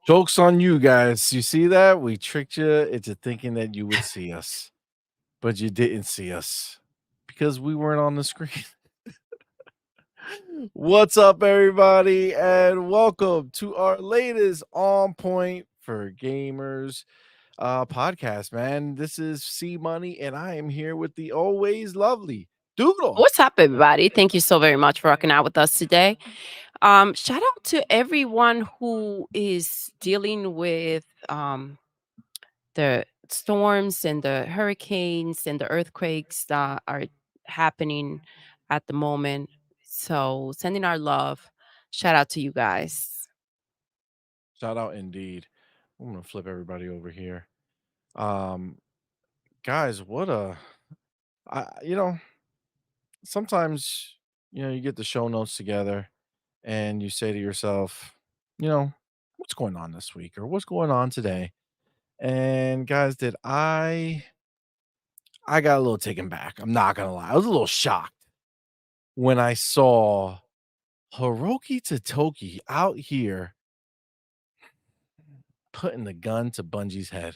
Joke's on you guys. You see that? We tricked you into thinking that you would see us, but you didn't see us because we weren't on the screen. What's up, everybody, and welcome to our latest On Point for Gamers podcast, man. This is CMoney, and I am here with the always lovely Doodle. What's up, everybody? Thank you so very much for rocking out with us today. Shout out to everyone who is dealing with the storms and the hurricanes and the earthquakes that are happening at the moment. So, sending our love. Shout out to you guys. Shout out indeed. I'm gonna flip everybody over here. Um, guys, what a you know, sometimes you get the show notes together and you say to yourself, you know, what's going on this week or what's going on today? And guys, did I got a little taken back. I'm not gonna lie. I was a little shocked when I saw Hiroki Totoki out here putting the gun to Bungie's head.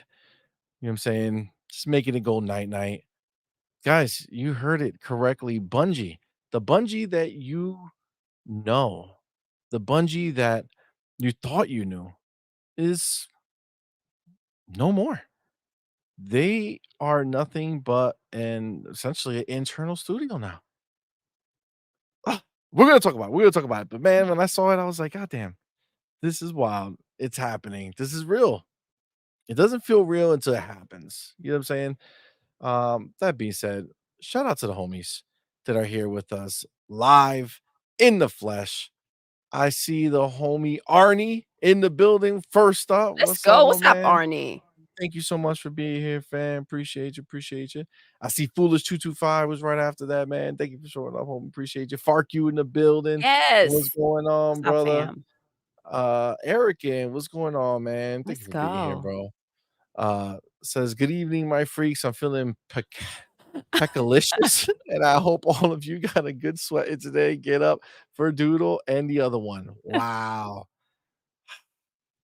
You know what I'm saying? Just making it go night night. Guys, you heard it correctly. Bungie, the Bungie that you know, the Bungie that you thought you knew is no more. They are nothing but an essentially an internal studio now. Ah, we're gonna talk about it. But man, when I saw it, I was like, God damn, this is wild. It's happening. This is real. It doesn't feel real until it happens. You know what I'm saying? That being said, shout out to the homies that are here with us live in the flesh. I see the homie Arnie in the building. First up, Let's what's up, go. my What's up, man? Arnie? Thank you so much for being here, fam. Appreciate you, appreciate you. I see Foolish 225 was right after that, man. Thank you for showing up, homie. Appreciate you. Fark you in the building. What's Yes. going What's on, up, brother? fam? Eric, what's going on, man? Thank you Let's for being here, go. bro. Says good evening, my freaks. I'm feeling peckalicious, and I hope all of you got a good sweat in today. Get up for Doodle and the other one. Wow,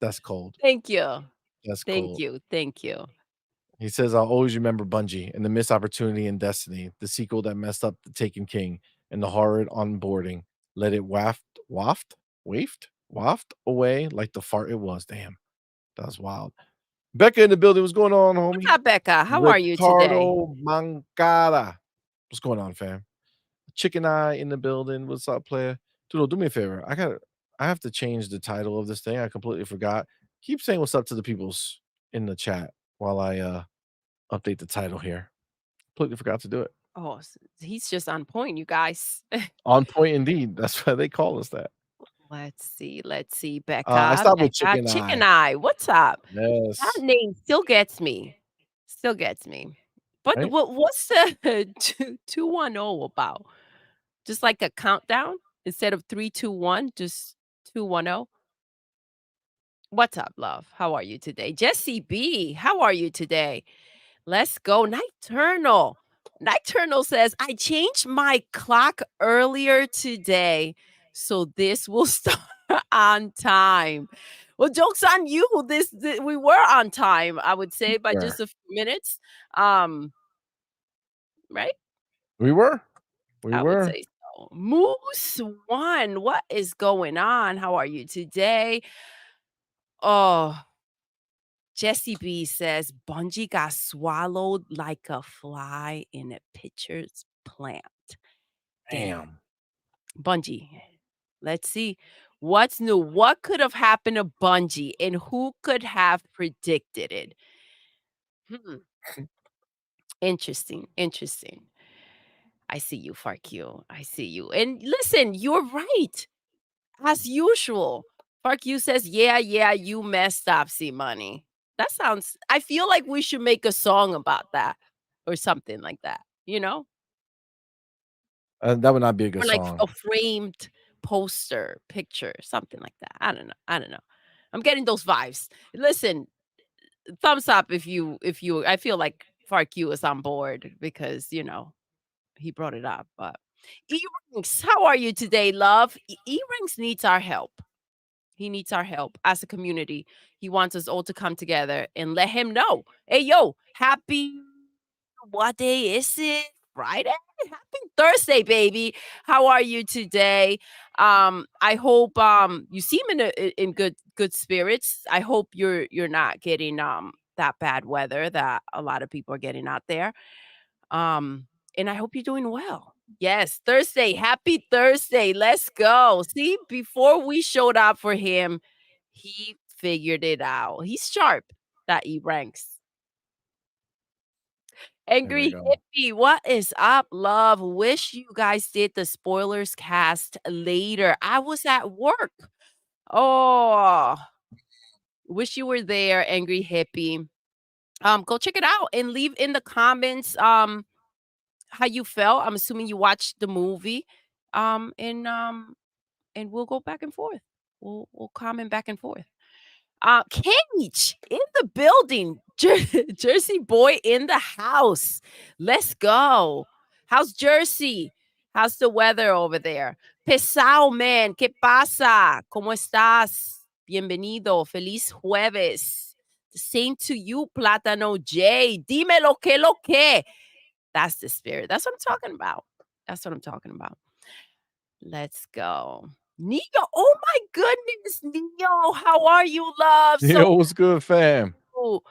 that's cold. Thank you. That's Thank cold. you. Thank you. He says, I'll always remember Bungie and the missed opportunity in Destiny, the sequel that messed up the Taken King and the horrid onboarding. Let it waft away like the fart it was. Damn, that was wild. Becca in the building. What's going on, What's homie? up, Becca? How are you today? Ricardo Mancada. What's going on, fam? Chicken Eye in the building. What's up, player? Dude, do me a favor. I have to change the title of this thing. I completely forgot. Keep saying what's up to the peoples in the chat while I update the title here. Completely forgot to do it. Oh, he's just on point, you guys. On point indeed. That's why they call us that. Let's see, I Becca, stopped with Becca, Chicken Chicken Eye. Eye, what's up? That Yes. name still gets me. But Right? what's the 210 about? Just like a countdown instead of 3, 2, 1, just 210. What's up, love? How are you today? Jesse B, how are you today? Let's go. Nocturnal. Nocturnal says, I changed my clock earlier today, so this will start on time. Well, joke's on you. We were on time, I would say, by Where? just a few minutes. Um, right? We were. We I would were. say so. Moose One, what is going on? How are you today? Oh, Jesse B says Bungie got swallowed like a fly in a pitcher's plant. Damn. Damn. Bungie. Let's see. What's new? What could have happened to Bungie and who could have predicted it? Hmm. Interesting. Interesting. I see you, Farq. I see you. And listen, you're right. As usual. Farq says, yeah, you messed up, see money. That sounds, I feel like we should make a song about that or something like that, you know? That would not be a good Or like song. a framed poster, picture, something like that. I don't know. I don't know. I'm getting those vibes. Listen, thumbs up if you I feel like Farq is on board because, he brought it up. But E-Rings, how are you today, love? E-Rings needs our help. He needs our help as a community. He wants us all to come together and let him know, "Hey, yo, happy what day is it? Friday? Happy Thursday, baby. How are you today?" I hope you seem in good spirits. I hope you're not getting that bad weather that a lot of people are getting out there. And I hope you're doing well. Yes, Thursday. Happy Thursday. Let's go. See, before we showed up for him, he figured it out. He's sharp, that E ranks. There we Angry go. Hippie, what is up, love? Wish you guys did the spoilers cast later. I was at work. Oh, wish you were there, Angry Hippie. Go check it out and leave in the comments how you felt. I'm assuming you watched the movie. Um and um and we'll go back and forth. We'll comment back and forth. Cage in the building. Jersey boy in the house. Let's go. How's Jersey? How's the weather over there? Pesao, man. ¿Qué pasa? ¿Cómo estás? Bienvenido. Feliz jueves. The same to you, Plátano J. Dime lo que. That's the spirit. That's what I'm talking about. That's what I'm talking about. Let's go. Neo, oh my goodness, Neo, how are you, love? So Yo, what's good, fam? cool.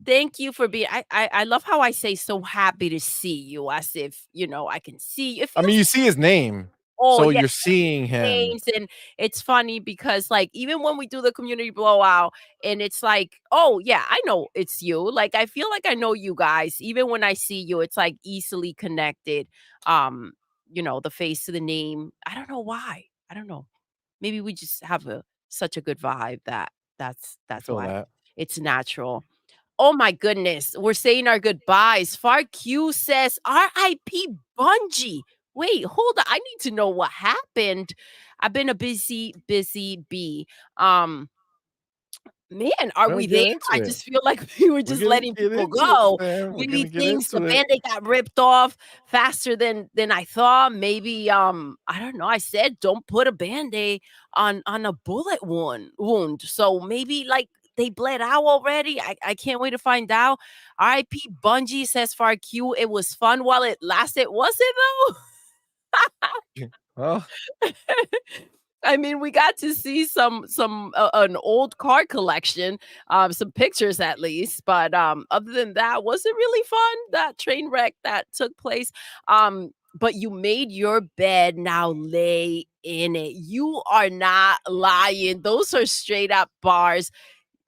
Thank you for being I love how I say so happy to see you as if, I can see you. It I mean, feels you see his name, oh so yeah, you're seeing him. names, and it's funny because like even when we do the community blowout and it's like, oh yeah, I know it's you. Like I feel like I know you guys. Even when I see you, it's like easily connected. Um, the face to the name. I don't know why. I don't know. Maybe we just have such a good vibe that I that's feel why that. it's natural. Oh my goodness, we're saying our goodbyes. Far Q says RIP Bungie. Wait, hold on. I need to know what happened. I've been a busy bee. Um, Man, are We're gonna we get there? into I it. just feel like we were We're just gonna letting get people into it, go. fam. We're Maybe gonna get things the into it. Band-Aid got ripped off faster than I thought. Maybe, I don't know. I said don't put a Band-Aid on a bullet wound. So maybe like they bled out already. I can't wait to find out. RIP Bungie says for Q, it was fun while it lasted. Was it though? Well, I mean, we got to see some an old car collection, some pictures at least, but other than that, was it really fun? That train wreck that took place. But you made your bed, now lay in it. You are not lying. Those are straight up bars.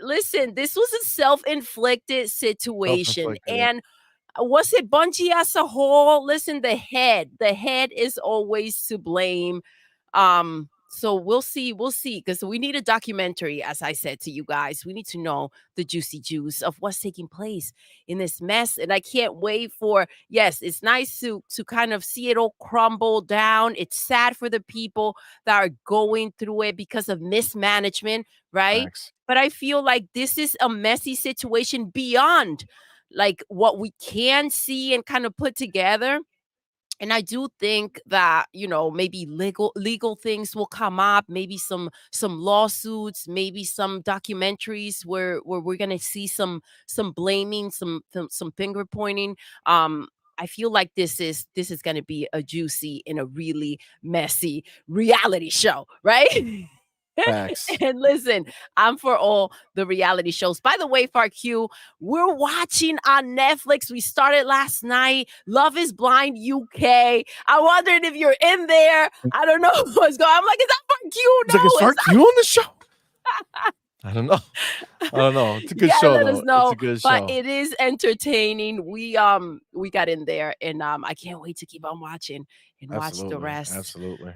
Listen, this was a self-inflicted situation, self-inflicted. and was it Bungie as a whole? Listen, the head is always to blame. So we'll see, because we need a documentary, as I said to you guys. We need to know the juicy juice of what's taking place in this mess. And I can't wait for, yes, it's nice to kind of see it all crumble down. It's sad for the people that are going through it because of mismanagement, right? Facts. But I feel like this is a messy situation beyond like what we can see and kind of put together. And I do think that, maybe legal things will come up, maybe some lawsuits, maybe some documentaries where we're gonna see some blaming, some finger pointing. I feel like this is gonna be a juicy and a really messy reality show, right? Facts. And listen, I'm for all the reality shows. By the way, FARQ, we're watching on Netflix. We started last night. Love is Blind UK. I wondered if you're in there. I don't know what's going on. I'm like, is that FARQ? It's like, "Is No, Fark you on the show?" I don't know. I don't know. It's a good yeah, show, let us though. It's a know. good But show. it is entertaining. We got in there, and I can't wait to keep on watching and watch the Absolutely, rest. absolutely.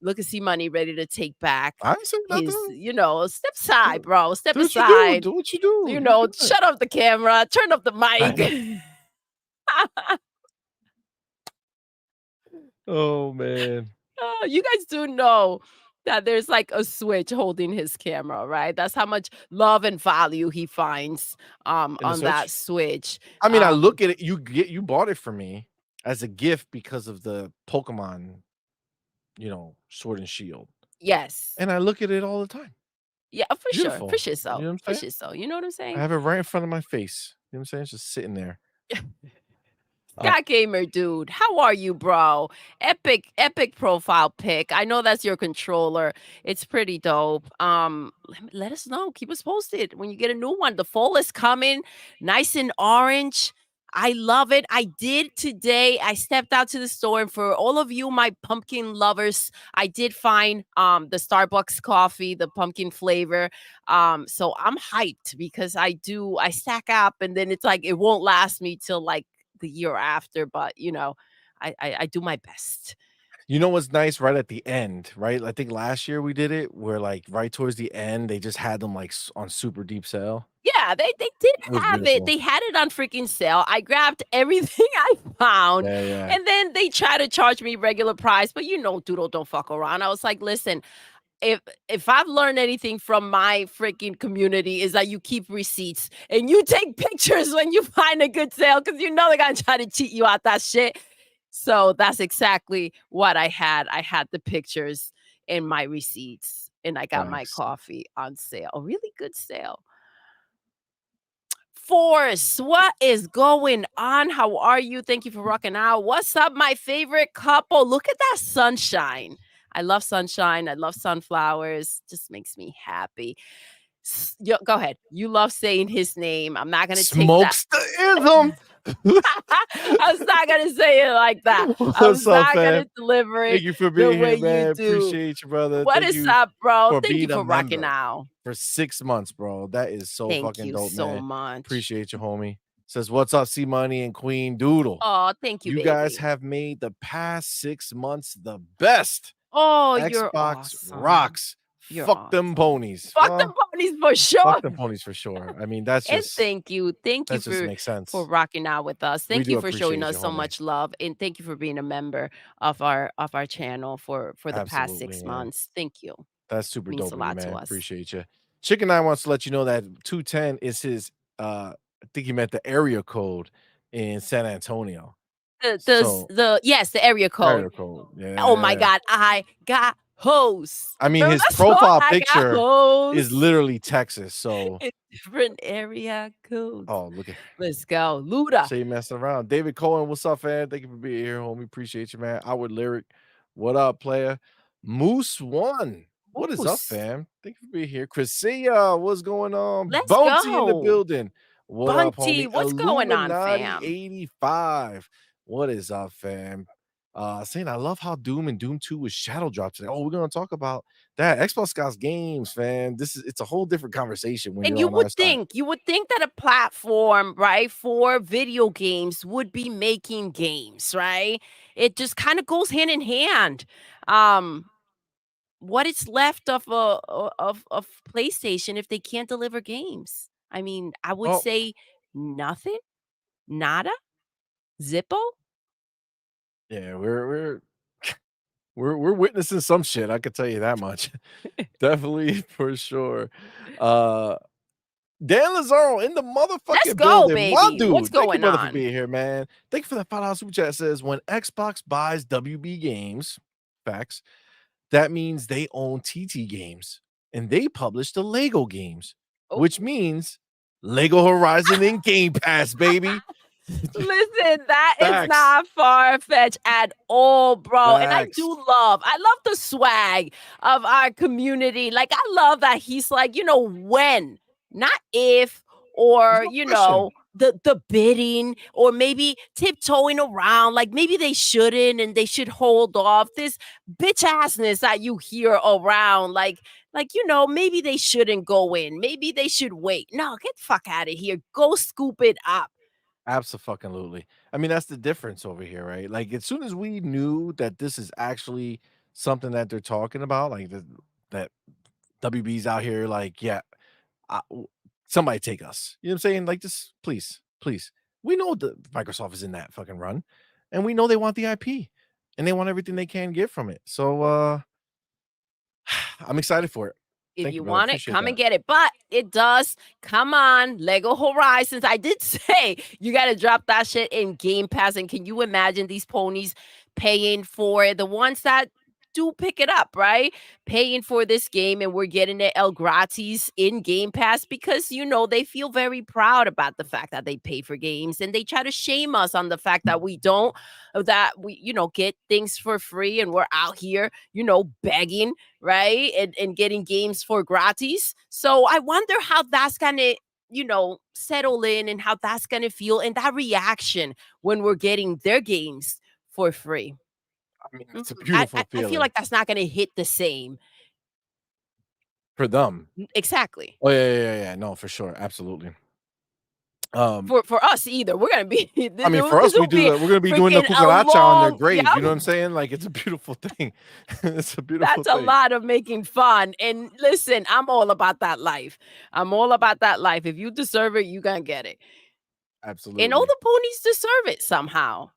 Look at CMoney ready to take back I ain't saying his, nothing. step aside, Do bro. Step do what you do. aside. Do what you do. You good. Shut off the camera, turn up the I know. mic. Oh, man. You guys do know that there's like a switch holding his camera, right? That's how much love and value he finds In the on that Switch? switch. I mean, I look at it, you bought it for me as a gift because of the Pokemon, Sword and Shield. Yes. and I look at it all the time. Yeah, for Beautiful. sure You know so, what I'm for saying? sure so, you know what I'm I saying? have it right in front of my face. You know what I'm saying? It's just sitting there. Uh, Scott Gamer dude, how are you, bro? Epic profile pic. I know that's your controller. It's pretty dope. Let us know. Keep us posted when you get a new one. The fall is coming, nice and orange. I love it. I did today. I stepped out to the store, and for all of you, my pumpkin lovers, I did find the Starbucks coffee, the pumpkin flavor. So I'm hyped because I stack up, and then it's like it won't last me till like the year after, but I do my best. you know what's nice right at the end, right? I think last year we did it where, like, right towards the end, they just had them, like, on super deep sale. Yeah, they did It was have it. beautiful. They had it on freaking sale. I grabbed everything I found, Yeah, yeah. and then they try to charge me regular price, but Doodle don't fuck around. I was like, listen, if I've learned anything from my freaking community is that you keep receipts and you take pictures when you find a good sale because they're gonna try to cheat you out that shit. So that's exactly what I had. I had the pictures and my receipts, and I got my Facts. coffee on sale. A really good sale. Force, what is going on? How are you? Thank you for rocking out. What's up, my favorite couple? Look at that sunshine. I love sunshine. I love sunflowers. Just makes me happy. Go ahead. You love saying his name. I'm not gonna take that. Smokes the ism. I was not gonna say it like that. I What's was up, not gonna fam? deliver Thank it you for the being way here, you man. do. Appreciate you, brother. What Thank is you up, bro? for Thank you being a for rocking member out. for 6 months, bro. That is so Thank fucking you dope, so man. much. Appreciate you, homie. Says, "What's up, CMoney and Queen Doodle? Oh, thank you, You guys baby. have made the past 6 months the best. Oh, you're Xbox awesome. rocks. You're Fuck them awesome. ponies." Fuck them Well, ponies for fuck sure. them ponies for sure. I mean, that's And just thank you. Thank you that just for makes for sense. rocking out with us. We Thank you do for showing appreciate you, us so homie. much love. And thank you for being a member of our channel for the past Absolutely, 6 man. months. Thank you. That's super Means dope a of you, lot to man. us. Appreciate you. Chicken Eye wants to let you know that 210 is his I think he meant the area code in San Antonio. So, The yes, the area code. area code. Oh my Yeah. god, I got hoes. I mean, Remember his that song? profile I got picture is hoes. literally Texas. So, In different area codes. oh, look at Let's go. Luda. say you messing around. David Cohen, what's up, fam? Thank you for being here, homie. Appreciate you, man. Outward Lyric, what up, player? Moose One, what is up, Moose. fam? Thank you for being here. Chrisia, what's going on? Let's Bounty in the go. building. What up, Bunty, homie? what's going on, Illuminati fam? 85. What is up, fam? Saying I love how Doom and Doom 2 was shadow dropped today. Oh, we're gonna talk about that. Xbox Scouts games, fam. It's a whole different conversation when And you're on our side. you would think that a platform, right, for video games would be making games, right? It just kind of goes hand in hand. Um, what is left of PlayStation if they can't deliver games? I mean, I would Oh, say nothing, nada, zippo. yeah, we're witnessing some shit, I could tell you that much. Definitely for sure. Uh Dan Lazaro in the Let's motherfucking go, building. My baby. What's dude. Thank you, going brother, for on? being here, man. Thank you for that $5 super chat. Says when Xbox buys WB Games, facts, that means they own TT Games and they publish the Lego games, Oh. which means Lego Horizon in Game Pass, baby. Listen, that is Facts. not far-fetched at all, bro, and Facts. I love the swag of our community, like, I love that he's like, when, not if, There's or, no question. the bidding, or maybe tiptoeing around, like, maybe they shouldn't and they should hold off, this bitch-assness that you hear around, maybe they shouldn't go in, maybe they should wait. No, get the fuck out of here, go scoop it up. Abso-fucking-lutely. I mean, that's the difference over here, right? Like, as soon as we knew that this is actually something that they're talking about, like, that WB's out here, like, "Yeah, w somebody take us." You know what I'm saying? Like, just please, please. We know that Microsoft is in that fucking run, and we know they want the IP, and they want everything they can get from it. So, I'm excited for it. If Thank you, you brother. want it, Appreciate come and that. get it. But it does. Come on, Lego Horizons. I did say you got to drop that shit in Game Pass. And can you imagine these ponies paying for it? The ones that do pick it up, right? Paying for this game and we're getting it El Gratis in Game Pass because, they feel very proud about the fact that they pay for games and they try to shame us on the fact that we don't, that we, get things for free and we're out here, begging, right? And getting games for gratis. So I wonder how that's going to settle in and how that's going to feel and that reaction when we're getting their games for free. I mean, Mhm. it's a I beautiful I I feel feeling like that's not gonna hit the same. for them. Exactly. Oh, yeah, yeah, yeah, yeah. No, for sure, absolutely. Um, For us either, we're gonna be I mean, for this us, will be we're gonna be doing the freaking a cucaracha on their long grave, yep. you know what I'm saying? Like, it's a beautiful thing. It's a beautiful That's a thing. lot of making fun, and listen, I'm all about that life. I'm all about that life. If you deserve it, you gonna get it. And all Absolutely. the ponies deserve it somehow.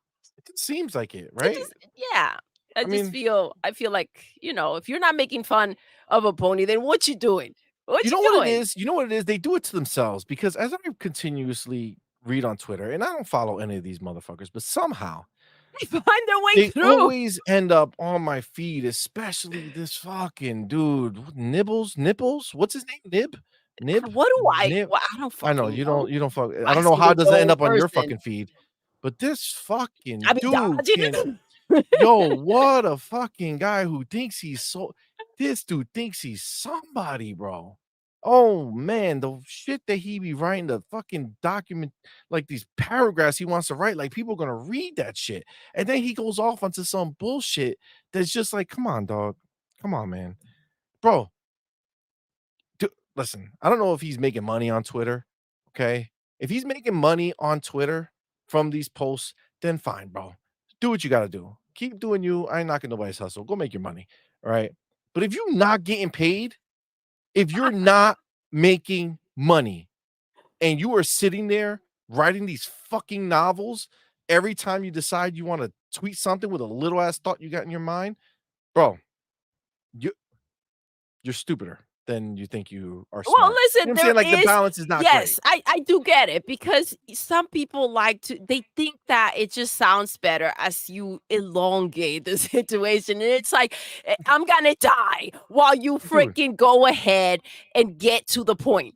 It seems like it, It right? just yeah. I mean, I feel like, if you're not making fun of a pony, then what you doing? What you you know what it doing? is? You know what it is? They do it to themselves because as I continuously read on Twitter, and I don't follow any of these motherfuckers, but somehow They find their way they through. always end up on my feed, especially this fucking dude, Nipples? What's his name? Nib? What do Nib I don't I know fucking know. you don't fuck I I don't know see how the it doesn't end no up on your person. fucking feed, but this I fucking be dude dodging can it. yo, what a fucking guy who thinks this dude thinks he's somebody, bro. Oh man, the shit that he be writing, the fucking document, like these paragraphs he wants to write, like people gonna read that shit. And then he goes off onto some bullshit that's just like, come on, dog. Come on, man. Bro, listen, I don't know if he's making money on Twitter. Okay. If he's making money on Twitter from these posts, then fine, bro. Do what you got to do. Keep doing you. I ain't knocking nobody's hustle. Go make your money. All right. But if you're not getting paid, if you're not making money and you are sitting there writing these fucking novels every time you decide you want to tweet something with a little ass thought you got in your mind, bro, you, you're stupider than you think you are Well, smart. You know listen, what I'm there saying? Like the is balance is not great. yes, I do get it because some people they think that it just sounds better as you elongate the situation. And it's like, I'm gonna die while you Dude, freaking go ahead and get to the point.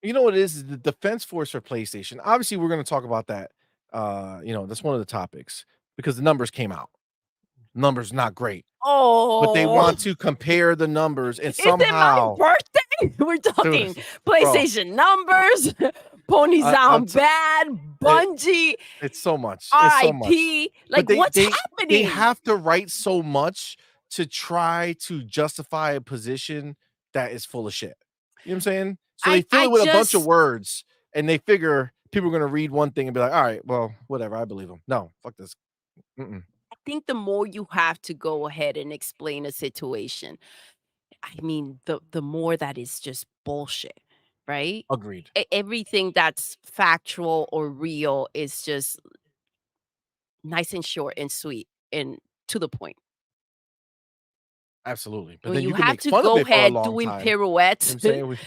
you know what it is the defense force for PlayStation. Obviously, we're gonna talk about that. That's one of the topics because the numbers came out. Numbers not great, but they Oh, want to compare the numbers and is it my somehow, birthday? We're dude, talking bro, PlayStation numbers, ponies I'm down bad, it, Bungie, it's so much. It's so much. RIP. But Like, what's they happening? have to write so much to try to justify a position that is full of shit. You know what I'm saying? So they fill I it with a bunch of just words and they figure people are gonna read one thing and be like, all right, well, whatever, I believe them. No, fuck this. Mm-mm. I think the more you have to go ahead and explain a situation, I mean, the more that is just bullshit, right? Agreed. Everything that's factual or real is just nice and short and sweet and to the point. Absolutely. But When then you you can have make to fun of go it for a ahead long doing time. You know what pirouettes, I'm saying?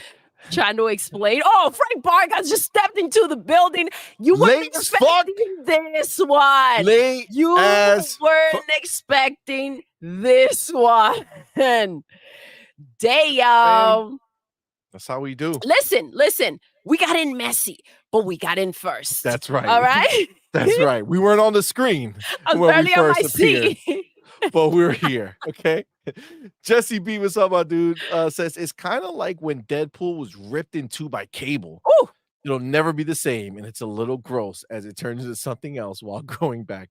trying to explain, "Oh, Frank Vargas just stepped into the building. You weren't Late as fuck. expecting this one. Late You as fuck. weren't expecting this one." Saying Damn. that's how we do. Listen, we got in messy, but we got in first. That's right. All right? That's right. We weren't on the screen I was when we barely on my first appeared, seat. but we're here. Okay. Jesse B, what's up, my dude? Says it's kind of like when Deadpool was ripped in two by Cable. Ooh, It'll never be the same, and it's a little gross as it turns into something else while going back.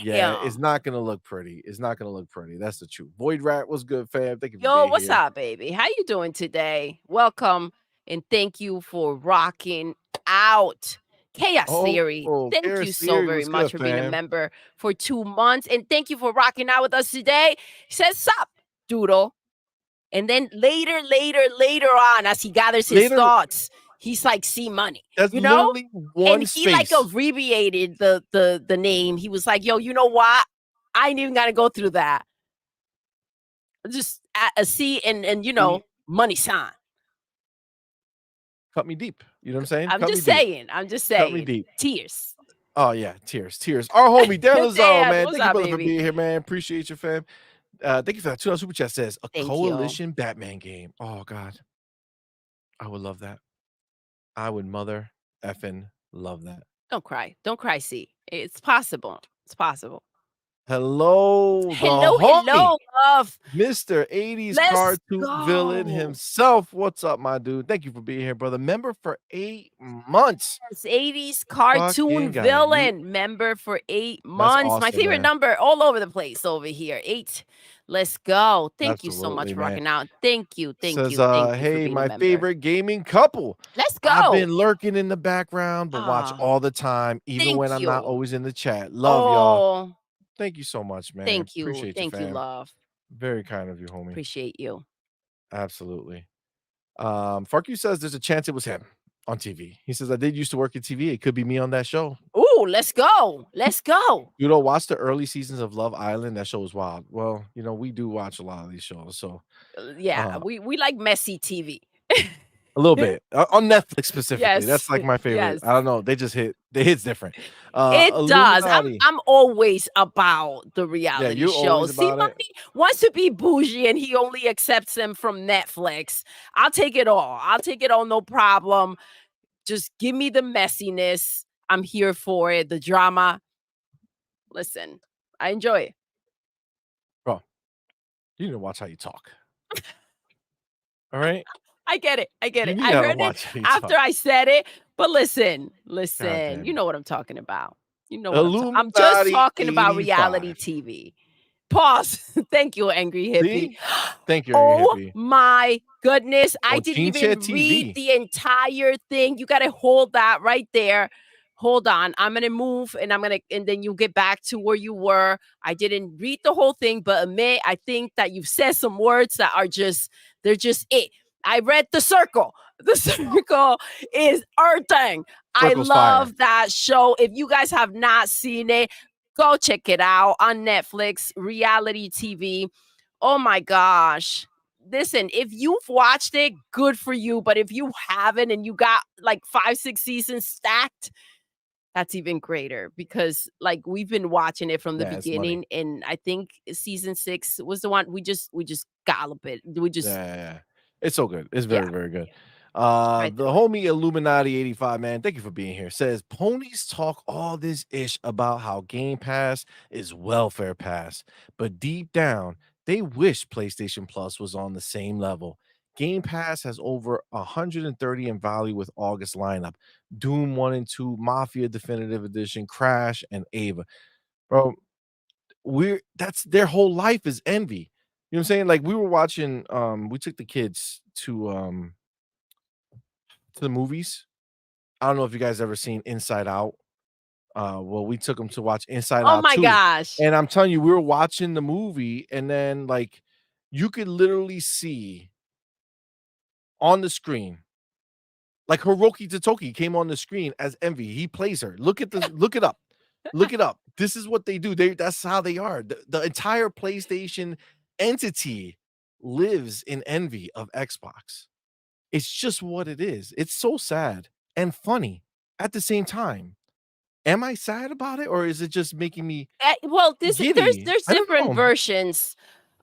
Yeah, it's damn. not gonna look pretty. It's not gonna look pretty. That's the truth. Void Rat was good, fam. Thank you for Yo, being what's here. up, baby? How you doing today? Welcome and thank you for rocking out. Chaos Theory, thank you Karis so Theory very was much good, for being a fam. member for 2 months, and thank you for rocking out with us today. He says, "Sup, Doodle." And then later on, as he gathers his Later, thoughts, he's like, "CMoney," that's you know? literally And one he like space. abbreviated the name. He was like, "Yo, you know what? I ain't even gotta go through that. Just a C and He money sign." cut me deep. You know what I'm saying? I'm Cut me just deep. saying. I'm just Cut me saying. deep. Tears. Oh yeah, tears. Our homie Dan Lazaro, Dan, man. what's Thank you, up, brother, for baby? being here, man. Appreciate you, fam. Thank you for that. $2 super chat says, "A Thank you. coalition Batman game." Oh god, I would love that. I would mother effing love that. Don't cry. Don't cry, C. It's possible. It's possible. Hello, the Hello, homie, hello, love. Mr. 80s Let's cartoon villain go. himself. What's up, my dude? Thank you for being here, brother. Member for 8 months. Yes, 80s cartoon Fucking guy. villain member for 8 That's months. My awesome, favorite man. number all over the place over here. 8. Let's go. Thank you so much Absolutely, for man. rocking out. Thank you. Thank Says, you. Thank you for "Hey, being a my member. favorite gaming couple. Let's I've go. been lurking in the background, but watch Ah, all the time, even when thank I'm not you. always in the chat. Love y'all." Oh, Thank you so much, man. thank you. Appreciate you, Thank you, fam. love. Very kind of you, homie. Appreciate you. Absolutely. Farku says there's a chance it was him on TV. He says, "I did used to work in TV. It could be me on that show." Ooh, let's go. Let's go. You know, watch the early seasons of Love Island. That show was wild. Well, we do watch a lot of these shows, so, Yeah, uh, we like messy TV. a little bit. On Netflix specifically, that's, Yes, like, my favorite. yes. I don't know, they just hit it hits different. It does. Illuminati. I'm always about the Yeah, reality you're always shows. See, about it. money wants to be bougie and he only accepts them from Netflix. I'll take it all. I'll take it all, no problem. Just give me the messiness. I'm here for it. The drama. Listen, I enjoy it. Bro, you need to watch how you talk. Alright? I get it. I get You it. need I to heard it watch how you after talk. I said it. But God listen, damn you it. know what I'm talking about. You know what I'm just Illuminati talking about reality 85. TV. Pause. Thank you, angry hippie. See? Thank you, Angry Oh Hippie. my goodness. I didn't Bochinche even read TV. the entire thing. You got to hold that right there. Hold on. I'm going to move and then you get back to where you were. I didn't read the whole thing, but admit, I think that you've said some words that are they're just it. I read The Circle. The Circle is earthing. I Circle's fire. love that show. If you guys have not seen it, go check it out on Netflix, reality TV. Oh my gosh. Listen, if you've watched it, good for you. But if you haven't and you got like 5, 6 seasons stacked, that's even greater because like we've been watching it from the Yeah, it's money. beginning. And I think season 6 was the one we just gallop it. We just Yeah. It's so good. It's yeah, very, very good. right The through it. homie Illuminati 85, man, thank you for being here. Says ponies talk all this ish about how Game Pass is welfare pass, but deep down, they wish PlayStation Plus was on the same level. Game Pass has over 130 in value with August lineup. Doom 1 and 2, Mafia Definitive Edition, Crash, and Ava. Bro, we're that's their whole life is envy. You know what I'm saying? Like we were watching, we took the kids to the movies. I don't know if you guys ever seen Inside Out. Well, we took them to watch Inside Oh Out my 2. gosh. And I'm telling you, we were watching the movie, and then like you could literally see on the screen, like Hiroki Totoki came on the screen as Envy. He plays her. Look it up. Look it up. This is what they do. That's how they are. The entire PlayStation entity lives in envy of Xbox. It's just what it is. It's so sad and funny at the same time. Am I sad about it, or is it just making me Well, this there's giddy? there's I don't different know. versions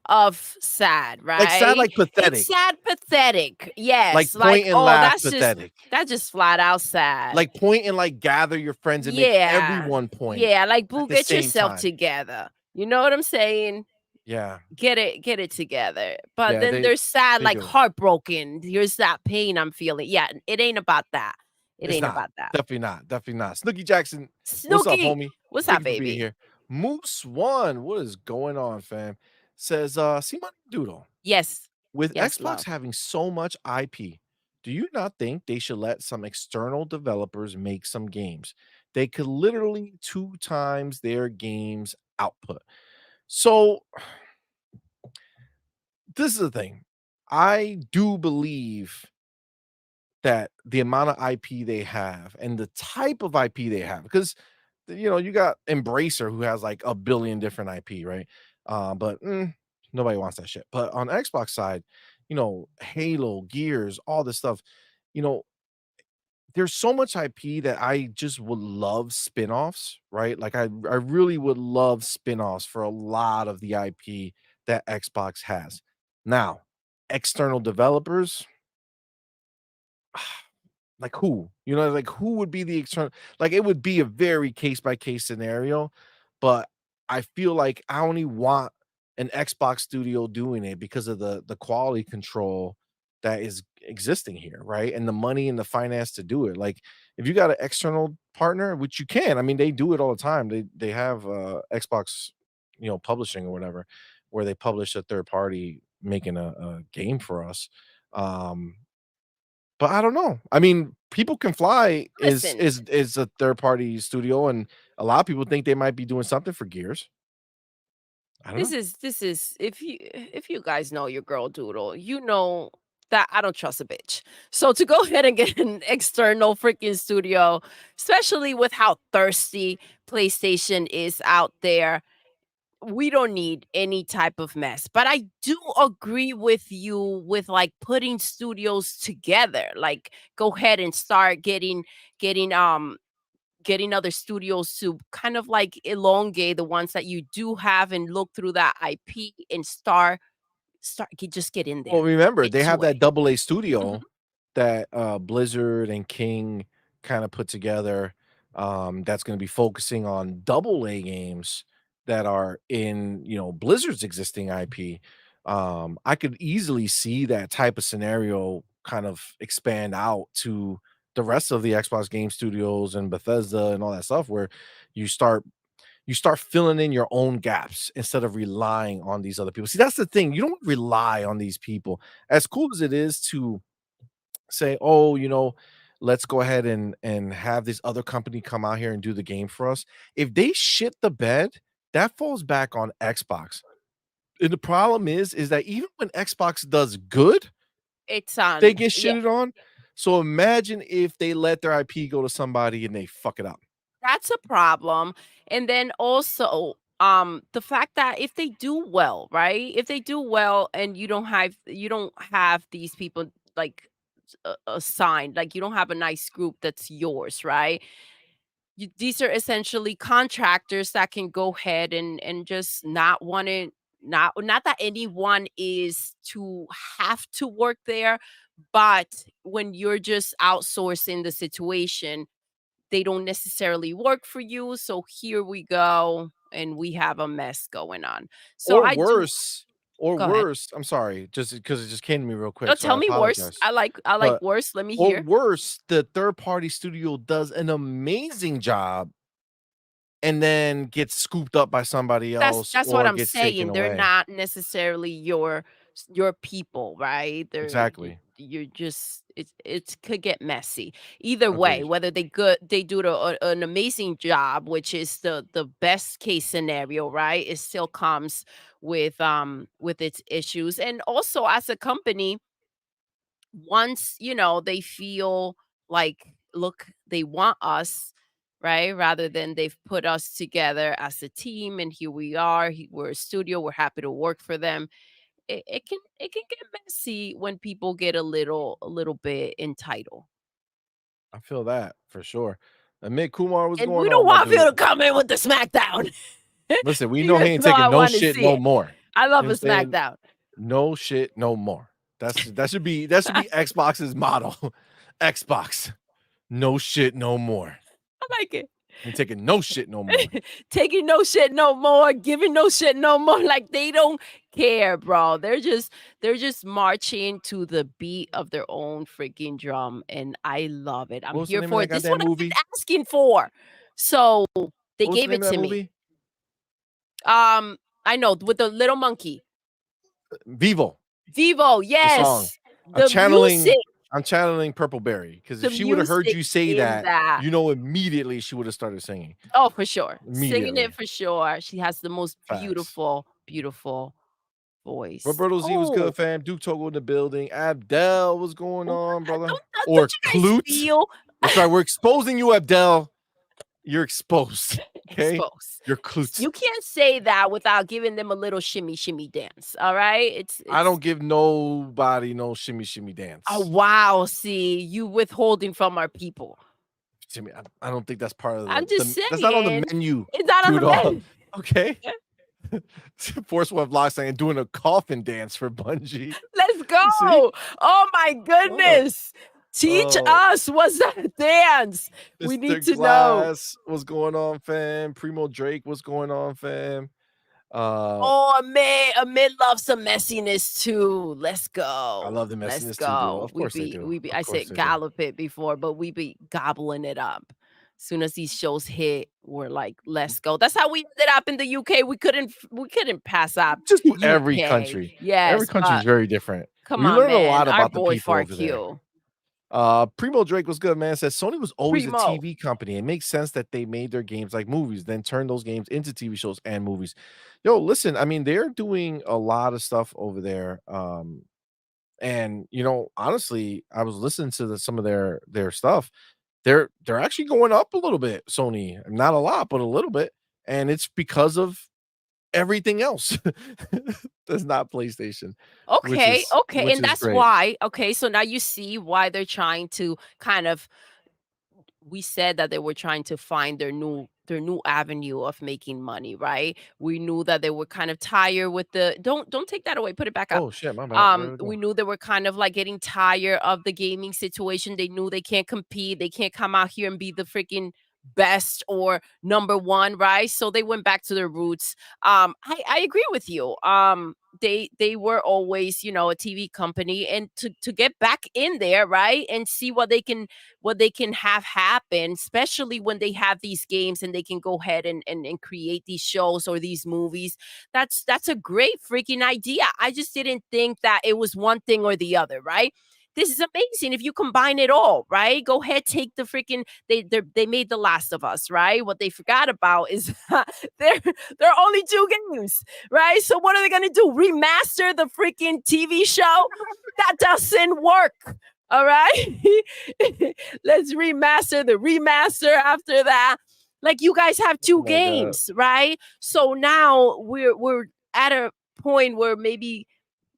of sad, Like sad, right? like It's pathetic, sad, pathetic. like Yes, like, point and oh, laugh pathetic, that's just flat out sad. like point and like gather your friends and make Yeah. everyone point Yeah, like, at "Boo, the get same yourself time. together." You know what I'm saying? Yeah, Get it together. But yeah, then there's sad, they like, do. heartbroken. Here's that pain I'm feeling. Yeah, it ain't about that. It It's ain't not. about that. Definitely not. Definitely not. Snooky Jackson, what's up, Snooky, homie? what's Thank up, you for being baby? here. Moose One, what is going on, fam? Says, CMoney Doodle. Yes. With Yes, Xbox love. having so much IP, do you not think they should let some external developers make some games? They could literally 2 times their games output. So, this is the thing. I do believe that the amount of IP they have and the type of IP they have, because you got Embracer who has like a billion different IP, right? But nobody wants that shit. But on Xbox side, Halo, Gears, all this stuff, you know, there's so much IP that I just would love spin-offs, right? Like I really would love spin-offs for a lot of the IP that Xbox has. Now, external developers, like who? You know, like who would be the external, like it would be a very case by case scenario, but I feel like I only want an Xbox studio doing it because of the quality control that is existing here, right? And the money and the finance to do it. Like if you got an external partner, which you can, I mean, they do it all the time. They have Xbox, publishing or whatever, where they publish a third party making a game for us. Um, but I don't know. I mean, People Can Fly is Listen, is is a third party studio, and a lot of people think they might be doing something for Gears. I don't know. this is if you guys know your girl Doodle, you know that I don't trust a bitch. So to go ahead and get an external freaking studio, especially with how thirsty PlayStation is out there, we don't need any type of mess. But I do agree with you with like putting studios together. Like go ahead and start getting getting other studios to kind of like elongate the ones that you do have and look through that IP and just get in Well, there. remember, Get they have to it. that AA Mhm. studio that, Blizzard and King kinda put together, that's gonna be focusing on AA games that are in, Blizzard's existing IP. I could easily see that type of scenario kind of expand out to the rest of the Xbox game studios and Bethesda and all that stuff where you start you start filling in your own gaps instead of relying on these other people. See, that's the thing. You don't rely on these people. As cool as it is to say, "Oh, let's go ahead and have this other company come out here and do the game for us." If they shit the bed, that falls back on Xbox. And the problem is that even when Xbox does good, It's they on. get Yeah, shitted on. So imagine if they let their IP go to somebody and they fuck it up. that's a problem. And then also, the fact that if they do well, right? If they do well and you don't have these people like assigned, like you don't have a nice group that's yours, right? These are essentially contractors that can go ahead and just not want to, not that anyone is to have to work there, but when you're just outsourcing the situation, they don't necessarily work for you. So here we go, and we have a mess going on. So Or I do. worse or Go ahead. worse, I'm sorry, just because it just came to me real No, quick, so I tell me worse. apologize. I like But worse. Let me or hear. worse, the third party studio does an amazing job and then gets scooped up by somebody else That's what or I'm gets taken saying. They're away. not necessarily your people, right? Exactly. You're just it could get messy. Either way, Agreed. whether they do an amazing job, which is the best case scenario, right? It still comes with its issues. And also as a company, once, they feel like, look, they want us, right? Rather than they've put us together as a team and here we are, we're a studio, we're happy to work for them. It can get messy when people get a little bit entitled. I feel that for sure. Amit Kumar, what's And going we don't on, my want dude? Phil to come in with the smackdown. Listen, we know he Even ain't though I taking no want to shit see no it. more. I You love know a what I'm saying? smackdown. No shit no more. That should be Xbox's motto. Xbox. No shit no more. I like it. Ain't taking no shit no more. Taking no shit no more, giving no shit no more. Like they don't care, bro. They're just marching to the beat of their own freaking drum, and I love it. I'm What was the here name of for that it. This is what goddamn I've been movie? asking for. So they What was the gave name it of that to me. movie? Um, I know with the little monkey. Vivo, Vivo, the song. yes. I'm The channeling music, I'm channeling Purple Berry because the if she would have heard music you say in that, that. immediately she would have started singing. Oh, for sure. Singing Immediately. it for sure. She has the most Facts. beautiful, beautiful voice. Roberto Z was Oh, good, fam. Duke Togo in the building. Abdel, what's going what? on, brother? Don't Or you guys Clute. feel That's right. We're exposing you, Abdel. You're exposed. Okay? exposed? You're Clute. You can't say that without giving them a little shimmy, shimmy dance. All right, it's I it's. don't give nobody no shimmy shimmy Oh dance. wow! See, you withholding from our people. Shimmy, I don't think that's part of I'm just the that's not on the saying, menu, it's not on the dude. All menu. okay. Force One Vlog saying doing a coffin dance for Bungie. Let's See? go. Oh my Oh, goodness. Teach oh, us what's that dance? We need Mr. to know. Glass, what's going on, fam? Primo Drake, what's going on, fam? Uh, Oh, Amid loves some messiness too. Let's I go. love the Let's messiness too, dude. go. Of course they do. We be Of I course said they do. gallop it before, but we be gobbling it up. Soon as these shows hit, we're like, let's go. That's how we ended up in the UK. We couldn't pass up Just do every UK. country. Every Yes, country is but very different. come We on, learn a man. lot Our about the boy people Far over there. Q. Primo Drake was good, man. Says Sony was always a Primo. TV company. It makes sense that they made their games like movies, then turn those games into TV shows and movies. Yo, listen, I mean, they're doing a lot of stuff over there. And honestly, I was listening to some of their stuff. They're actually going up a little bit, Sony. Not a lot, but a little bit. And it's because of everything else that's not PlayStation, which Okay, is okay, which and is that's great. why okay, so now you see why they're trying to kind of we said that they were trying to find their new avenue of making money, right? We knew that they were kind of tired with the don't take that away, put it back up. Oh shit, my bad. Where we We go? knew they were kind of like getting tired of the gaming situation. They knew they can't compete. They can't come out here and be the freaking best or number one, right? So they went back to their roots. I agree with you. They were always, a TV company, and to get back in there, right? And see what they can have happen, especially when they have these games and they can go ahead and create these shows or these movies. That's a great freaking idea. I just didn't think that it was one thing or the other, right? This is amazing if you combine it all, right? Go ahead, take the freaking they made The Last of Us, right? What they forgot about is there there are only two games, right? So what are they gonna do? Remaster the freaking TV show? That doesn't work. All right. Let's remaster the remaster after that. Like you guys have Oh two my god. games, right? So now we're at a point where maybe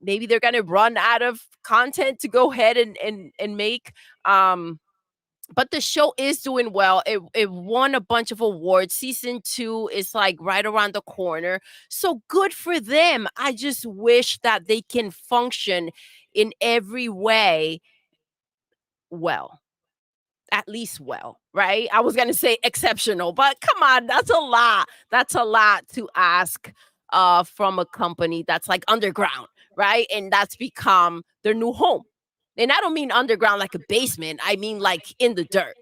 they're gonna run out of content to go ahead and make. But the show is doing well. It won a bunch of awards. Season 2 is like right around the corner. So good for them. I just wish that they can function in every way well, at least well, right? I was going to say exceptional, but come on, that's a lot. That's a lot to ask from a company that's like underground, right? And that's become their new home. And I don't mean underground like a basement. I mean like in the dirt.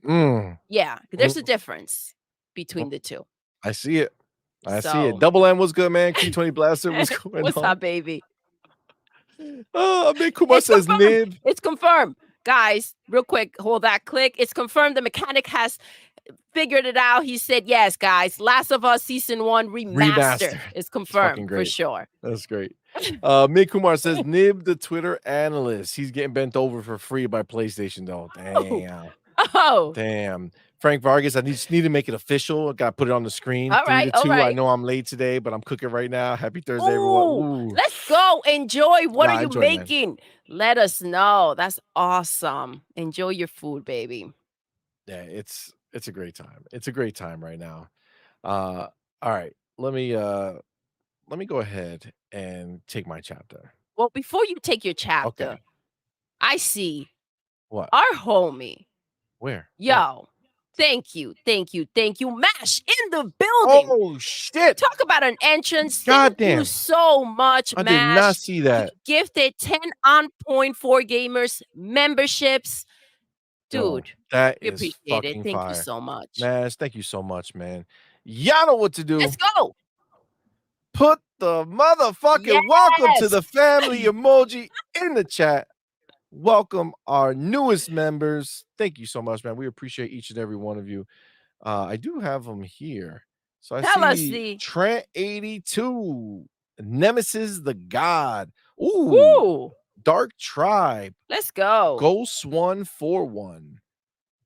Mm, Yeah, there's a mm, difference mm. between the two. I see it. I see it. So, Double M was good, man. Q20 Blaster was going what's on. up, baby? Oh, Big Kumar It's says confirmed. Nib It's confirmed. Guys, real quick, hold that click. It's confirmed. The mechanic has figured it out. He said, yes, guys, Last of Us Season 1 remaster remastered. is It's fucking confirmed for great. sure. That's great. Mick Kumar says Nib, the Twitter analyst. He's getting bent over for free by PlayStation, though. Oh, Damn. oh, Damn. Frank Vargas, I just need to make it official. I got to put it on the screen. all Three right, to all two. I right. know I'm late today, but I'm cooking right now. Happy Thursday, everyone. Ooh, Ooh. let's go. Enjoy. What are Nah, you enjoy, man. making? Let us know. That's awesome. Enjoy your food, baby. Yeah, it's a great time. It's a great time right now. Uh, all right. Let me go ahead and take my chapter. Well, before you take your chapter, Okay. I see What? our homie. Where? What? Yo, thank you, thank you, thank you. Mash in the building. Oh shit. Talk about an entrance. Thank you Goddamn. so much, I did not Mash. see He that. gifted 10 on point for gamers memberships. Yo, Dude, that we is appreciate it. fucking Thank you fire. so much. Man, thank you so much, man. Y'all know what to Let's do. go. Put the motherfucking welcome to Yes. the family emoji in the chat. Welcome our newest members. Thank you so much, man. We appreciate each and every one of you. I do have them here. So I Tell us see the Trent 82, Nemesis the God. Ooh, woo. Dark Tribe, Let's go. Ghost 141,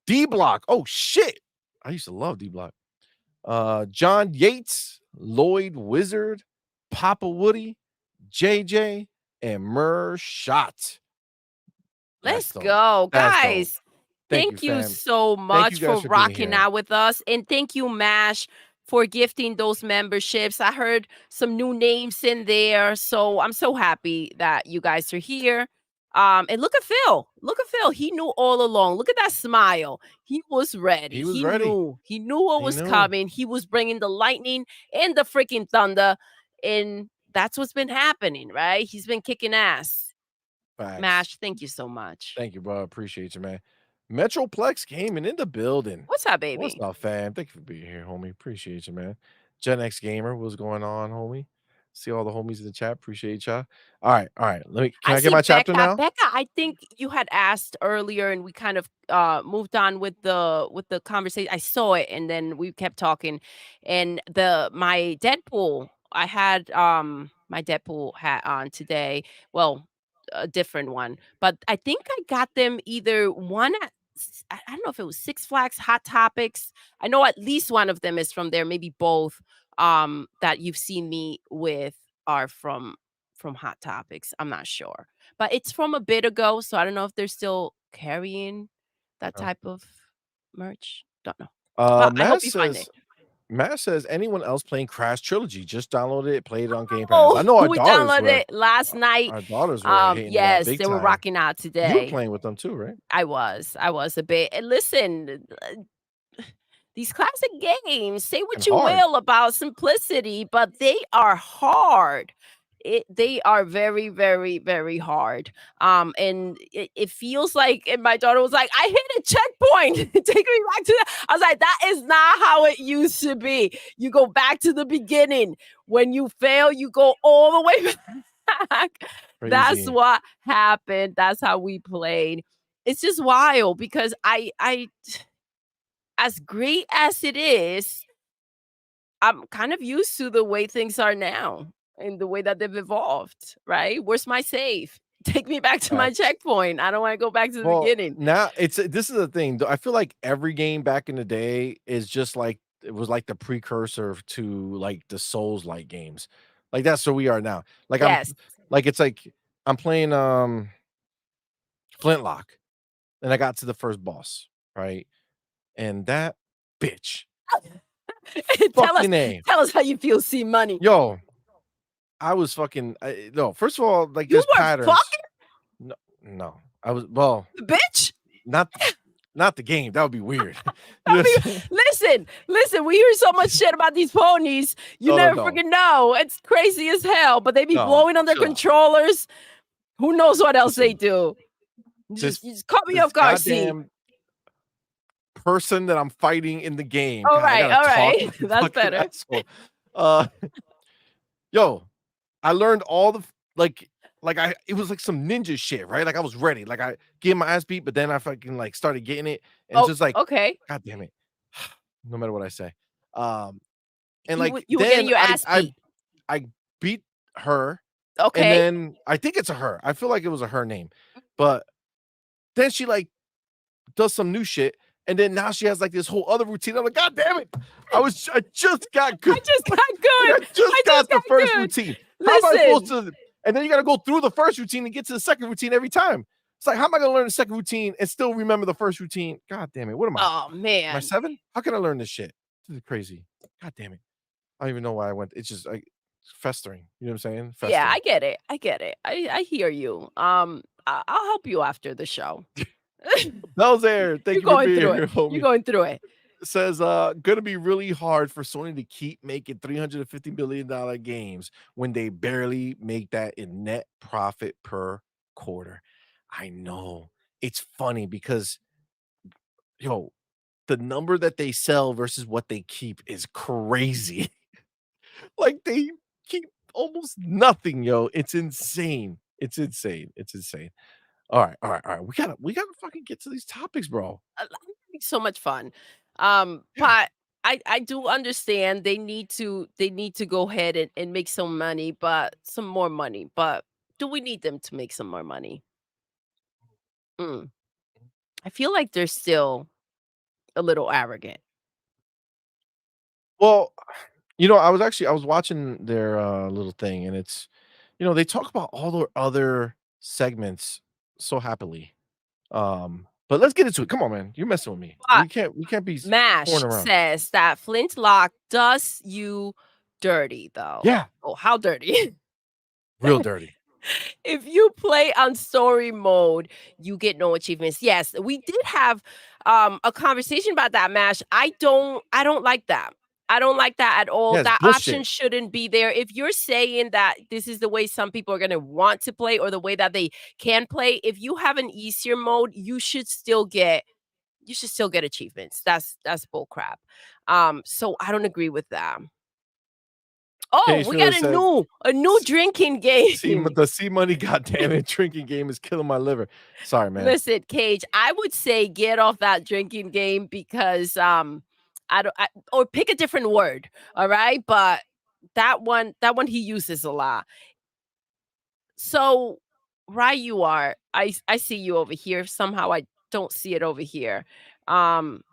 D Block. Oh shit. I used to love D Block. John Yates, Lloyd Wizard, Papa Woody, JJ, and Mer Shot. That's Let's dope. go. That's dope. Guys, Thank you, thank you fam. so Thank you much guys for for being rocking here. out with us. And thank you, Mash, for gifting those memberships. I heard some new names in there, so I'm so happy that you guys are here. And look at Phil. Look at Phil. He knew all along. Look at that smile. He was ready. He was He ready. knew. He knew what He was knew. coming. He was bringing the lightning and the freaking thunder, and that's what's been happening, right? He's been kicking ass. Facts. Mash, thank you so much. Thank you, bro. Appreciate you, man. Metroplex came in the building. What's up, What's baby? up, fam? Thank you for being here, homie. Appreciate you, man. Gen X Gamer, what's going on, homie? See all the homies in the chat. Appreciate y'all. All right. Let me. Can I I get see my chapter Becca. now? Becca, I think you had asked earlier and we kind of moved on with the conversation. I saw it and then we kept talking. And my Deadpool, I had my Deadpool hat on today. Well, a different one. But I think I got them either one at I don't know if it was Six Flags, Hot Topics. I know at least one of them is from there, maybe both that you've seen me with are from Hot Topics. I'm not sure. But it's from a bit ago, so I don't know if they're still carrying that No. type of merch. Don't know. But I hope Matt you find it. says. Matt says anyone else playing Crash Trilogy just downloaded it, played it on Game Pass. I Oh, know our we daughters downloaded were. it last night. Our daughters were hitting it up Yes, big they were time. rocking out You were today. playing with them too, right? I was. I was a bit. And listen, these classic games, say And what you hard. will about simplicity, but they are hard. They are very, very, very hard. And it feels like, and my daughter was like, I hit a checkpoint. Take me back to that. I was like, that is not how it used to be. You go back to the beginning. When you fail, you go all the way back. That's Crazy. what happened. That's how we played. It's just wild because I as great as it is, I'm kind of used to the way things are now and the way that they've evolved, right? Where's my save? Take me back to my Facts. checkpoint. I don't want to go back to the Well, beginning. now it's this is the thing. I feel like every game back in the day is just like it was like the precursor to like the Souls like games. Like that's where we are now. Like Yes. it's like I'm playing Flintlock and I got to the first boss, right? And that bitch, tell us fucking A. tell us how you feel, see money. Yo, I was fucking no, first of all, like You there's were patterns. fucking No, no. I was well, the bitch. not not the game. That would be weird. You know I what I'm mean, saying? listen, we hear so much shit about these ponies. You No, no, never no. freaking know. It's crazy as hell, but they be No, blowing on their chill out. controllers. Who knows what else they Listen, do? this You just caught me this off guard, see. goddamn person that I'm fighting in the game. God, I gotta All talk right. like a That's fucking better. asshole. Uh, yo, I learned all the like I it was like some ninja shit, right? Like I was ready. Like I get my ass beat, but then I fucking like started getting it, and it's Oh, just like, okay. God damn it. No matter what I say. And like You were getting then your ass beat. I beat her, and Okay. then I think it's a her. I feel like it was a her name, but then she like does some new shit, and then now she has like this whole other routine. I'm like, God damn it! I just got good. I just got Like I good. I just just got the got first good. routine. How am I supposed Listen. to? And then you got to go through the first routine and get to the second routine every time. It's like, how am I going to learn the second routine and still remember the first routine? God damn it! What am I? Oh Am I man. 7? How can I learn this shit? This is crazy. God damn it! I don't even know why I went. It's just like festering. You know what I'm saying? Yeah, Festering. I get it. I get it. I hear you. I'll help you after the show. Bell's there. Thank You're you for going being through it. here, You're homie. going through it. Says gonna be really hard for Sony to keep making $350 billion games when they barely make that in net profit per quarter. I know. It's funny because yo, the number that they sell versus what they keep is crazy. Like they keep almost nothing, yo. It's insane. It's insane. It's insane. All right. We gotta fucking get to these topics, bro. I'm having so much fun. Yeah. But I do understand they need to go ahead and make some money, but some more money. But do we need them to make some more money? Mm. I feel like they're still a little arrogant. Well, I was watching their little thing and it's they talk about all their other segments so happily. But let's get into it. Come on, man. You're messing with me. But We can't be Mash pouring around. says that Flintlock does you dirty, though. Yeah, Oh, how dirty? real dirty. If you play on story mode, you get no achievements. Yes, we did have a conversation about that, Mash. I don't like that. I don't like that at all. Yeah, it's That option bullshit. shouldn't be there. If you're saying that this is the way some people are going to want to play or the way that they can play, if you have an easier mode, you should still get achievements. That's bull crap. So I don't agree with that. Oh, Case we really got said, a new drinking game. The C Money goddamn it drinking game is killing my liver." Sorry, man. Listen, Cage, I would say get off that drinking game because or pick a different word, all right? But that one he uses a lot. So, right you are. I see you over here. Somehow I don't see it over here. Um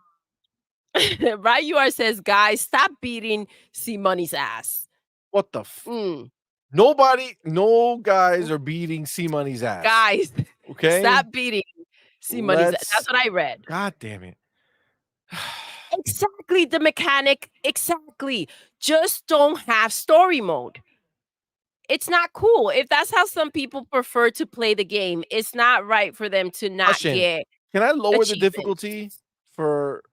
right you are says, "Guys, stop beating C Money's ass." What the Mm. no guys are beating C Money's ass, Guys, okay? stop beating C Money's ass. Let's That's what I read. God damn it. Exactly, the mechanic, exactly. Just don't have story mode. It's not cool. If that's how some people prefer to play the game, it's not right for them to not Question, get can I lower the achievements. difficulty for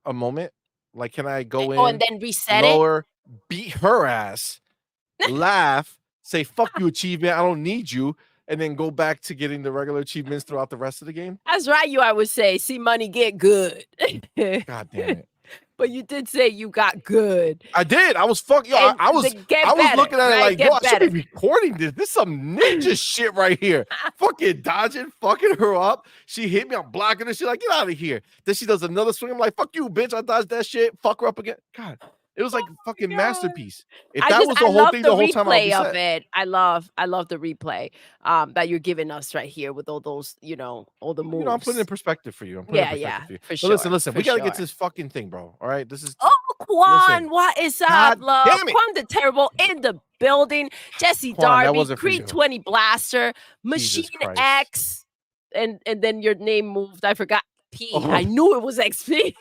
a moment? Like, can I go Oh, and in, then reset it? lower, beat her ass, laugh, say, "Fuck you, achievement, I don't need you," and then go back to getting the regular achievements throughout the rest of the game? That's right, I would say, see money get good. God damn it. But you did say you got good. I did. I was fuck yo, And the I get was better, looking at it right? like, "Yo, Get I should be better. recording this. This is some ninja shit right here." Fucking dodging, fucking her up. She hit me, I'm blocking her. She's like, "Get out of here." Then she does another swing. I'm like, "Fuck you, bitch. I dodged that shit. Fuck her up again." God, it was like fucking God. masterpiece. If that was I the whole love thing the the whole time, I'll be replay of set. it. I love the replay, that you're giving us right here with all those, all the You know, I'm putting it in moves. perspective for you. I'm putting it in Yeah, perspective yeah, for you. for But listen, sure, listen, for we gotta get to sure. this fucking thing, bro. All right. Oh, Listen. Quan, what is up, God love? damn it. Quan the Terrible in the building. Jesse Quan, that Darby, wasn't for Creed you. 20 Blaster, Machine Jesus Christ. X, and then your name moved. I forgot P. Oh, I knew it was XP.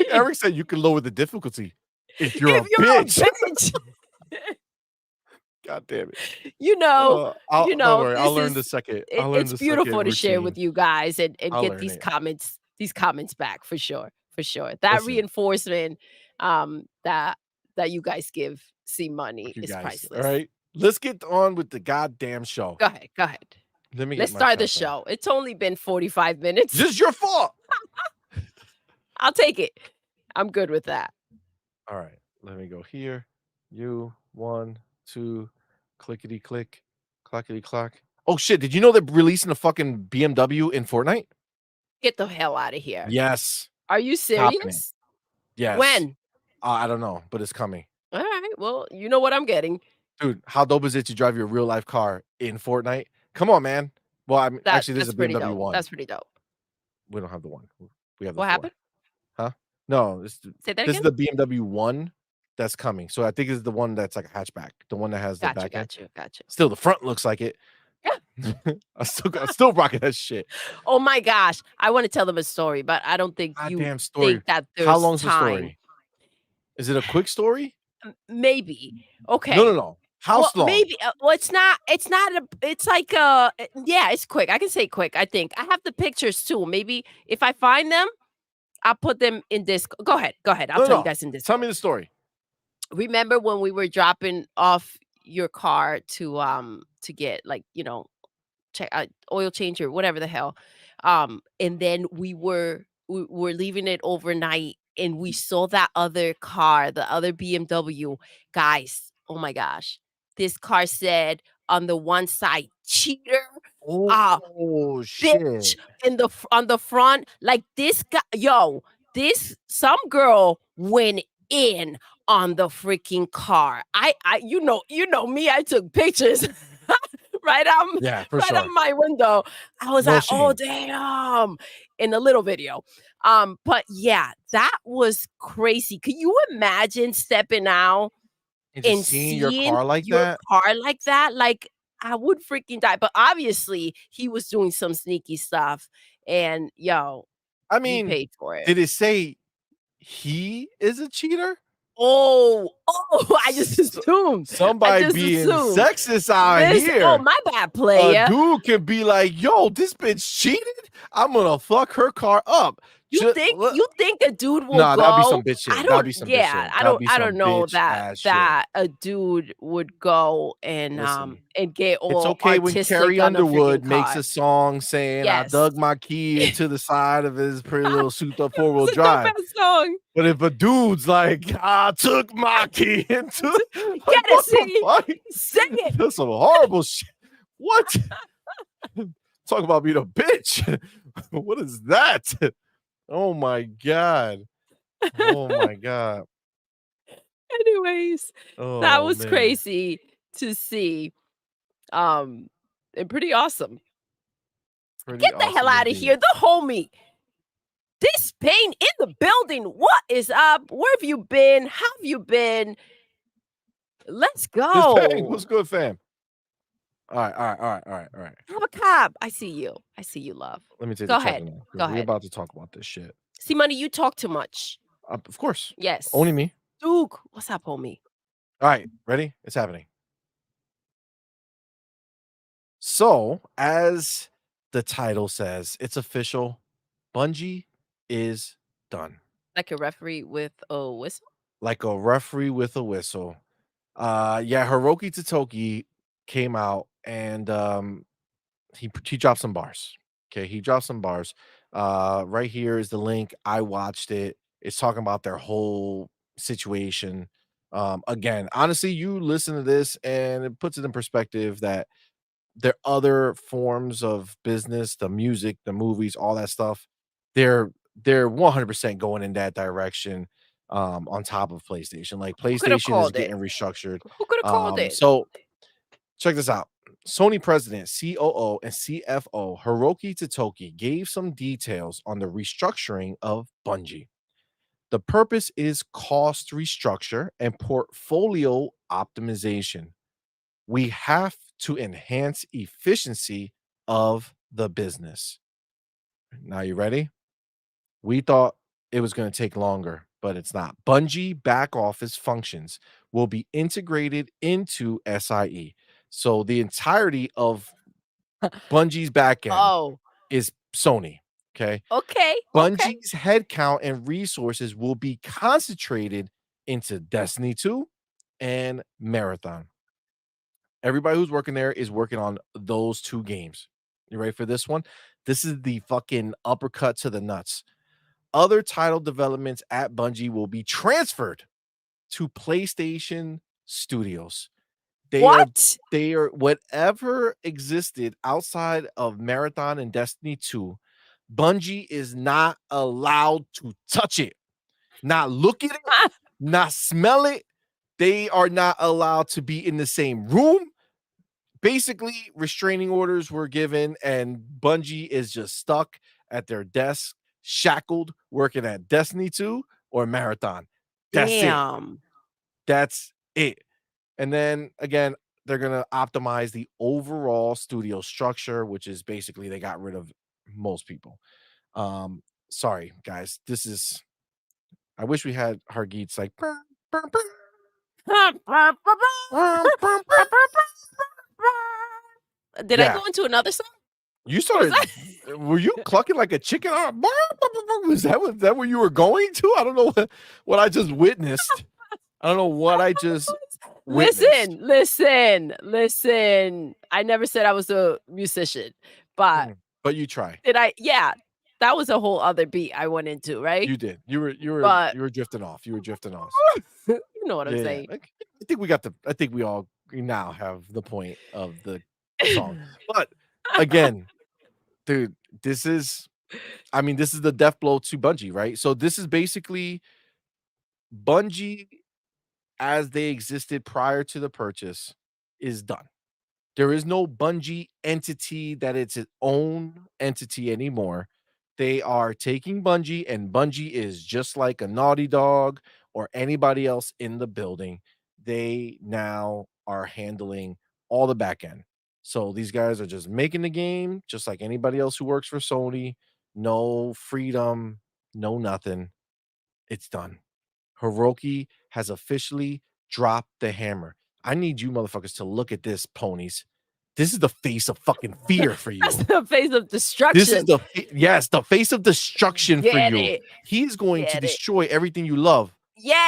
Eric said you can lower the difficulty if you're a If you're a bitch. bitch, God damn it. you know, Don't worry. this is I'll learn it's the second beautiful to share with routine. you guys and I'll get learn it. these comments back for sure, for sure. That Listen, reinforcement that you guys give C Money fuck you is guys. All priceless. right. Let's get on with the goddamn show. Go ahead, go ahead. Let me get Let's my start the countdown. show. It's only been 45 minutes. This is your fault. I'll take it. I'm good with that. All right. Let me go here. You 1, 2, clickety click, clackety clock. Oh shit! Did you know they're releasing a fucking BMW in Fortnite? Get the hell out of here. Yes, Are you happening. serious? Yes. When? I don't know, but it's coming. All right. Well, you know what I'm getting. Dude, how dope is it to drive your real life car in Fortnite? Come on, man. Well, I mean, actually, this is That's a pretty BMW dope. 1. That's pretty dope. We don't have the 1. We have the What 4. happened? Huh? No, Say that this is again? the BMW 1 that's coming. So I think it's the one that's like a hatchback, the one that has the Gotcha, back end. gotcha, gotcha. Still, the front looks like it. Yeah. I'm still rocking that shit. Oh my gosh. I want to tell them a story, but I don't think you Goddamn story. think that How there's long's the time. story? Is it a quick story? Maybe. No, Okay. no, no. How Well, long? maybe. Well, it's not a, it's like, yeah, it's quick. I can say quick, I think. I have the pictures too. Maybe if I find them, I'll put them in this. Go ahead. Go ahead. I'll No, tell you no. guys in Tell me Discord. the story. Remember when we were dropping off your car to get like, check oil change or whatever the hell. And then we were leaving it overnight and we saw that other car, the other BMW. Guys, oh my gosh. This car said on the one side, cheater, uh, Oh bitch shit. on the front. Like this guy, this some girl went in on the freaking car. I you know me, I took pictures. Yeah, for Right sure. on my window. I was No like, "Oh, shame. damn," in a little video. But yeah, that was crazy. Can you imagine stepping out And just and seeing your seeing car like your that? car like that? Like, I would freaking die. But obviously, he was doing some sneaky stuff. And I He mean, paid for it. did it say he is a cheater? Oh, oh, I just S assumed. I Somebody just being assumed. sexist out Listen, oh, here. my bad, A player. dude can be like, "Yo, this bitch cheated? I'm gonna fuck her car up." You think a dude will Nah, that'd be some go? bitch I shit. That'd don't be some bitch yeah, shit. I That'd don't be I don't some know bitch that ass shit. that a dude would go Listen, and get it's all okay when artistic Carrie on a freaking Underwood makes car. a song saying, "I Yes. dug my key into the side of his pretty That little souped up four-wheel was a dope drive." ass song. But if a dude's like, "I took my key into," Get like, it, what the see? fuck? Sing it. That's some horrible shit. What? Talk about being a bitch. What is that? Oh my god. Oh my god. Anyways, that Oh was man. crazy to see, um, and pretty awesome. Pretty Get the hell awesome out of indeed. here, the homie. This pain in the building. What is up? Where have you been? How have you been? Let's This Pang, what's go. good, fam? Alright, alright, alright, alright, alright. Have a cab. I see you. I see you, love. Let me take the Go check ahead. now Go because we're ahead. about to talk about this shit. CMoney, you talk too much. Of course. Only Yes. me. Duke, what's up, homie? Alright, ready? It's happening. So, as the title says, it's official. Bungie is done. Like a referee with a whistle? Like a referee with a whistle. Yeah, Hiroki Totoki came out and he dropped some bars. Okay, he dropped some bars. Right here is the link. I watched it. It's talking about their whole situation. Again, honestly, you listen to this and it puts it in perspective that their other forms of business, the music, the movies, all that stuff, they're 100% going in that direction on top of PlayStation. Like Who could have PlayStation is called it? getting restructured. Who could have called it? So check this out. Sony president, COO, and CFO Hiroki Totoki gave some details on the restructuring of Bungie. The purpose is cost restructure and portfolio optimization. We have to enhance efficiency of the business. Now, you ready? We thought it was going to take longer, but it's not. Bungie back office functions will be integrated into SIE. So the entirety of Bungie's backend Oh, is Sony. Okay. okay, okay. Bungie's headcount and resources will be concentrated into Destiny 2 and Marathon. Everybody who's working there is working on those 2 games. You ready for this one? This is the fucking uppercut to the nuts. Other title developments at Bungie will be transferred to PlayStation Studios. They are What? they are whatever existed outside of Marathon and Destiny 2, Bungie is not allowed to touch it, not look at it, not smell it. They are not allowed to be in the same room. Basically, restraining orders were given, and Bungie is just stuck at their desk, shackled, working at Destiny 2 or Marathon. That's it. Damn. That's it. And then again, they're gonna optimize the overall studio structure, which is basically they got rid of most people. Um, sorry, guys. This is I wish we had Hargeet's like "Brr, brr, brr, brr, brr." Did I Yeah. go into another song? You Was that started were you clucking like a chicken? Was that where you were going to? I don't know what I just witnessed. I don't know what I just witnessed. listen. I never said I was a musician, but But you try. did I yeah, that was a whole other beat I went into, right? You did. You But were drifting off. You were drifting off. you know what I'm Yeah, yeah. saying. I think I think we now have the point of the song. But again, dude, this is I mean, this is the death blow to Bungie, right? So this is basically Bungie as they existed prior to the purchase is done. There is no Bungie entity that it's its own entity anymore. They are taking Bungie, and Bungie is just like a Naughty Dog or anybody else in the building. They now are handling all the back end. So these guys are just making the game, just like anybody else who works for Sony. no freedom, no nothing. It's done. Hiroki has officially dropped the hammer. I need you motherfuckers to look at this, ponies. This is the face of fucking fear for That's you. the face of This is destruction. yes, the face of destruction for Get you. it. He's going to Get it. destroy everything you love.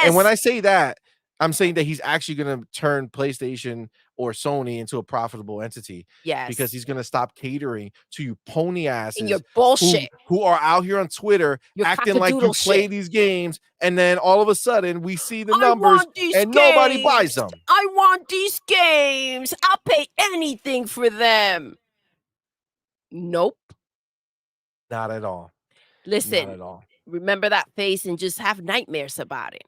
And when Yes. I say that, I'm saying that he's actually gonna turn PlayStation or Sony into a profitable entity because Yes. he's gonna stop catering to you pony In your asses bullshit, who are out here on Twitter your acting like you cockadoodle play shit. these games, and then all of a sudden we see the I numbers want these and nobody buys games. them. I want these games. I'll pay anything for them. Nope. Not at all. Not Listen, at all. remember that face and just have nightmares about it.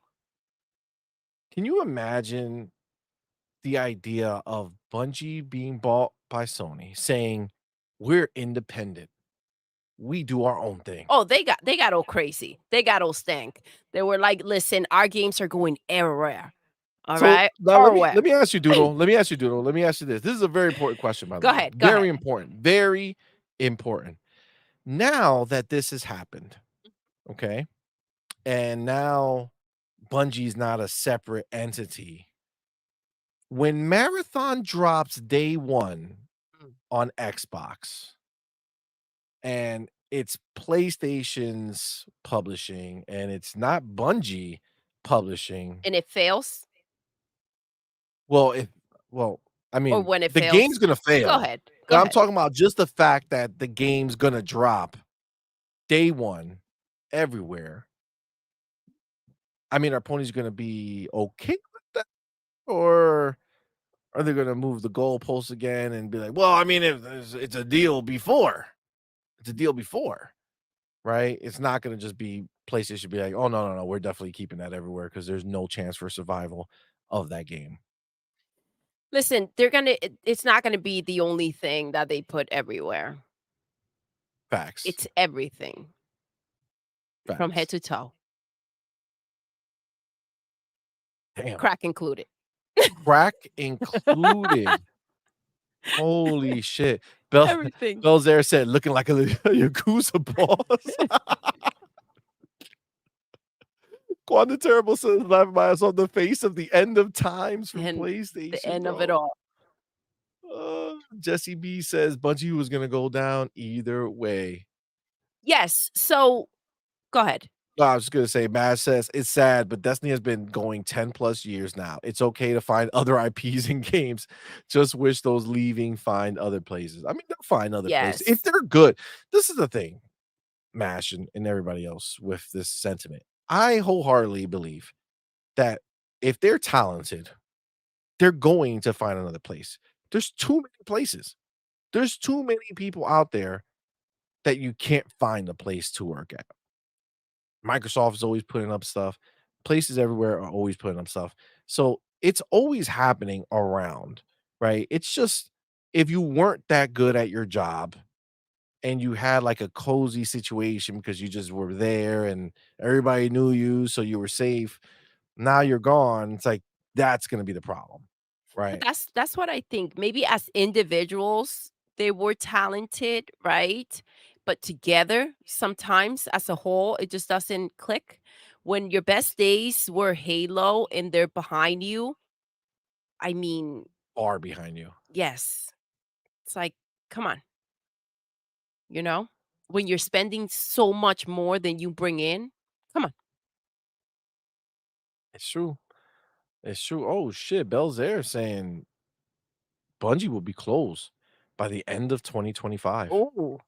Can you imagine the idea of Bungie being bought by Sony saying, "We're independent. We do our own thing." Oh, they got all crazy. They got all stank. They were like, "Listen, our games are going everywhere." All So right? now Everywhere. let me ask you, Doodle. Let me ask you, Doodle. Let me ask you this. This is a very important question, by the Go way. ahead. Go ahead. Very important. Very important. Now that this has happened, okay, and now Bungie's not a separate entity. When Marathon drops day one Mm. on Xbox and it's PlayStation's publishing and it's not Bungie publishing, And it fails, well, if well, I or mean, when it the game's fails, gonna go fail, ahead. Go but I'm ahead. talking about just the fact that the game's gonna drop day one everywhere. I mean, are ponies gonna be okay with that? Or are they gonna move the goalposts again and be like, "Well, I mean, if it's a deal before. It's a deal before." Right? It's not gonna just be PlayStation be like, "Oh, no, no, no, we're definitely keeping that everywhere because there's no chance for survival of that game." Listen, it's not gonna be the only thing that they put everywhere. Facts. It's everything from head Facts. to toe, Damn. crack included. Crack included. Holy shit. Bel Everything. Belzaire said, "Looking like a Yakuza boss." Quantum Terrible says, "Laughing my ass off the face of the end of times for And the PlayStation, end of it bro." all. Jesse B says, "Bungie was gonna go down either way." Yes, so go ahead. No, I was just gonna say, Matt says, "It's sad, but Destiny has been going 10 plus years now. It's okay to find other IPs and games. Just wish those leaving find other places." I mean, they'll find other places if Yes. they're good. This is the thing, Mash and everybody else with this sentiment. I wholeheartedly believe that if they're talented, they're going to find another place. There's too many places. There's too many people out there that you can't find a place to work at. Microsoft is always putting up stuff. Places everywhere are always putting up stuff. So it's always happening around, right? It's just if you weren't that good at your job and you had like a cozy situation because you just were there and everybody knew you, so you were safe. Now you're gone. It's like that's going to be the problem, But right? that's what I think. Maybe as individuals, they were talented, right? But together, sometimes as a whole, it just doesn't click. When your best days were Halo and they're behind you, I mean, Far behind you. yes. It's like, come on, you know? When you're spending so much more than you bring in, come on. It's true. It's true. Oh shit, Belzaire saying Bungie will be closed by the end of 2025. Oh.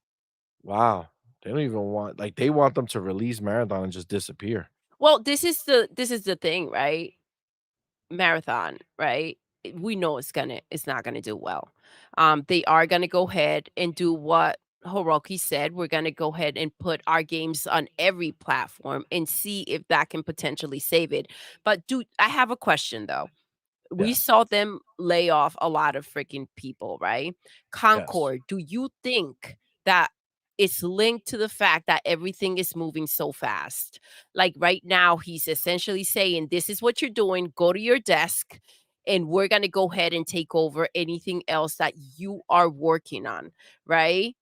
Wow. They don't even want like, they want them to release Marathon and just disappear. Well, this is the thing, right? Marathon, right? We know it's not gonna do well. They are gonna go ahead and do what Hiroki said. We're gonna go ahead and put our games on every platform and see if that can potentially save it. But I have a question though. We Yes. saw them lay off a lot of freaking people, right? Yes. Concord, do you think that it's linked to the fact that everything is moving so fast? Like right now, he's essentially saying, "This is what you're doing. Go to your desk, and we're going to go ahead and take over anything else that you are working on," right?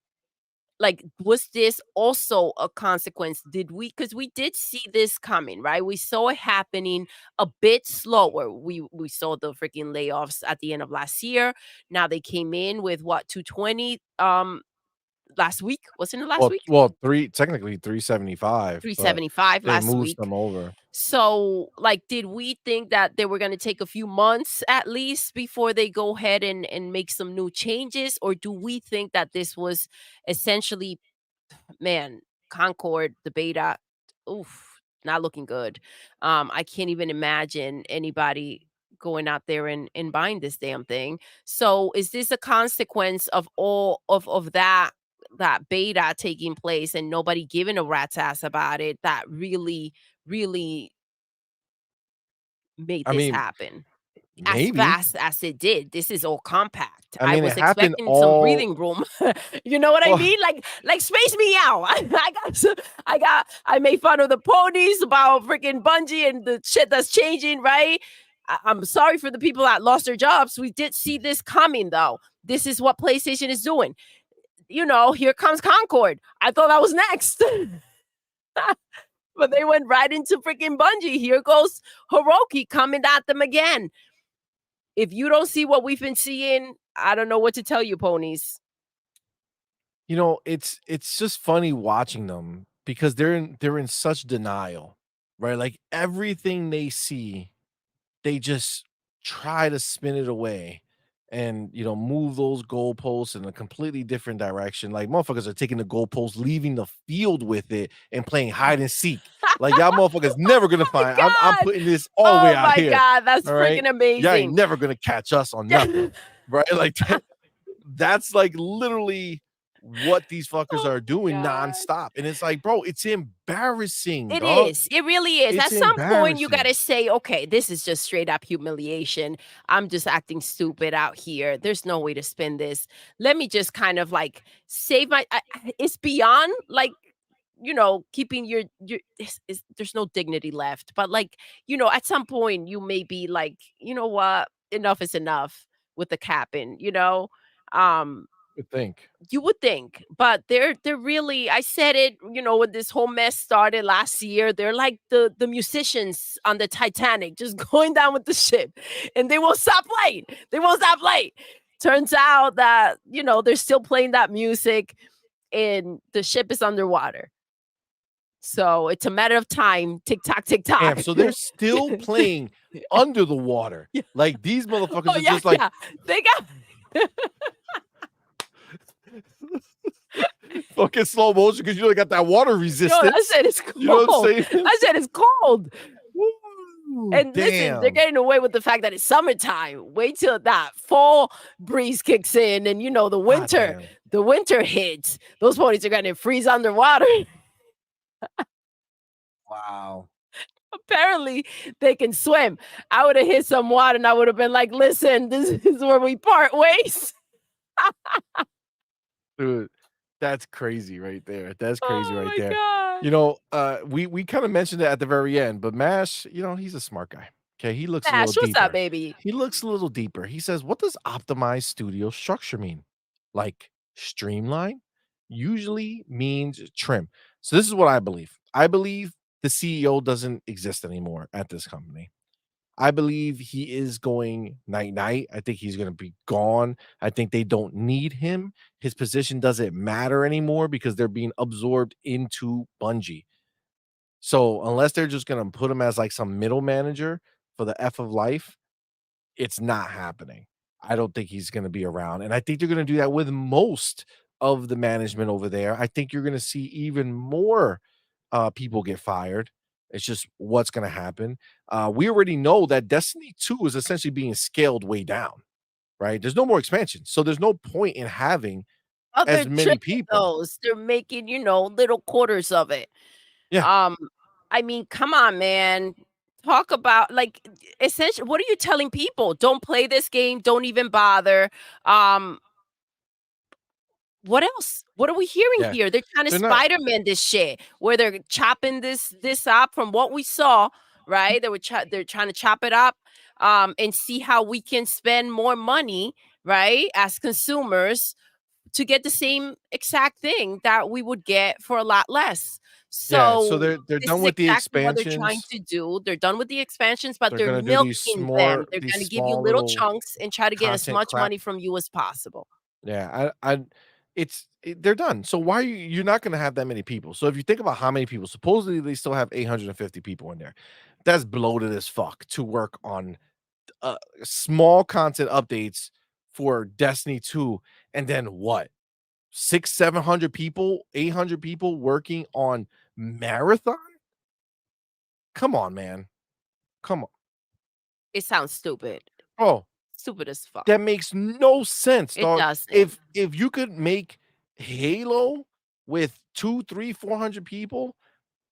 Like, was this also a consequence? Did we, because we did see this coming, right? We saw it happening a bit slower. We saw the freaking layoffs at the end of last year. Now they came in with what, 220 last week? Wasn't it last Well week? well, 3 technically 375, but 375 they last moved week. them over. So, like, did we think that they were gonna take a few months at least before they go ahead and make some new changes? Or do we think that this was essentially, man, Concord, the beta, oof, not looking good. I can't even imagine anybody going out there and buying this damn thing. So is this a consequence of all of that beta taking place and nobody giving a rat's ass about it that really made I this mean, happen as maybe. fast as it did? This is all compact. I I mean, it was happened expecting some all breathing room. You know what I well, mean? Like space me out. I made fun of the ponies about freaking Bungie and the shit that's changing, right? I'm sorry for the people that lost their jobs. We did see this coming though. This is what PlayStation is doing. You know, here comes Concord. I thought that was next. But they went right into freaking Bungie. Here goes Hiroki coming at them again. If you don't see what we've been seeing, I don't know what to tell you, ponies. it's just funny watching them because they're in such denial, right? Like, everything they see, they just try to spin it away and, move those goalposts in a completely different direction. Like, motherfuckers are taking the goalposts, leaving the field with it, and playing hide and seek. Like, y'all motherfuckers never gonna find. I'm God. putting this all the way Oh out my here. God. That's All right. freaking Y'all ain't amazing. never gonna catch us on nothing. Right? Like that's like literally what these fuckers Oh are my doing God. nonstop. And it's like, bro, it's embarrassing, It dog. is. It really is. At It's some point, you got embarrassing. to say, okay, this is just straight up humiliation. I'm just acting stupid out here. There's no way to spin this. Let me just kind of like save it's beyond like, keeping there's no dignity left. But like, at some point, you may be like, you know what? Enough is enough with the capping, Um, I think. you would think, but they're really, I said it, when this whole mess started last year, they're like the musicians on the Titanic just going down with the ship and they won't stop playing. They won't stop playing. Turns out that, they're still playing that music and the ship is underwater. So it's a matter of time. Tick tock, tick Damn, tock. so they're still playing under the water. Yeah. Like, these motherfuckers Oh are yeah, just like yeah. They got fucking slow motion because they got that water yo, I resistance. said it's You know what I'm cold. saying? I said it's cold. Woo, And listen, they're damn. getting away with the fact that it's summertime. Wait till that fall breeze kicks in and the God winter, damn. the winter hits. Those ponies are gonna freeze underwater. Wow. Apparently, they can swim. I would have hit some water and I would have been like, listen, this is where we part ways. Dude, that's crazy right there. That's crazy Oh right my there. God. We kind of mentioned it at the very end, but Mash, he's a smart guy. Okay, he looks a little Ash, what's up, deeper. baby? He looks a little deeper. He says, "What does optimized studio structure mean? Like streamline? Usually means trim." So this is what I believe. I believe the CEO doesn't exist anymore at this company. I believe he is going night night. I think he's going to be gone. I think they don't need him. His position doesn't matter anymore because they're being absorbed into Bungie. So unless they're just going to put him as like some middle manager for the F of life, it's not happening. I don't think he's going to be around. And I think they're going to do that with most of the management over there. I think you're going to see even more people get fired. It's just what's going to happen. We already know that Destiny 2 is essentially being scaled way down, right? There's no more expansion. So there's no point in having Oh, they're as many trimming people. those. They're making, little quarters of it. Yeah. Um, I mean, come on, man. Talk about like essentially what are you telling people? Don't play this game, don't even bother. Um, what else? What are we hearing Yeah. here? They're trying to They're not Spider-Man this shit, where they're chopping this up from what we saw, right? They're trying to chop it up and see how we can spend more money, right, as consumers to get the same exact thing that we would get for a lot less. Yeah, so So they're this done is with the exactly what they're trying expansions. to do. They're done with the expansions, but They're they're gonna do milking them. They're these gonna give you small little little chunks and try to get as content much crap. money from you as possible. Yeah, they're done. So why you're not gonna have that many people. So if you think about how many people, supposedly they still have 850 people in there. That's bloated as fuck to work on small content updates for Destiny 2, and then what? 6, 700 people, 800 people working on Marathon? Come on, man. Come on. It sounds stupid. Bro, Stupid as fuck. that makes no sense, It dog. doesn't. If you could make Halo with 2, 3, 400 people,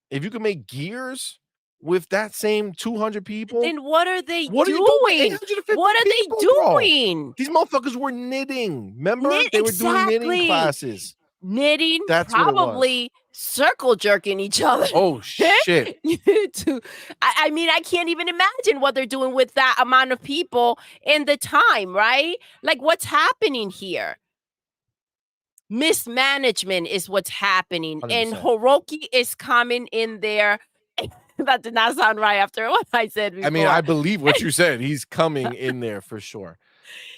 if you could make Gears with that same 200 people, Then what are they what are you doing with doing? 850 What are they people, bro? doing? These motherfuckers were knitting. Remember? Knit They were doing knitting exactly. classes. Knitting, That's what it was. probably circle jerking each other. Oh, shit. To I mean, I can't even imagine what they're doing with that amount of people in the time, right? Like, what's happening here? Mismanagement is what's happening, and 100%. Hiroki is coming in there. That did not sound right after what I said I mean, I before. believe what you said. He's coming in there for sure.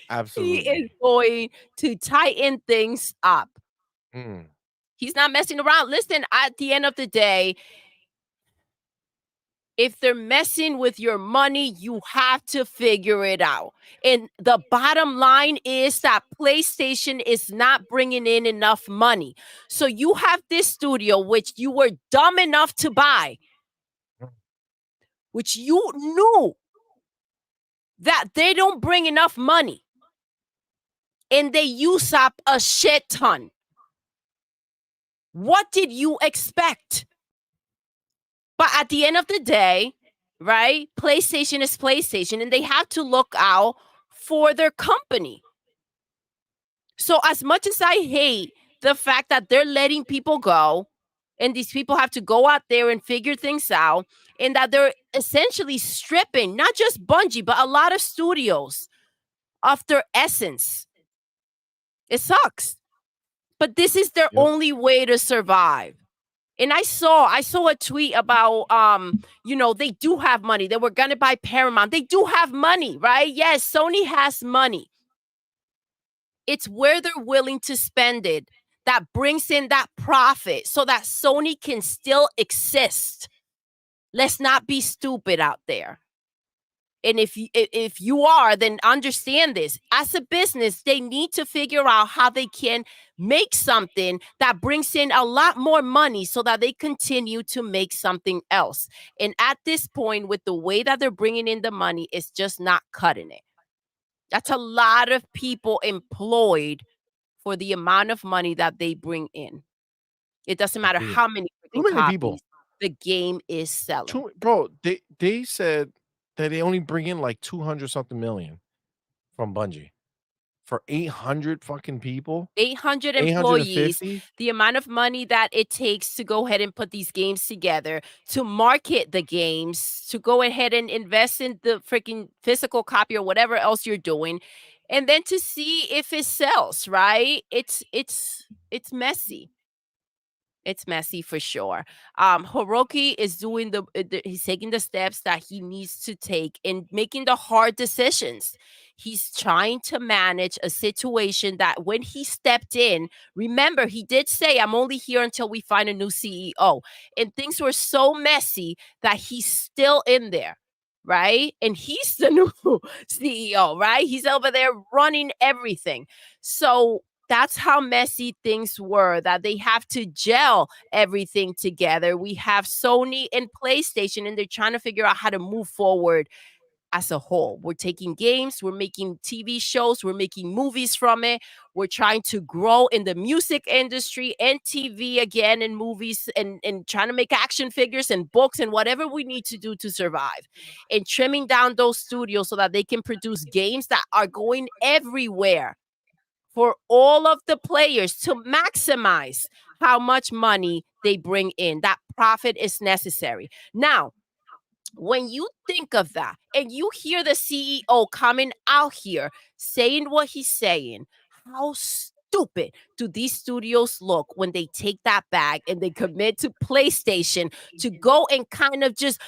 He is Absolutely. going to tighten things up. Mm. He's not messing around. Listen, at the end of the day, if they're messing with your money, you have to figure it out. And the bottom line is that PlayStation is not bringing in enough money. So you have this studio, which you were dumb enough to buy, which you knew that they don't bring enough money, and they use up a shit ton. What did you expect? But at the end of the day, right? PlayStation is PlayStation, and they have to look out for their company. So as much as I hate the fact that they're letting people go, and these people have to go out there and figure things out, and that they're essentially stripping not just Bungie, but a lot of studios of their essence. It sucks. But this is their Yep. only way to survive. And I saw a tweet about they do have money. They were gonna buy Paramount. They do have money, right? Yes, Sony has money. It's where they're willing to spend it that brings in that profit so that Sony can still exist. Let's not be stupid out there. And if you are, then understand this. As a business, they need to figure out how they can make something that brings in a lot more money so that they continue to make something else. And at this point, with the way that they're bringing in the money, it's just not cutting it. That's a lot of people employed for the amount of money that they bring in. It doesn't matter Agreed. how many Too freaking many people. copies the game is selling. Bro, they said that they only bring in like 200 something million from Bungie for 800 fucking people. 800 employees, 850. the amount of money that it takes to go ahead and put these games together, to market the games, to go ahead and invest in the freaking physical copy or whatever else you're doing, and then to see if it sells, right? It's messy. It's messy for sure. Hiroki is doing he's taking the steps that he needs to take and making the hard decisions. He's trying to manage a situation that when he stepped in, remember, he did say, I'm only here until we find a new CEO. And things were so messy that he's still in there, right? And he's the new CEO, right? He's over there running everything. So that's how messy things were, that they have to gel everything together. We have Sony and PlayStation, and they're trying to figure out how to move forward as a whole. We're taking games, we're making TV shows, we're making movies from it. We're trying to grow in the music industry and TV again, and movies, and trying to make action figures and books and whatever we need to do to survive. And trimming down those studios so that they can produce games that are going everywhere for all of the players to maximize how much money they bring in. That profit is necessary. Now, when you think of that and you hear the CEO coming out here saying what he's saying, how stupid do these studios look when they take that bag and they commit to PlayStation to go and kind of just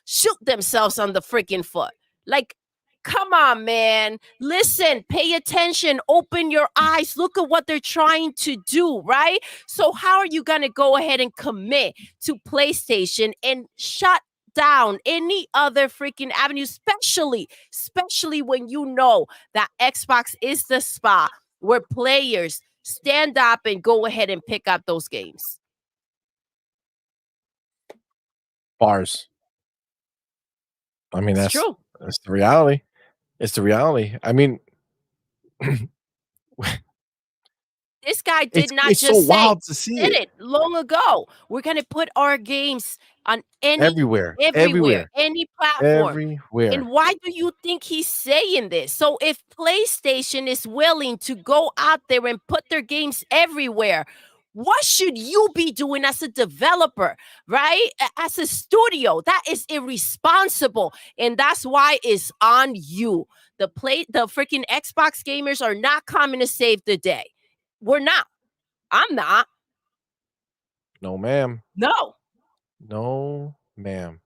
shoot themselves on the freaking foot? Like, come on, man. Listen, pay attention, open your eyes, look at what they're trying to do, right? So, how are you going to go ahead and commit to PlayStation and shut down any other freaking avenue, especially when you know that Xbox is the spot where players stand up and go ahead and pick up those games? Bars. I mean, It's true. that's the reality. It's the reality. I mean, This guy did not it's so just say, wild to see said it it long ago. We're gonna put our games on everywhere, everywhere, everywhere, any platform. And everywhere. why do you think he's saying this? So if PlayStation is willing to go out there and put their games everywhere, what should you be doing as a developer, right? As a studio? That is irresponsible. And that's why it's on you. The freaking Xbox gamers are not coming to save the day. We're not. I'm not. No, ma'am. No. No, ma'am.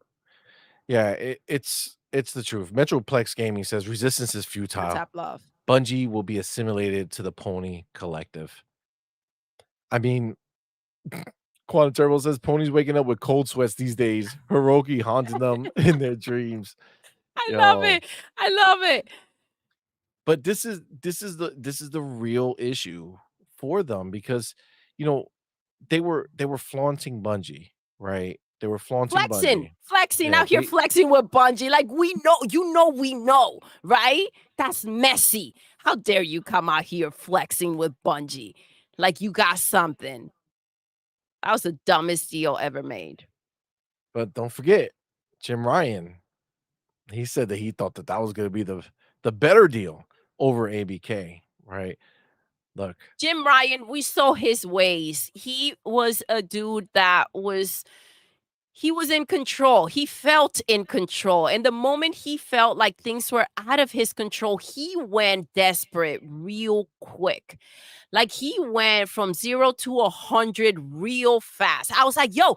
Yeah, it's the truth. Metroplex Gaming says resistance is futile. Tap love. Bungie will be assimilated to the Pony Collective. I mean, Quantum Turbo says ponies waking up with cold sweats these days. Hiroki haunting them in their dreams. I love Yo, it. I love it. but this is the real issue for them because you know they were flaunting Bungie, right? They were flaunting Flexing, Bungie. flexing Yeah, out here, flexing with Bungie. Like we know, we know, right? That's messy. How dare you come out here flexing with Bungie? Like you got something. That was the dumbest deal ever made. but don't forget Jim Ryan. He said that he thought that that was going to be the better deal over ABK, right? Look, Jim Ryan, we saw his ways. He was a dude that was he was in control. He felt in control. And the moment he felt like things were out of his control, he went desperate real quick. Like he went from 0 to 100 real fast. I was like, yo,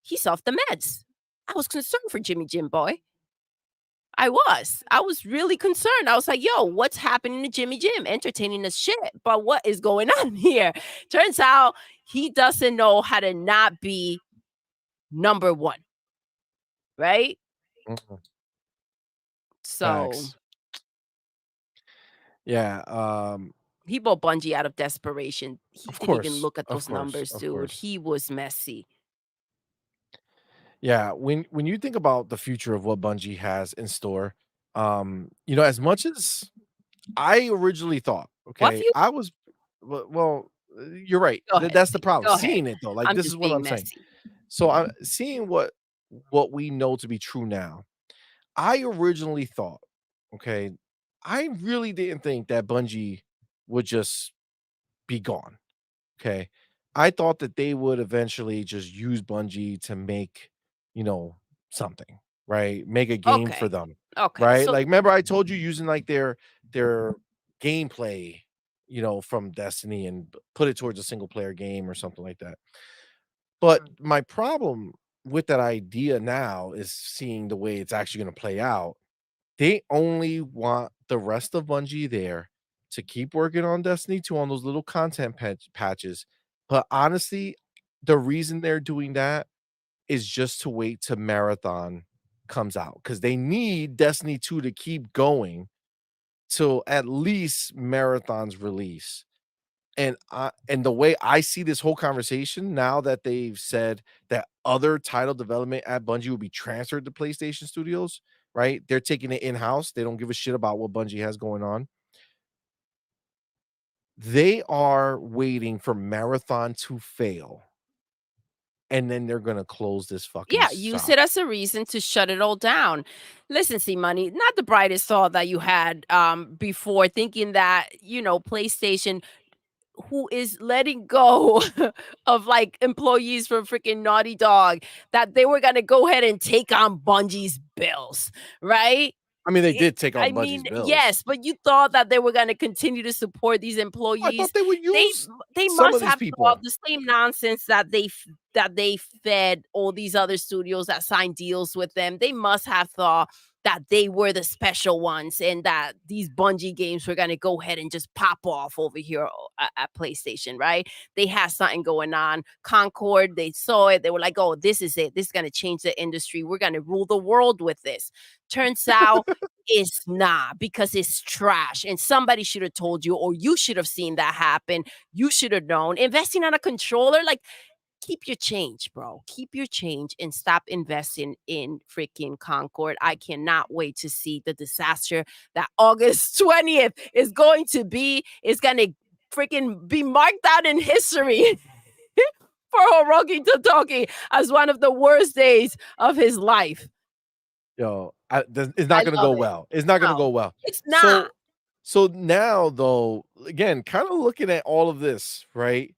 he's off the meds. I was concerned for Jimmy Jim Boy. I was. I was really concerned. I was like, yo, what's happening to Jimmy Jim? Entertaining as shit. But what is going on here? Turns out he doesn't know how to not be number one, right? mm, So facts. Yeah, he bought Bungie out of desperation. He of didn't even course, look at of those course, numbers, of dude. course. He was messy. Yeah, when you think about the future of what Bungie has in store, you know, as much as I originally thought, What okay, you I was you're right. go ahead, That's the see. problem. Go ahead. Seeing it though, like I'm this is just what being I'm saying. messy. So I'm seeing what we know to be true now. I originally thought, okay, I really didn't think that Bungie would just be gone. Okay. I thought that they would eventually just use Bungie to make, you know, something, right? Make a game for Okay. them. Okay. Right? So Like remember I told you using like their gameplay, you know, from Destiny and put it towards a single player game or something like that. But mm, my problem with that idea now is seeing the way it's actually going to play out. They only want the rest of Bungie there to keep working on Destiny 2 on those little content patches. But honestly, the reason they're doing that is just to wait till Marathon comes out because they need Destiny 2 to keep going till at least Marathon's release. And the way I see this whole conversation now that they've said that other title development at Bungie will be transferred to PlayStation Studios, right? They're taking it in-house. They don't give a shit about what Bungie has going on. They are waiting for Marathon to fail, and then they're gonna close this fucking yeah, use it shop. as a reason to shut it all down. Listen, see, money, not the brightest thought that you had before thinking that, PlayStation, who is letting go of like employees from freaking Naughty Dog, that they were gonna go ahead and take on Bungie's bills, right? I mean, they did take I on Bungie's mean, bills. yes, but you thought that they were gonna continue to support these I thought employees. they would They use they some of must these have thought people. the same nonsense that they fed all these other studios that signed deals with them. They must have thought that they were the special ones and that these Bungie games were gonna go ahead and just pop off over here at PlayStation, right? They had something going on. Concord, they saw it. They were like, "Oh, this is it. This is gonna change the industry. We're gonna rule the world with this." Turns out it's not because it's trash. And somebody should have told you, or you should have seen that happen. You should have known. Investing on a controller, like, keep your change, bro. Keep your change and stop investing in freaking Concord. I cannot wait to see the disaster that August 20th is going to be. It's going to freaking be marked out in history for Hiroki Totoki as one of the worst days of his life. Yo, it's I not gonna love go it. well. It's not gonna No, go well. it's not. So so now though, again, kinda looking at all of this, right?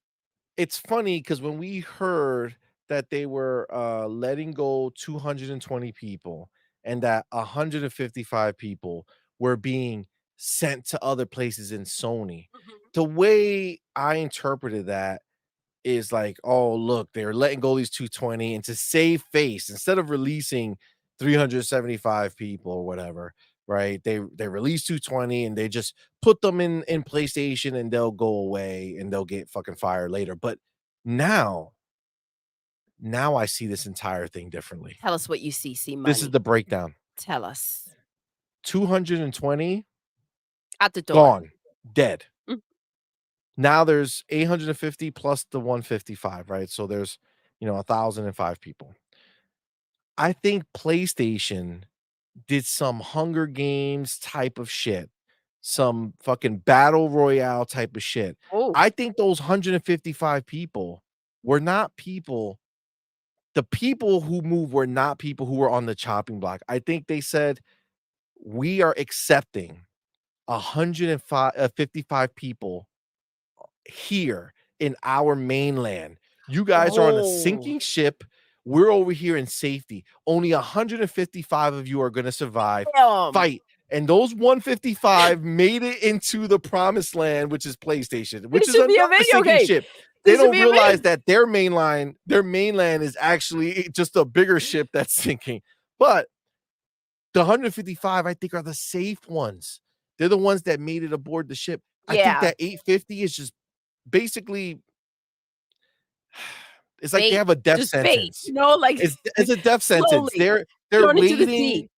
It's funny because when we heard that they were, letting go 220 people and that 155 people were being sent to other places in Sony, Mhm. the way I interpreted that is like, "Oh, look, they're letting go of these 220 and to save face, instead of releasing 375 people or whatever, right? They release 220 and they just put them in PlayStation and they'll go away and they'll get fucking fired later." But now, now I see this entire thing differently. Tell us what you see, This is CMoney. the breakdown. Tell us. 220 Out the door. gone, dead. Mm. Now there's 850 plus the 155, right? So there's, 1,005 people. I think PlayStation did some Hunger Games type of shit, some fucking battle royale type of shit. Oh, I think those 155 people were not people the people who moved were not people who were on the chopping block. I think they said, "We are accepting 105 55 people here in our mainland. You guys are on a oh, sinking ship. We're over here in safety. Only 155 of you are gonna survive. damn. Fight." And those 155 made it into the promised land, which is PlayStation, which This is should be a another video sinking game. ship. They This should don't be a realize video. that their mainland is actually just a bigger ship that's sinking. But the 155, I think, are the safe ones. They're the ones that made it aboard the ship. I think Yeah, that 850 is just basically it's like they bait. have a death Just bait, sentence. like, It's a death sentence. slowly They're thrown into the waiting sea.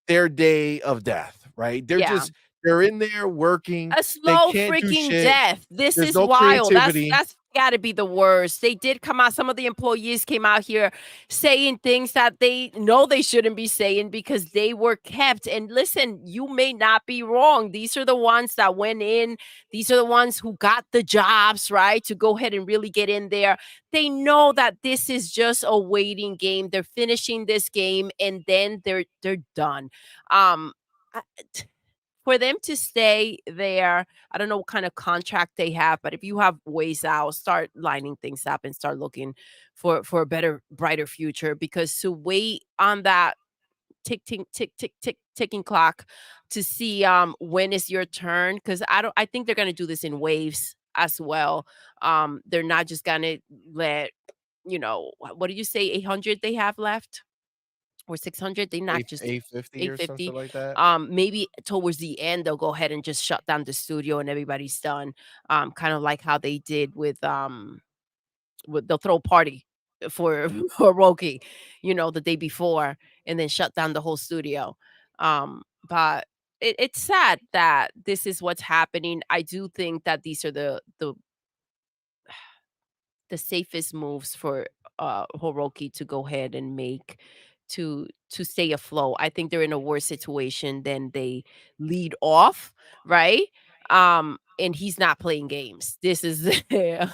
their day of death, right? Yeah. They're in there working. A They slow can't do freaking shit. death. This There's is no wild. creativity. That's gotta be the worst. They did come out, some of the employees came out here saying things that they know they shouldn't be saying because they were kept. And listen, you may not be wrong. These are the ones that went in. These are the ones who got the jobs, right? To go ahead and really get in there. They know that this is just a waiting game. They're finishing this game and then they're done. Um I- for them to stay there, I don't know what kind of contract they have, but if you have ways out, start lining things up and start looking for a better, brighter future. Because to wait on that tick, tick, tick, tick, tick, ticking clock to see when is your turn, because I think they're gonna do this in waves as well. They're not just gonna let what do you say, 800 they have left? Or 600, they not just 850 or 850. something like that. Maybe towards the end, they'll go ahead and just shut down the studio and everybody's done. Kind of like how they did with they'll throw a party for for Roki, the day before, and then shut down the whole studio. But it's sad that this is what's happening. I do think that these are the safest moves for Horoki to go ahead and make to stay afloat. I think they're in a worse situation than they lead off, right? And he's not playing games. This is this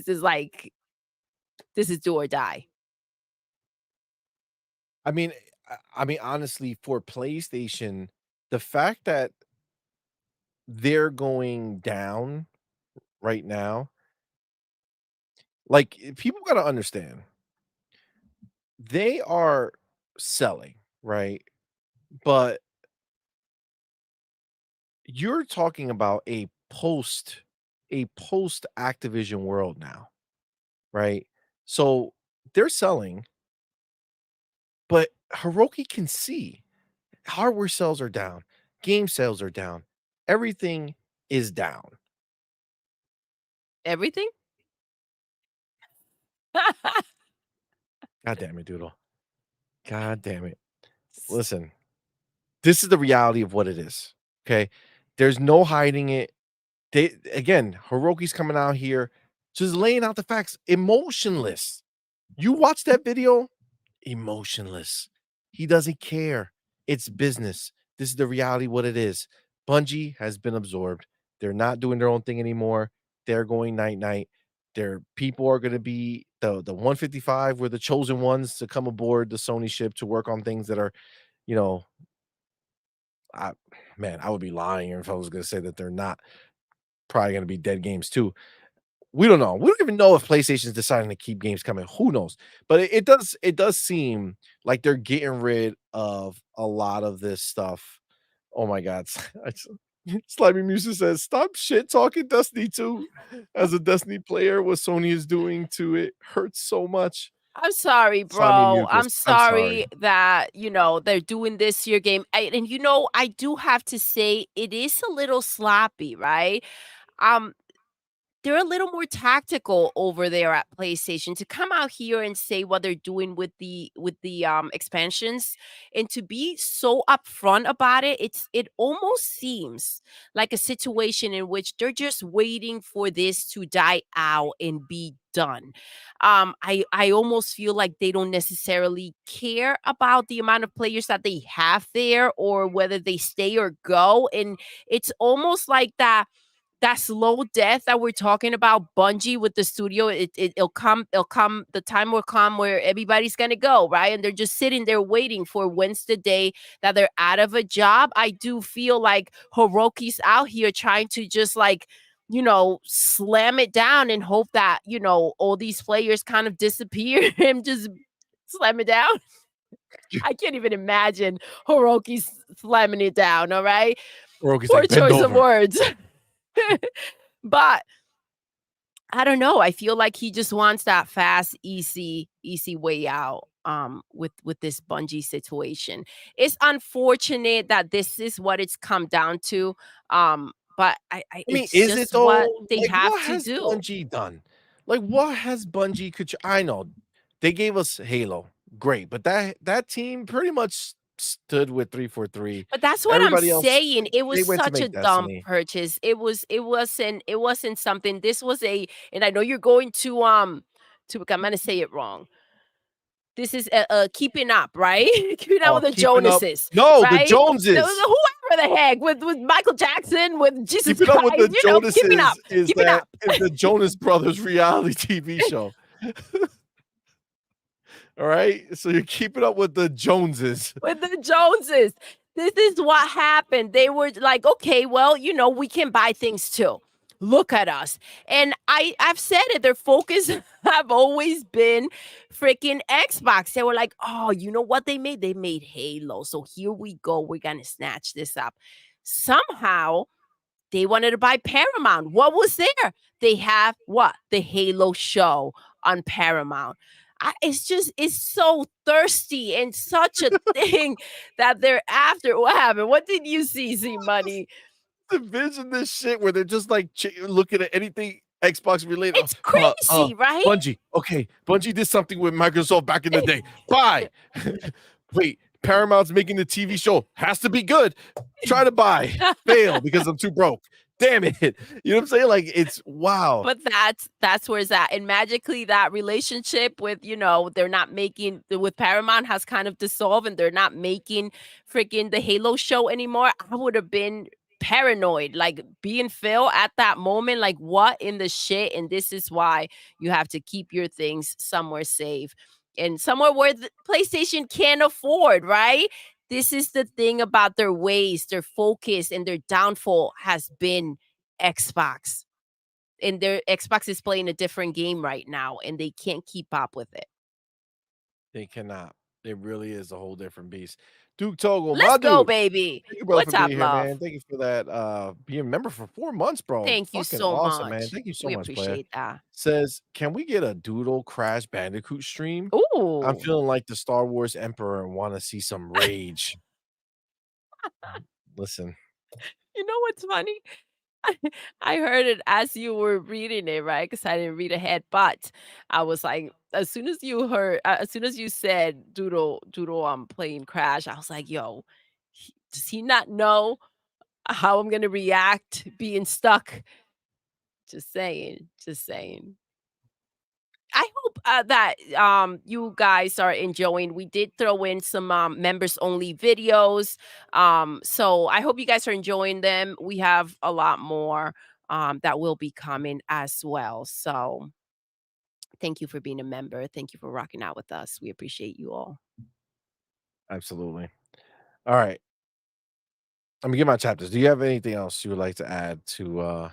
is like this is do or die. I mean, honestly, for PlayStation, the fact that they're going down right now, like, people gotta understand, they are selling, right? But you're talking about a post Activision world now, right? So they're selling, but Hiroki can see hardware sales are down, game sales are down, everything is down. Everything? God damn it, Doodle. God damn it. Listen, this is the reality of what it is. Okay. There's no hiding it. They again, Hiroki's coming out here, just laying out the facts, emotionless. You watch that video, emotionless. He doesn't care. It's business. This is the reality what it is. Bungie has been absorbed. They're not doing their own thing anymore. They're going night night. Their people are going to be the 155 were the chosen ones to come aboard the Sony ship to work on things that are, you know, I man, I would be lying if I was going to say that they're not probably going to be dead games too. We don't know. We don't even know if PlayStation's deciding to keep games coming. Who knows? But it does seem like they're getting rid of a lot of this stuff. Oh my god. Slimy Musa says, "Stop shit talking Destiny 2." As a Destiny player, what Sony is doing to it hurts so much. I'm sorry, Slimy bro. Mucus, I'm I'm sorry. sorry that, they're doing this to your game. And I do have to say it is a little sloppy, right? Um, they're a little more tactical over there at PlayStation to come out here and say what they're doing with the expansions and to be so upfront about it. It almost seems like a situation in which they're just waiting for this to die out and be done. I almost feel like they don't necessarily care about the amount of players that they have there or whether they stay or go, and it's almost like that slow death that we're talking about, Bungie with the studio, it'll come, the time will come where everybody's gonna go, right? And they're just sitting there waiting for when's the day that they're out of a job. I do feel like Hiroki's out here trying to just like, slam it down and hope that, all these players kind of disappear and just slam it down. I can't even imagine Hiroki slamming it down, all right? Rogue's Poor like, "Bend choice of over." words. But I don't know. I feel like he just wants that fast, easy way out with this Bungie situation. It's unfortunate that this is what it's come down to. But I mean, it's is it just what though? they Like, have what to has do. Bungie done? Like, what has Bungie could I know they gave us Halo, great, but that team pretty much stood with 343. But that's what I'm Everybody else, saying. It was they went to such a make dumb Destiny. purchase. It wasn't something. This was and I know you're going to I'm gonna say it wrong. This is, Keeping Up, right? Keeping Up Oh, with the keeping up Jonases, no, the right? Joneses. Whoever the heck with Michael Jackson, with Jesus Keeping up with Christ, the Keeping Up, Jonases is Keeping Up the Jonas Brothers reality TV show. All right? So you're keeping up with the Joneses. with the Joneses. This is what happened. They were like, "Okay, well, we can buy things too. Look at us." And I've said it, their focus have always been freaking Xbox. They were like, "Oh, you know what they made? They made Halo. So here we go. We're gonna snatch this up." Somehow they wanted to buy Paramount. What was there? They have what? The Halo show on Paramount. It's so thirsty and such a thing that they're after. What happened? What did you see Money? Envision this shit where they're just like looking at anything Xbox related. It's crazy, right? Bungie. Okay, Bungie did something with Microsoft back in the day. Buy. Wait, Paramount's making the TV show. Has to be good. Try to buy. Fail because I'm too broke. Damn it. You know what I'm saying? Like it's wow. But that's where it's at. And magically that relationship with, they're not making with Paramount has kind of dissolved and they're not making freaking the Halo show anymore. I would have been paranoid, like being Phil at that moment, like what in the shit? And this is why you have to keep your things somewhere safe and somewhere where the PlayStation can't afford, right? This is the thing about their ways, their focus, and their downfall has been Xbox, and their Xbox is playing a different game right now, and they can't keep up with it. They cannot. It really is a whole different beast. Duke Toggle, Let's my go, dude. baby. Thank you, brother, for What's up, being here, love? man. Thank you for that, being a member for 4 months, bro. Thank you Fucking so awesome, man. much. Thank you so We much, player. appreciate that. Says, "Can we get a Doodle Crash Bandicoot stream? I'm Ooh. feeling like the Star Wars Emperor and wanna see some rage." Listen, You know what's funny? I heard it as you were reading it, right? Because I didn't read ahead, but I was like, as soon as you said Doodle, I'm playing Crash, I was like, yo, does he not know how I'm gonna react being stuck? Just saying, just saying. I hope that you guys are enjoying. We did throw in some members only videos. So I hope you guys are enjoying them. We have a lot more that will be coming as well. So thank you for being a member. Thank you for rocking out with us. We appreciate you all. absolutely. Alright, let me get my chapters. Do you have anything else you would like to add to,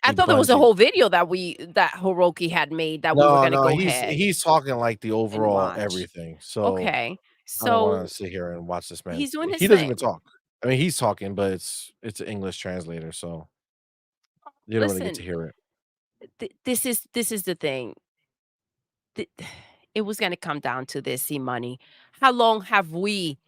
I the thought there was a Bungie? whole video that Hiroki had made that we were No, gonna no, go he's ahead he's talking like the and overall watch. everything, so Okay. I don't wanna So sit here and watch this man. he's doing his He doesn't even thing. talk. I mean, he's talking, but it's an English translator, so you don't really get to Listen, hear it. this is the thing. th- it was going to come down to this, see money. How long have we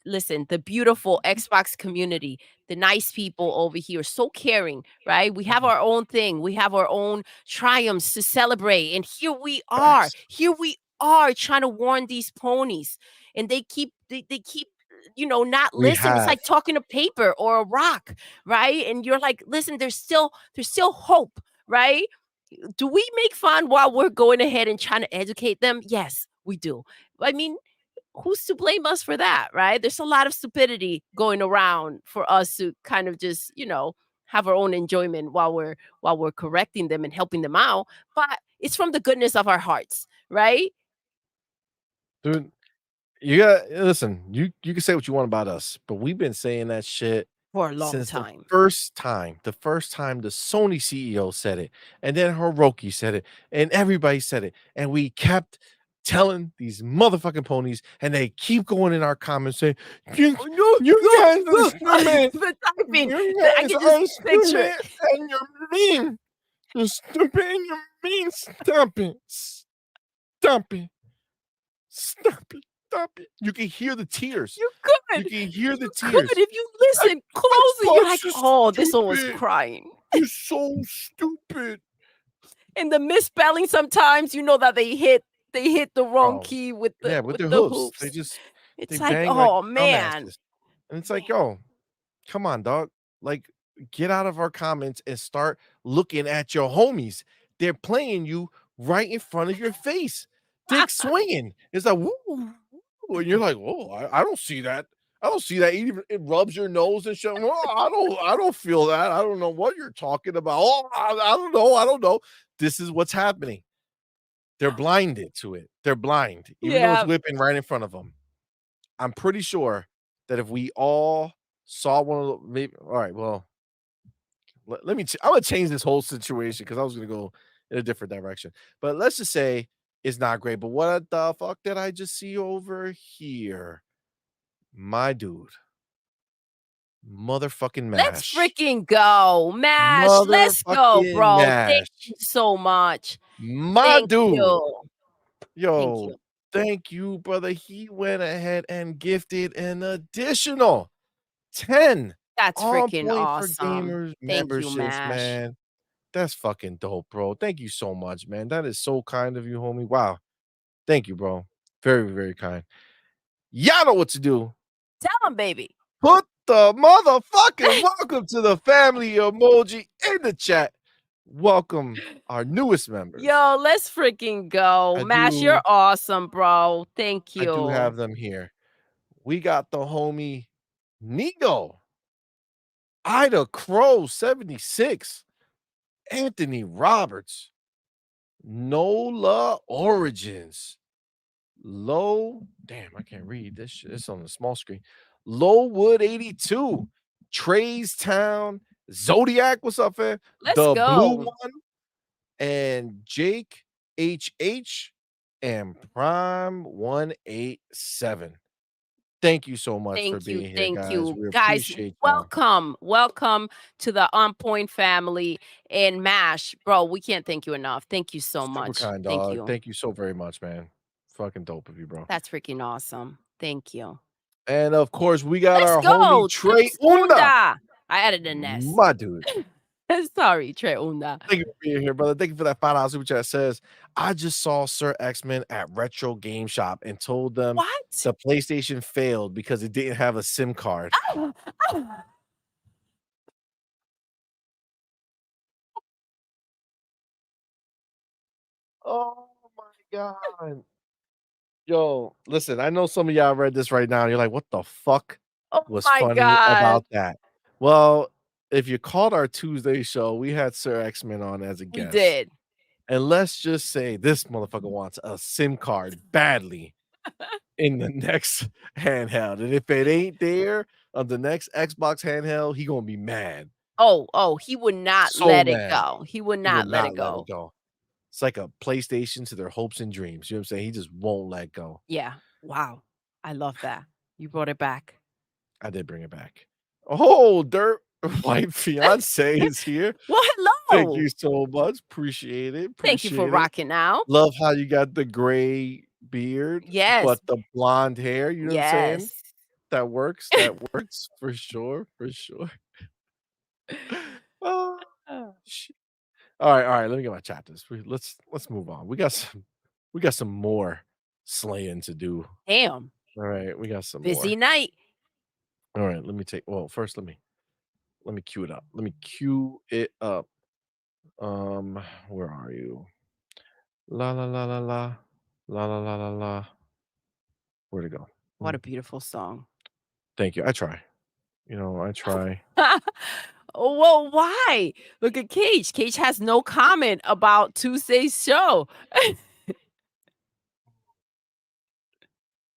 listen, the beautiful Xbox community, the nice people over here, so caring, right? We have Mhm. our own thing, we have our own triumphs to celebrate, and Facts. here we are trying to warn these ponies, and they keep not We listen. It's have. like talking to paper or a rock, right? And you're like, listen, there's still hope, right? Do we make fun while we're going ahead and trying to educate them? Yes, we do. I mean, who's to blame us for that, right? There's a lot of stupidity going around for us to kind of just, have our own enjoyment while we're correcting them and helping them out. But it's from the goodness of our hearts, right? Dude, you got listen, you can say what you want about us, but we've been saying that shit For a long since time. the first time the Sony CEO said it, and then Hiroki said it, and everybody said it, and we kept telling these motherfucking ponies, and they keep going in our comments saying, "You Oh, no, you no, guys are no. stupid. The typing. You I guys can just are picture it. stupid, and you're mean. You're stupid and you're mean. Stop it. Stop it. Stop it. Stop it." You can hear the tears. You You could. can hear the You could tears. if you X listen closely. You're like, Xbox is oh, this one was stupid. crying. You're so stupid. And the misspelling sometimes, you know that they hit the wrong Oh, key with the yeah, with with their the hoofs. They hoops. just they It's like, bang like oh man, dumbasses. And it's like, man. "Yo, come on, dog. Like, get out of our comments and start looking at your homies. They're playing you right in front of your face. Dick swinging. It's like, woo, woo, and you're like, "Whoa, I don't see that. I don't see that." Even it rubs your nose and shit. "Well, I don't feel that. I don't know what you're talking about. Oh, I don't know. I don't know." This is what's happening. They're blinded to it. They're blind, even though it's Yeah, whipping right in front of them. I'm pretty sure that if we all saw one of the maybe all right, well, let me I'm gonna change this whole situation because I was gonna go in a different direction. But let's just say it's not great. But what the fuck did I just see over here? My dude, motherfucking let's mash. freaking go, Mash. Let's go, Motherfucking bro. Thank mash. you so much. My Thank dude. you. Thank Yo, you. thank you, brother. He went ahead and gifted an additional 10 That's On freaking Point for awesome. Gamers Thank you, memberships, Mash. man. That's fucking dope, bro. Thank you so much, man. That is so kind of you, homie. Wow. Thank you, bro. Very, very kind. Y'all know what to do. Tell him, baby. Put the motherfucking welcome to the family emoji in the chat. Welcome our newest members. Yo, let's freaking go. I Mash, you're do awesome, bro. Thank I do you. have them here. We got the homie Nigo, Ida Crow 76, Anthony Roberts, Nola Origins, Low, damn, I can't read this shit. It's on the small screen. Lowwood 82, Trey's Town, Zodiac, what's up, fam? Let's The Blue go. One, and Jake HH. and Prime 187. Thank you so much for Thank you, being here, thank guys. you. We Guys, appreciate y'all. welcome, welcome to the On Point family and MASH. Bro, we can't thank you enough. Thank you so Super much. kind, Thank dog. you. Thank you so very much, man. Fucking dope of you, bro. That's freaking awesome. Thank you. And of course, we got Let's our homie go. Trey Tres Unda. Unda. I added an S. My dude. Sorry, Tre Unda. Thank you for being here, brother. Thank you for that $5 super chat. Says, I just saw Sir X-Men at Retro Game Shop and told them What? the PlayStation failed because it didn't have a SIM card. Oh, oh. Oh my god. Yo, listen, I know some of y'all read this right now, and you're like, "What the fuck Oh was my funny God. about that?" Well, if you called our Tuesday show, we had Sir X-Men on as a We guest, did. and let's just say this motherfucker wants a SIM card badly in the next handheld, and if it ain't there on the next Xbox handheld, he gonna be mad. Oh, he would not So let it mad. go. He would He will not let it not let it go. go. It's like a PlayStation to their hopes and dreams, you know what I'm saying? He just won't let go. Yeah. Wow. I love that. You brought it back. I did bring it back. Oh, Dirt White Fiance is here. Well, Thank hello. you so much. Appreciate it. Thank you for Appreciate it. rocking out. Love how you got the gray beard, Yes. but the blonde hair, you know what I'm saying? Yes. That works. That works for sure. For sure. Oh, shit. All right. Let me get my chapters. Let's move on. We got some more slaying to do. Damn. All right, we got some Busy more. night. All right, first let me cue it up. Let me cue it up. Where are you? La la la la la. La la la la la. Where'd it go? What a beautiful song. Thank you. I try. I try. Well, why? Look at Cage. Cage has no comment about Tuesday's show.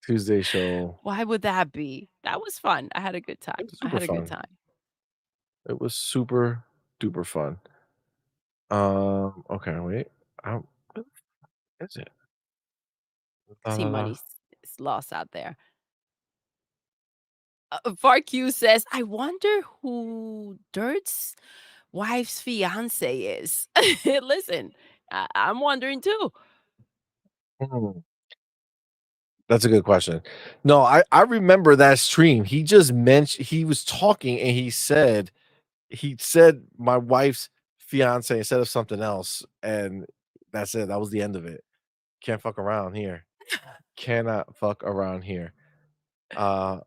Tuesday show. Why would that be? That was fun. I had a good time. It was I super had a good fun. time. It was super duper fun. Okay, wait. I What is it? La See la la. money's is lost out there. Farq says, I wonder who Dirt's wife's fiance is. Listen, I'm wondering too. Hmm, that's a good question. No, I remember that stream. He just mentioned he was talking and he said my wife's fiance instead of something else, and that's it. That was the end of it. Can't fuck around here. Cannot fuck around here. Uh,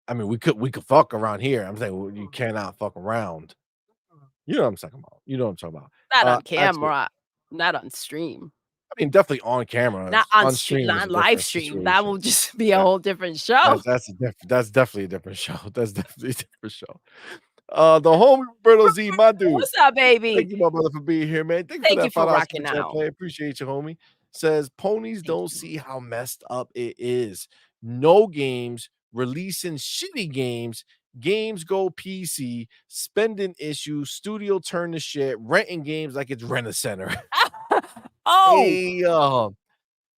I mean, we could fuck around here. I'm saying well, you cannot fuck around. You know what I'm talking about. You know what I'm talking about. Not on Actually, camera, not on stream, I mean, definitely on camera. not on On stream is not a live different stream. That situation. will just be a That whole different show. that's definitely a different show. That's definitely a different show. The homie Roberto Z, my dude. What's up, baby? Thank you, my brother, for being here, man. Thank you for Thank you that for $5 super rocking chat out. play. Appreciate you, homie. Says ponies Thank don't you. see how messed up it is. No games, releasing shitty games, games go PC, spending issues, studio turn to shit, renting games like it's rent a center. Oh, Hey,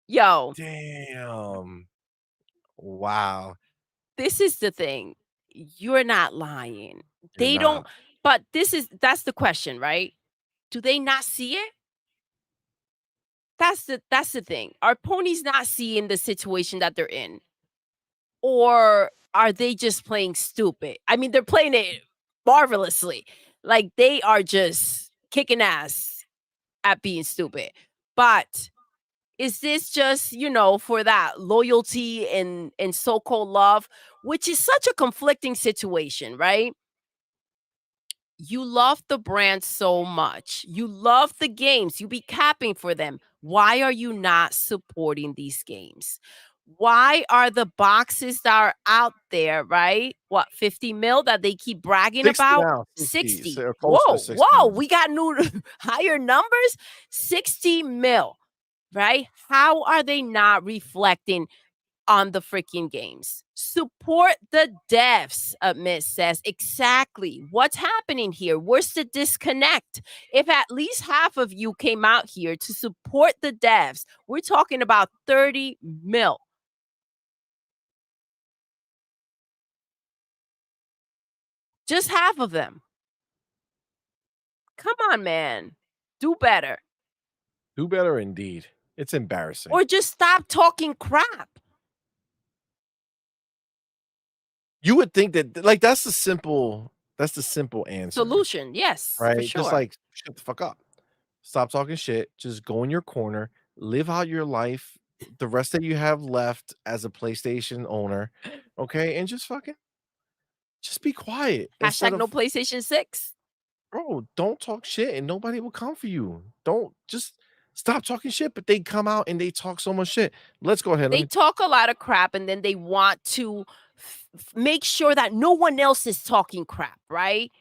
yo, damn. Wow. this is the thing. You're not lying. You're They don't, not. but that's the question, right? Do they not see it? That's the thing. Are ponies not seeing the situation that they're in? Or are they just playing stupid? I mean, they're playing it marvelously. Like they are just kicking ass at being stupid. But is this just, for that loyalty and so-called love, which is such a conflicting situation, right? You love the brand so much. You love the games. You be capping for them. Why are you not supporting these games? Why are the boxes that are out there, right? What, 50 mil that they keep bragging 60 about? now. 60. 60. So closer to Whoa, 60 whoa. now. We got new higher numbers. 60 mil, right? How are they not reflecting? on the freaking games. Support the devs, Miss says. Exactly. What's happening here? Where's the disconnect? If at least half of you came out here to support the devs, we're talking about 30 mil. Just half of them. Come on, man. Do better. Do better indeed. It's embarrassing. Or just stop talking crap. You would think that like that's the simple answer, Solution. Yes, for right? Just sure. like shut the fuck up. Stop talking shit. Just go in your corner, live out your life, the rest that you have left as a PlayStation owner, okay? And just be quiet instead Hashtag no of PlayStation 6. bro, don't talk shit and nobody will come for you. Don't just stop talking shit, but they come out and they talk so much shit. Let's go ahead. Let They me talk a lot of crap and then they want to make sure that no one else is talking crap, right?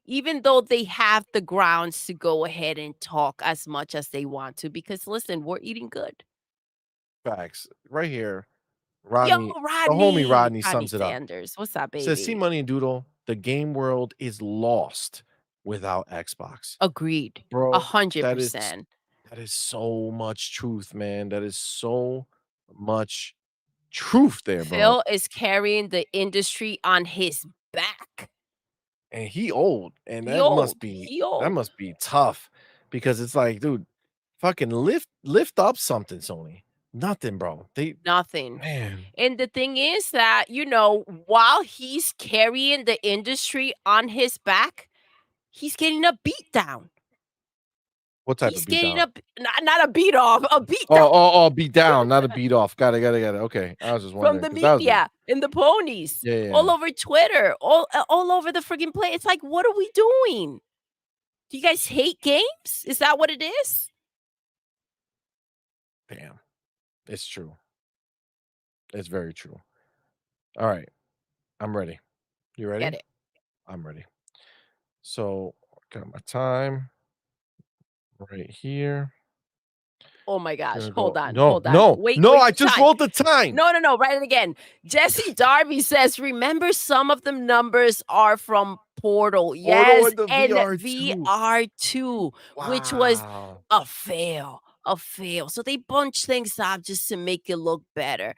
Even though they have the grounds to go ahead and talk as much as they want to, because listen, we're eating good. facts right here. Yo, The homie Rodney, Rodney Rodney sums it up. Sanders. What's up, Says, "See baby? money and Doodle, the game world is lost without Xbox." Agreed. Bro, that is 100%. that is so much truth, man. That is so much truth there, bro. Phil is carrying the industry on his back. And he old, and He old. He that old. must be tough because it's like, dude, fucking lift up something, Sony. Nothing, bro. They Nothing. man, And the thing is that, while he's carrying the industry on his back, he's getting a beat down. what type of He's beat getting down? not a beat off, a beat down Oh, beat down, not a beat off. Got it. Okay. I was just from wondering the because that was media and the ponies all yeah. over Twitter, all over the freaking place. It's like, what are we doing? Do you guys hate games? Is that what it is? Damn. It's true. It's very true. All right. I'm ready. You Get ready? it. I'm ready. So, got my time right here. Oh my gosh. Gonna Hold go on. no, Hold on. no, Wait, no, wait. I just Time. rolled the time. No. Write it again. Jesse Darby says, remember some of the numbers are from Portal. Portal Yes, and the and VR2. VR2, which was Wow. a fail. A fail. So they bunch things up just to make it look better.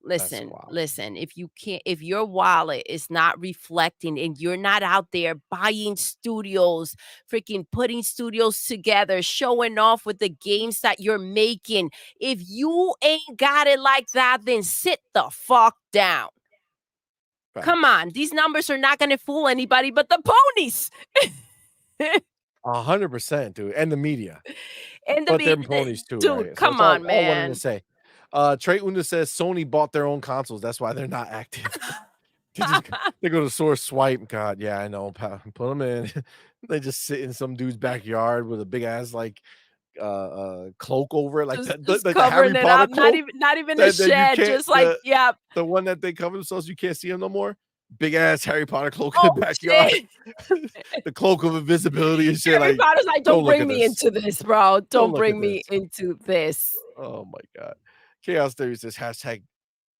That's Listen, wild. listen, if your wallet is not reflecting and you're not out there buying studios, freaking putting studios together, showing off with the games that you're making, if you ain't got it like that, then sit the fuck down. Come Facts. on, these numbers are not going to fool anybody but the ponies. 100%, dude, and the media. And But they're ponies too, dude, right? So it's come all on, all one and the man. same. Trey Una says Sony bought their own consoles. That's why they're not active. They just they go to source swipe. God, yeah, I know. Put them in. They just sit in some dude's backyard with a big ass like cloak over it, like Just the Harry covering it Potter up, cloak not even a that you shed, can't just like, yeah. the one that they cover themselves. You can't see them no more. Big ass Harry Potter cloak in Oh the backyard. shit. The cloak of invisibility and shit. Harry Like, Potter's like, don't "Don't look bring at me this. into this, bro. Don't Don't look at bring this. me into this." Oh my god. Chaos Theory says hashtag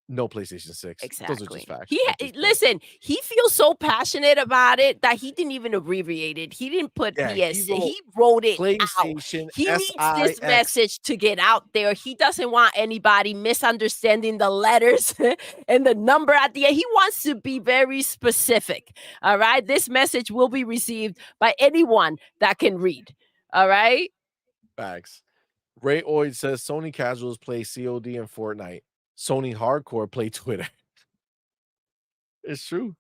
no PlayStation 6. Those are just Exactly. facts at this point. Listen, he feels so passionate about it that he didn't even abbreviate it. He didn't put Yeah, he PS. wrote He wrote it out. PlayStation He needs this SIX. message to get out there. He doesn't want anybody misunderstanding the letters and the number at the end. He wants to be very specific. All right. This message will be received by anyone that can read. All right. Facts. Ray Oid says Sony casuals play COD and Fortnite. Sony hardcore play Twitter. It's true.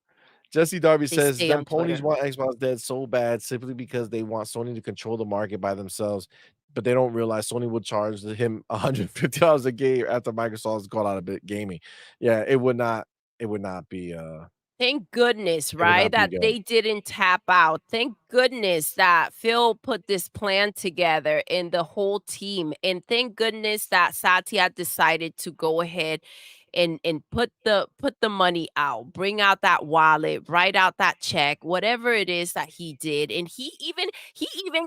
Jesse Darby They says stay them on ponies Twitter. want Xbox dead so bad simply because they want Sony to control the market by themselves, but they don't realize Sony would charge him $150 a game after Microsoft has gone out of gaming. Yeah, it would not be Thank goodness, it would right, not be that good. they didn't tap out. Thank goodness that Phil put this plan together and the whole team. And thank goodness that Satya decided to go ahead and put the money out, bring out that wallet, write out that check, whatever it is that he did. And he even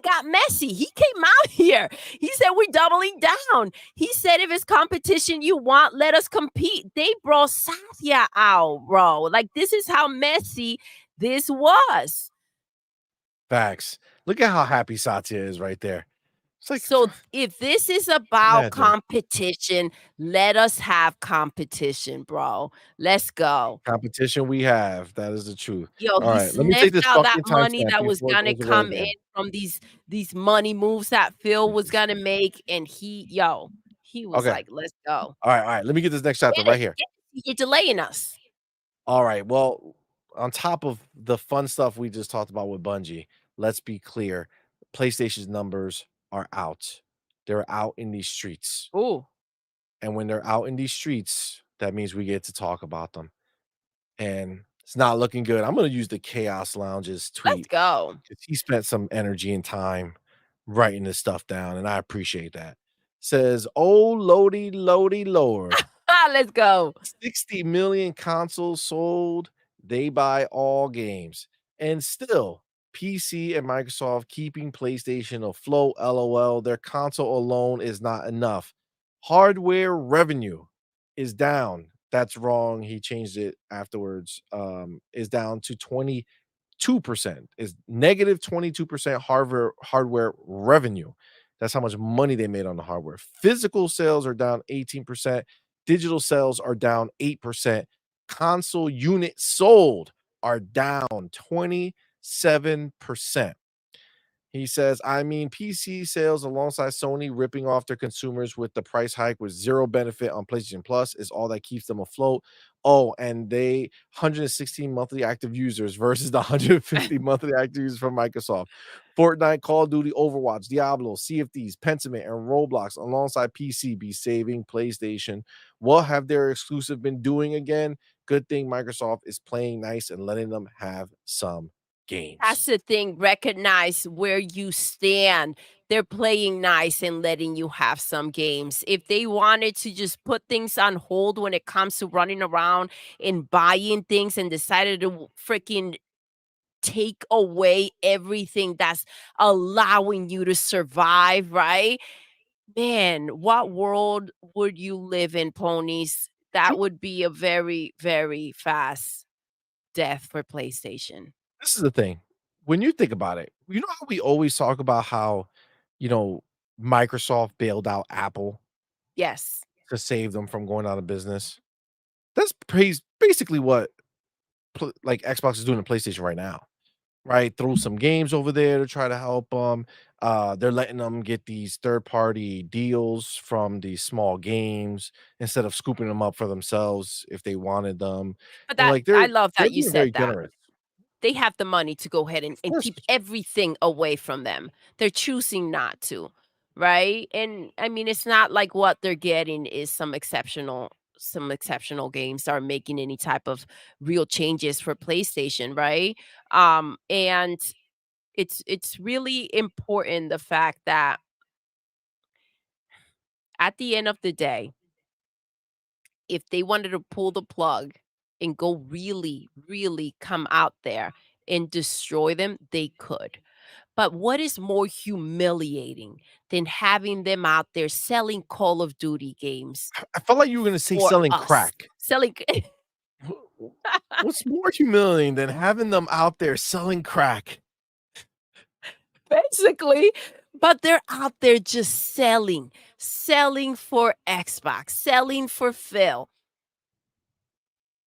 got messy. He came out here. He said, "We're doubling down." He said, "If it's competition you want, let us compete." They brought Satya out, bro. Like, this is how messy this was. Facts. Look at how happy Satya is right there. It's like, So if this is about imagine. competition, let us have competition, bro. Let's go. Competition we have. That is the truth. Yo, All he right, let me take sniffed this out that fucking money timestamp that was before it gonna goes away come in again. from these money moves that Phil was Jesus. gonna make, and he was Okay. like, "Let's go. All right. Let me get this next chapter Get right it, here. get it. You're delaying us." All right. Well, on top of the fun stuff we just talked about with Bungie, let's be clear. PlayStation's numbers are out. They're out in these streets. Ooh, And when they're out in these streets, that means we get to talk about them. And it's not looking good. I'm going to use the Chaos Lounge's let's tweet go. because he spent some energy and time writing this stuff down, and I appreciate that. Says, "Oh, Lodi, Lord, Let's go. 60 million consoles sold. They buy all games. And still, PC and Microsoft keeping PlayStation afloat. LOL. Their console alone is not enough. Hardware revenue is down. That's wrong. He changed it afterwards. Is down to 22%. Is negative 22% hardware revenue. That's how much money they made on the hardware. Physical sales are down 18%. Digital sales are down 8%. Console units sold are down 27%. He says, I mean, PC sales alongside Sony ripping off their consumers with the price hike with zero benefit on PlayStation Plus is all that keeps them afloat. Oh, and they 116 monthly active users versus the 150 monthly active users from Microsoft. Fortnite, Call of Duty, Overwatch, Diablo, CFDs, Pentiment, and Roblox alongside PC be saving PlayStation. What have their exclusive been doing again? Good thing Microsoft is playing nice and letting them have some That's games. the thing, recognize where you stand. They're playing nice and letting you have some games. If they wanted to just put things on hold when it comes to running around and buying things and decided to freaking take away everything that's allowing you to survive, right? Man, what world would you live in, ponies? That would be a very, very fast death for PlayStation. This is the thing. When you think about it, you know how we always talk about how, you know, Microsoft bailed out Apple Yes. to save them from going out of business? That's basically what like Xbox is doing to PlayStation right now, right? Throw some games over there to try to help them. They're letting them get these third party deals from these small games instead of scooping them up for themselves if they wanted them. But And that like I they're love they're that you being said very that. generous. They have the money to go ahead and, Of and course. keep everything away from them. They're choosing not to, right? And I mean, it's not like what they're getting is some exceptional games that are making any type of real changes for PlayStation, right? And it's really important the fact that at the end of the day, if they wanted to pull the plug and go really, really come out there and destroy them, they could. But what is more humiliating than having them out there selling Call of Duty games I felt like you were gonna say for selling us? crack. Selling What's more humiliating than having them out there selling crack? basically, but they're out there just selling for Xbox, selling for Phil.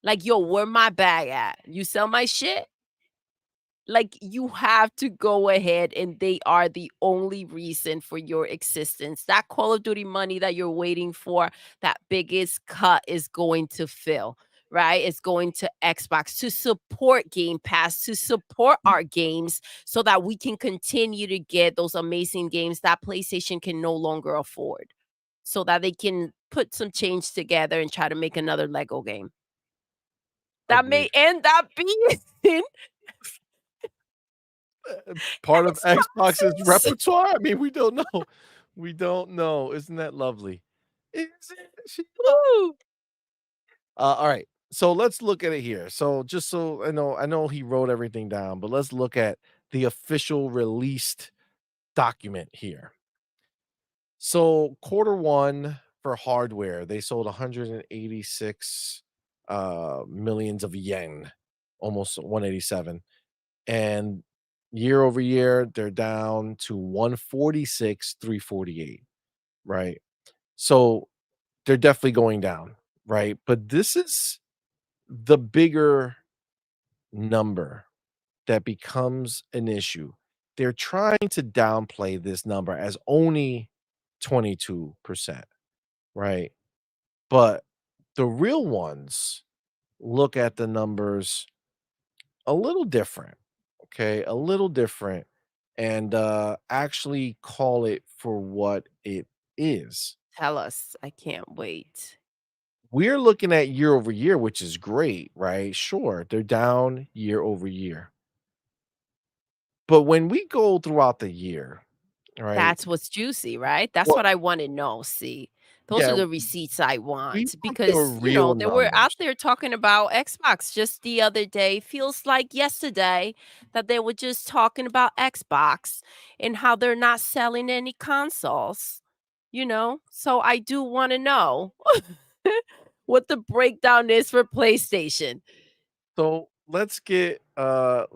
Like, "Yo, where my bag at? You sell my shit?" Like, you have to go ahead, and they are the only reason for your existence. That Call of Duty money that you're waiting for, that biggest cut is going to Phil, right? It's going to Xbox to support Game Pass, to support our games so that we can continue to get those amazing games that PlayStation can no longer afford, so that they can put some change together and try to make another Lego game. That may Agreed. end up being Part of Xbox's Xboxes. repertoire? I mean, we don't know. We don't know. Isn't that lovely? Isn't she Woo! All right. So let's look at it here. So just so I know he wrote everything down, but let's look at the official released document here. So quarter one for hardware, they sold 186 millions of yen, almost 187. And year over year, they're down to 146, 348, right? So they're definitely going down, right? But this is the bigger number that becomes an issue. They're trying to downplay this number as only 22%, right? But the real ones look at the numbers a little different, okay? A little different and actually call it for what it is. Tell us. I can't wait. We're looking at year over year, which is great, right? Sure, they're down year over year. But when we go throughout the year, right? That's what's juicy, right? That's Well, what I wanna know, see. Those yeah, are the receipts I we want want the because, real they were out numbers. there talking about Xbox just the other day. Feels like yesterday that they were just talking about Xbox and how they're not selling any consoles, you know? So I do wanna know what the breakdown is for PlayStation. So let's get our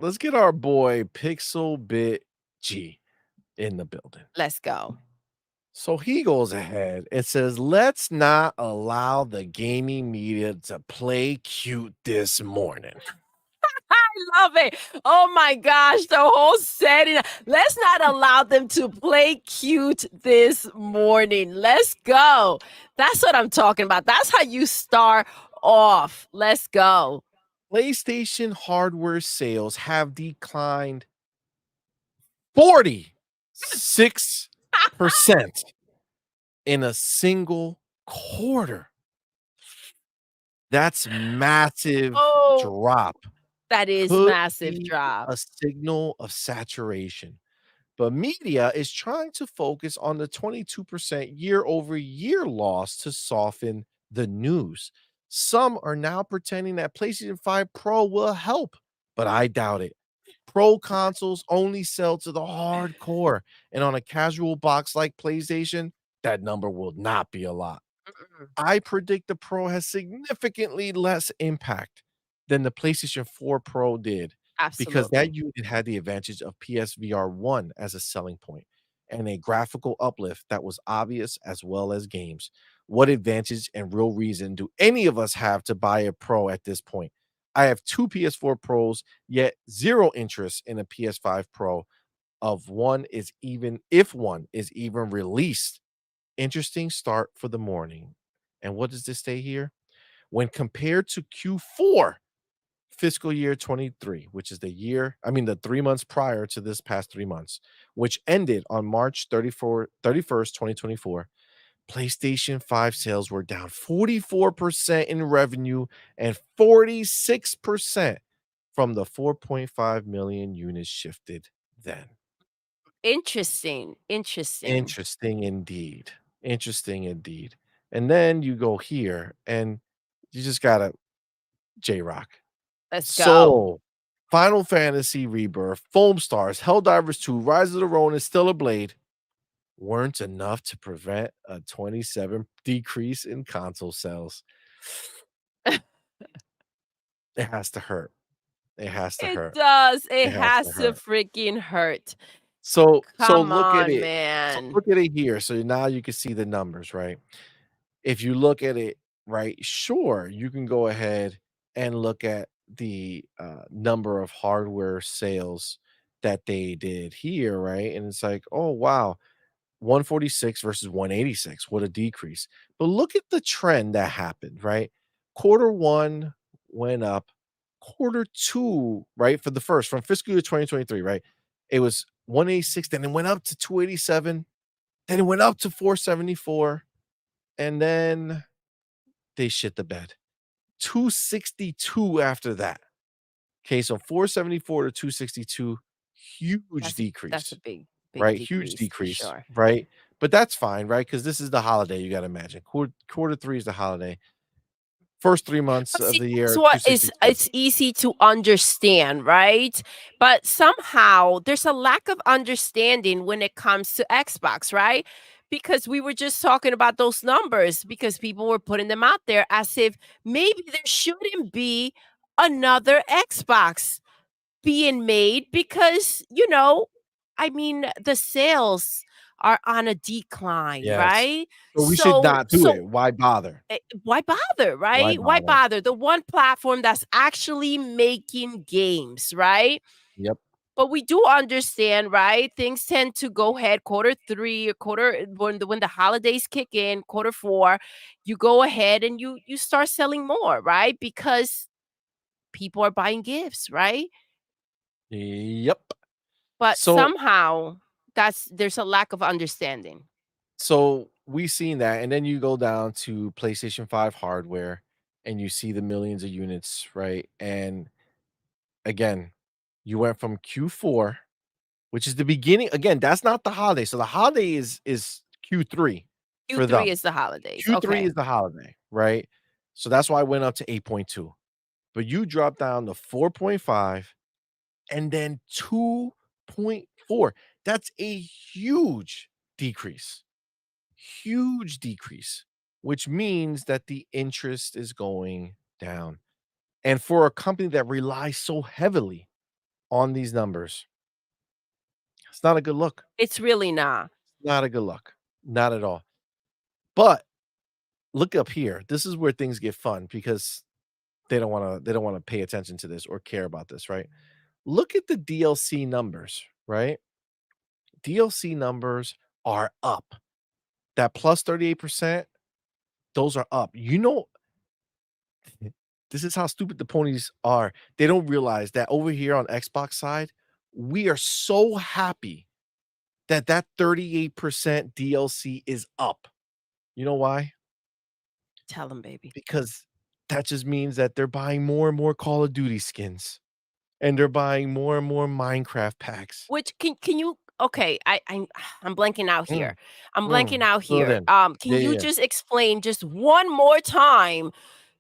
boy Pixel Bit G in the building. Let's go. So he goes ahead and says, let's not allow the gaming media to play cute this morning. I love it. Oh my gosh, the whole setting. Let's not allow them to play cute this morning. Let's go. That's what I'm talking about. That's how you start off. Let's go. PlayStation hardware sales have declined 46% in a single quarter. That's massive Oh, drop. that is Could massive be drop. a signal of saturation. But media is trying to focus on the 22% year over year loss to soften the news. Some are now pretending that PlayStation 5 Pro will help, but I doubt it. Pro consoles only sell to the hardcore, and on a casual box like PlayStation, that number will not be a lot. Mm-mm. I predict the Pro has significantly less impact than the PlayStation 4 Pro did because that Absolutely. unit had the advantage of PSVR 1 as a selling point and a graphical uplift that was obvious as well as games. What advantage and real reason do any of us have to buy a Pro at this point? I have two PS4 Pros, yet zero interest in a PS5 Pro of one is even if one is even released. Interesting start for the morning. And what does this say here? When compared to Q4 fiscal year 23, which is the 3 months prior to this past 3 months, which ended on March 31st, 2024, PlayStation 5 sales were down 44% in revenue and 46% from the 4.5 million units shifted then. Interesting. Interesting. Interesting indeed. Interesting indeed. And then you go here and you just gotta J-Rock. Let's go. So, Final Fantasy Rebirth, Foam Stars, Helldivers 2, Rise of the Ronin, Still a Blade weren't enough to prevent a 27 decrease in console sales. It has to hurt. It has to It hurt. does. It It has has to to hurt. freaking hurt. So Come look at on, it. So man. look at it here. So now you can see the numbers, right? If you look at it, right, sure, you can go ahead and look at the number of hardware sales that they did here, right? And it's like, oh, wow, 146 versus 186. What a decrease. But look at the trend that happened, right? Quarter one went up, quarter two, right? For the first from fiscal year 2023, right? It was 186, then it went up to 287, then it went up to 474, and then they shit the bed. 262 after that. Okay, so 474 to 262, huge That's a decrease, big, big right? Huge decrease for decrease, sure. right? But that's fine, right? Because this is the holiday, you got to imagine. Quarter three is the holiday. First 3 months But of see, the that's year, what is 262. it's easy to understand, right? But somehow there's a lack of understanding when it comes to Xbox, right? Because we were just talking about those numbers because people were putting them out there as if maybe there shouldn't be another Xbox being made because, I mean, the sales are on a decline, Yes. right? So we should So not do so it. Why bother? why bother, Why right? Why bother? bother? The one platform that's actually making games, right? Yep. But we do understand, right? Things tend to go ahead quarter three or quarter when the holidays kick in, quarter four, you go ahead and you start selling more, right? Because people are buying gifts, right? Yep. But So somehow there's a lack of understanding. so we seen that, and then you go down to PlayStation 5 hardware, and you see the millions of units, right? And again, you went from Q4, which is the beginning. Again, that's not the holiday. So the holiday is Q3 for Q3 them. is the holidays. Q3 Okay. is the holiday, right? So that's why I went up to 8.2. But you dropped down to 4.5 and then 2.4. That's a huge decrease, which means that the interest is going down. And for a company that relies so heavily on these numbers, it's not a good look. It's really not. Not a good look. Not at all. But look up here. This is where things get fun because they don't wanna pay attention to this or care about this, right? Look at the DLC numbers, right? DLC numbers are up. That plus 38%, those are up. This is how stupid the ponies are. They don't realize that over here on Xbox side, we are so happy that that 38% DLC is up. You know why? Tell them, baby. Because that just means that they're buying more and more Call of Duty skins, and they're buying more and more Minecraft packs. Which can you okay, I'm blanking out here. Mm, I'm blanking out Fill it here. in. Can Yeah, you yeah, yeah. just explain just one more time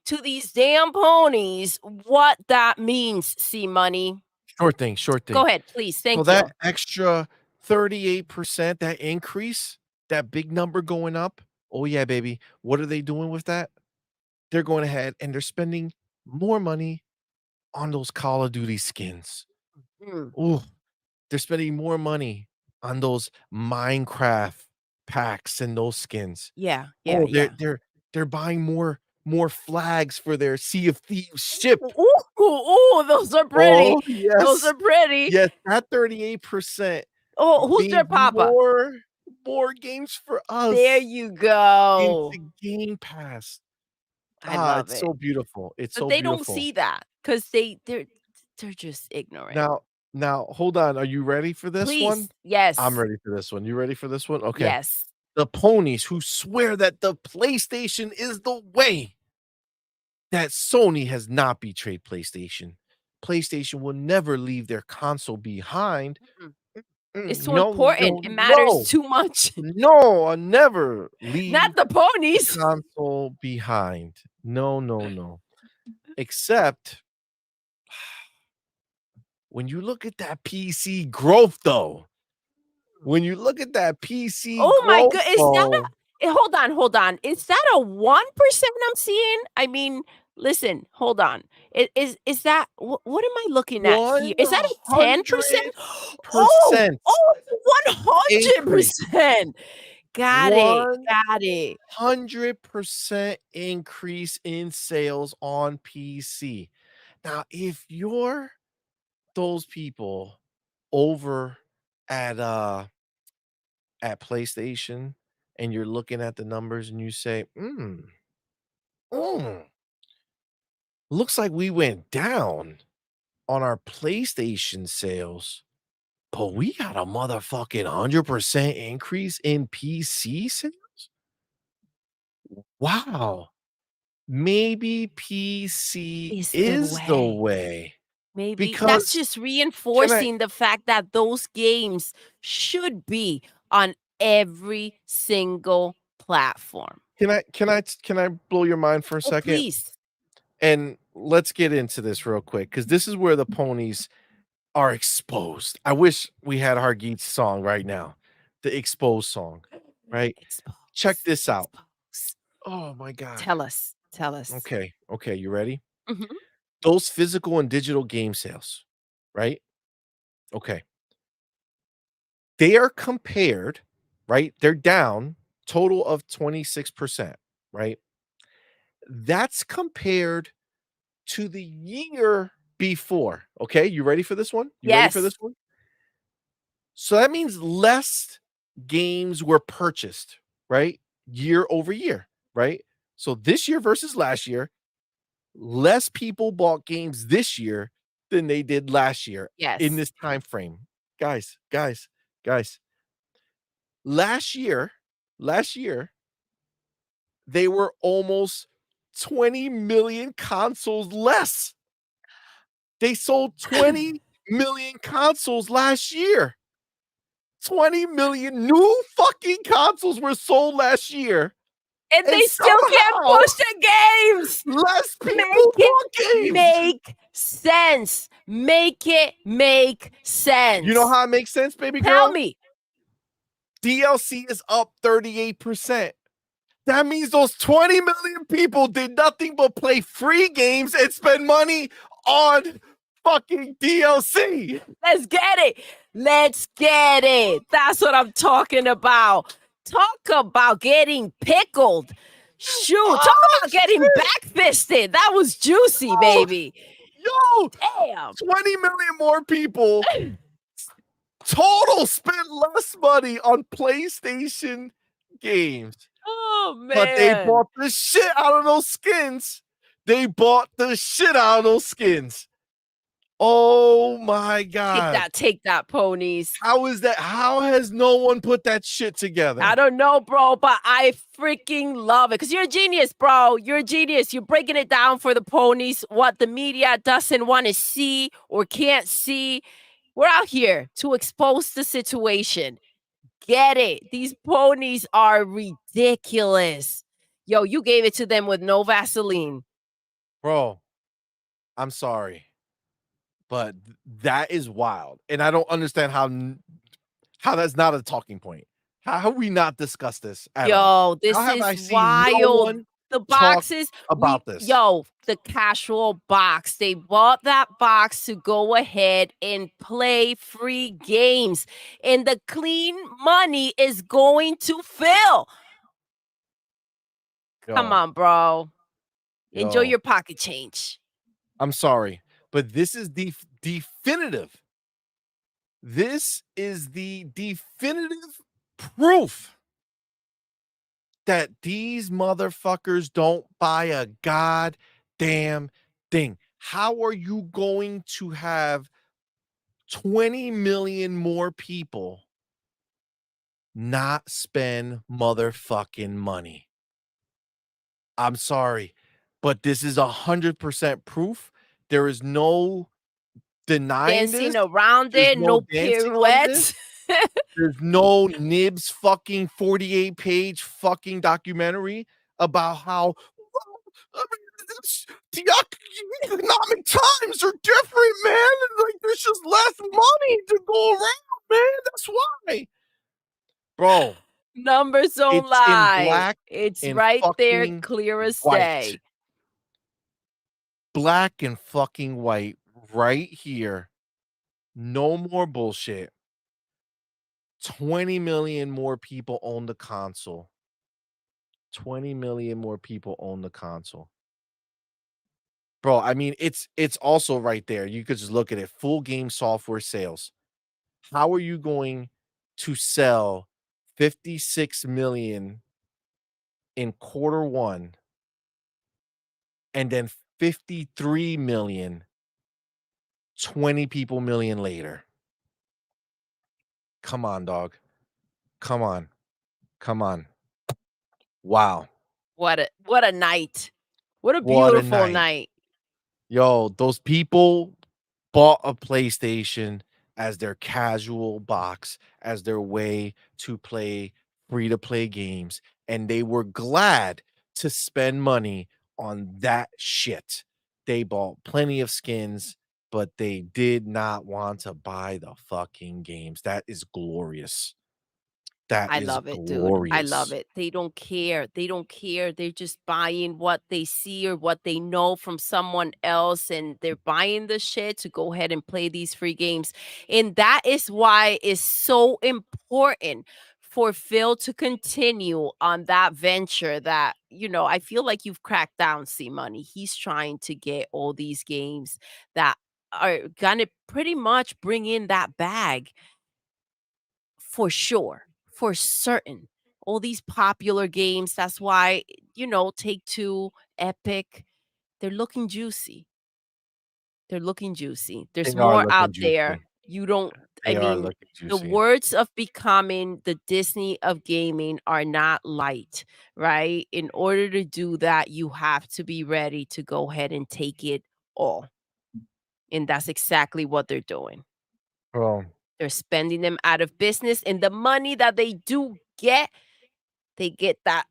to these damn ponies what that means, CMoney? Sure thing, sure Go thing. ahead, please. So Thank that you. extra 38%, that increase, that big number going up, oh yeah, baby. What are they doing with that? They're going ahead and they're spending more money on those Call of Duty skins. Mm, Ooh, they're spending more money on those Minecraft packs and those skins. yeah, yeah, Oh, they're yeah. they're they're buying more flags for their Sea of Thieves ship. Ooh, ooh, ooh, those are pretty. Oh, Those yes. are pretty. Yes, that 38% Oh, who's their means papa? more games for There us you go. into Game Pass. I love It's it. so beautiful. It's But so they don't beautiful. see that because they're just ignorant. Now hold on. Are you ready for this Please. one? I'm Yes. ready for this one. You ready for this one? Okay. Yes. The ponies who swear that the PlayStation is the way, that Sony has not betrayed PlayStation. PlayStation will never leave their console behind. Mm-mm. It's too No, important. no, It matters no. too much. No, I'll never Not leave the the ponies. console behind. No, no, no. Except when you look at that PC growth though, when you look at that PC Oh my growth god! Is that though, hold on, hold on. Is that a 1% I'm seeing? I mean, listen, hold on. Is that what am I looking at here? Is that a 10%? 100% Oh, oh, it's increase. 100%. Got it. Got it. 100% increase in sales on PC. Now, if you're those people over at, at PlayStation and you're looking at the numbers and you say, mm, looks like we went down on our PlayStation sales, but we got a motherfucking 100% increase in PC sales? Wow. Maybe PC Is the is the way. way Maybe that's because just can I reinforcing the fact that those games should be on every single platform. can I blow your mind for a Oh, second? please. And let's get into this real quick because this is where the ponies are exposed. I wish we had Hargeet's song right now, the exposed song, right? Check Expose, this out. expose. Oh my god. Tell us, tell us. Okay, okay, you ready? Mhm. Those physical and digital game sales, right? Okay. They are compared, right? They're down total of 26%, right? That's compared to the year before. Okay, you ready for this one? You ready for Yes, this one? So that means less games were purchased, right? Year over year, right? So this year versus last year, less people bought games this year than they did last year in yes. this time frame. Guys, last year, last year, they were almost 20 million consoles less. They sold 20 million consoles last year. 20 million new fucking consoles were sold last year, And and they still can't somehow push the games. less Make people it bought games. make sense. Make it make You know sense. how it makes sense, baby Tell girl? me. DLC is up 38%. That means those 20 million people did nothing but play free games and spend money on fucking DLC. Let's get it. Let's get it. That's what I'm talking about. Talk about getting pickled. Shoot, talk Oh about getting shit! backfisted. That was juicy, Yo, baby. yo, Damn. 20 million more people total spent less money on PlayStation games, Oh but they man. bought the shit out of those skins. They bought the shit out of those skins. Oh my god. Take that, ponies. How is that? How has no one put that shit I together? don't know, bro, but I freaking love it because you're a genius, bro. You're a genius. You're breaking it down for the ponies, what the media doesn't want to see or can't see. We're out here to expose the situation. Get it. These ponies are ridiculous. Yo, you gave it to them with no Vaseline. Bro, I'm sorry, but that is wild. And I don't understand how that's not a talking point. How have we not discussed this at all? Yo, How this have I is seen no wild. one The talk boxes, about this? the casual box. They bought that box to go ahead and play free games, and the clean money is going to fill. Come Yo, on, bro. Enjoy yo, your pocket change. I'm sorry, but this is the definitive. This is the definitive proof that these motherfuckers don't buy a goddamn thing. How are you going to have 20 million more people not spend motherfucking money? I'm sorry, but this is 100% proof. There is no denying this. Dancing around There's it, no no dancing on this. pirouettes. There's no Nibs fucking 48-page fucking documentary about how, well, I mean, the economic times are different, man. And like, there's just less money to go around, man. That's why. Bro, Numbers don't it's in lie. black It's and right there, fucking clear as white. day. Black and fucking white right here. No more bullshit. 20 million more people own the console. 20 million more people own the console. Bro, I mean, it's also right there. You could just look at it. Full game software sales. How are you going to sell 56 million in quarter one and then 53 million 20 people million later? Come on, dog. Come on. Come on. Wow. What a night. What a What a beautiful night. night. Yo, those people bought a PlayStation as their casual box, as their way to play free to play games, and they were glad to spend money on that shit. They bought plenty of skins, but they did not want to buy the fucking games. That is glorious. That I is love it, dude. I love glorious. it. They don't care. They don't care. They're just buying what they see or what they know from someone else, and they're buying the shit to go ahead and play these free games. And that is why it's so important for Phil to continue on that venture that, I feel like you've cracked down CMoney. He's trying to get all these games that are gonna pretty much bring in that bag for sure, for certain. All these popular games, that's why, Take Two, Epic, they're looking juicy. They're looking juicy. There's They are more looking out there. juicy. You don't I They are mean, looking the juicy. words of becoming the Disney of gaming are not light, right? In order to do that, you have to be ready to go ahead and take it all. And that's exactly what they're doing. Bro, They're spending them out of business, and the money that they do get, they get that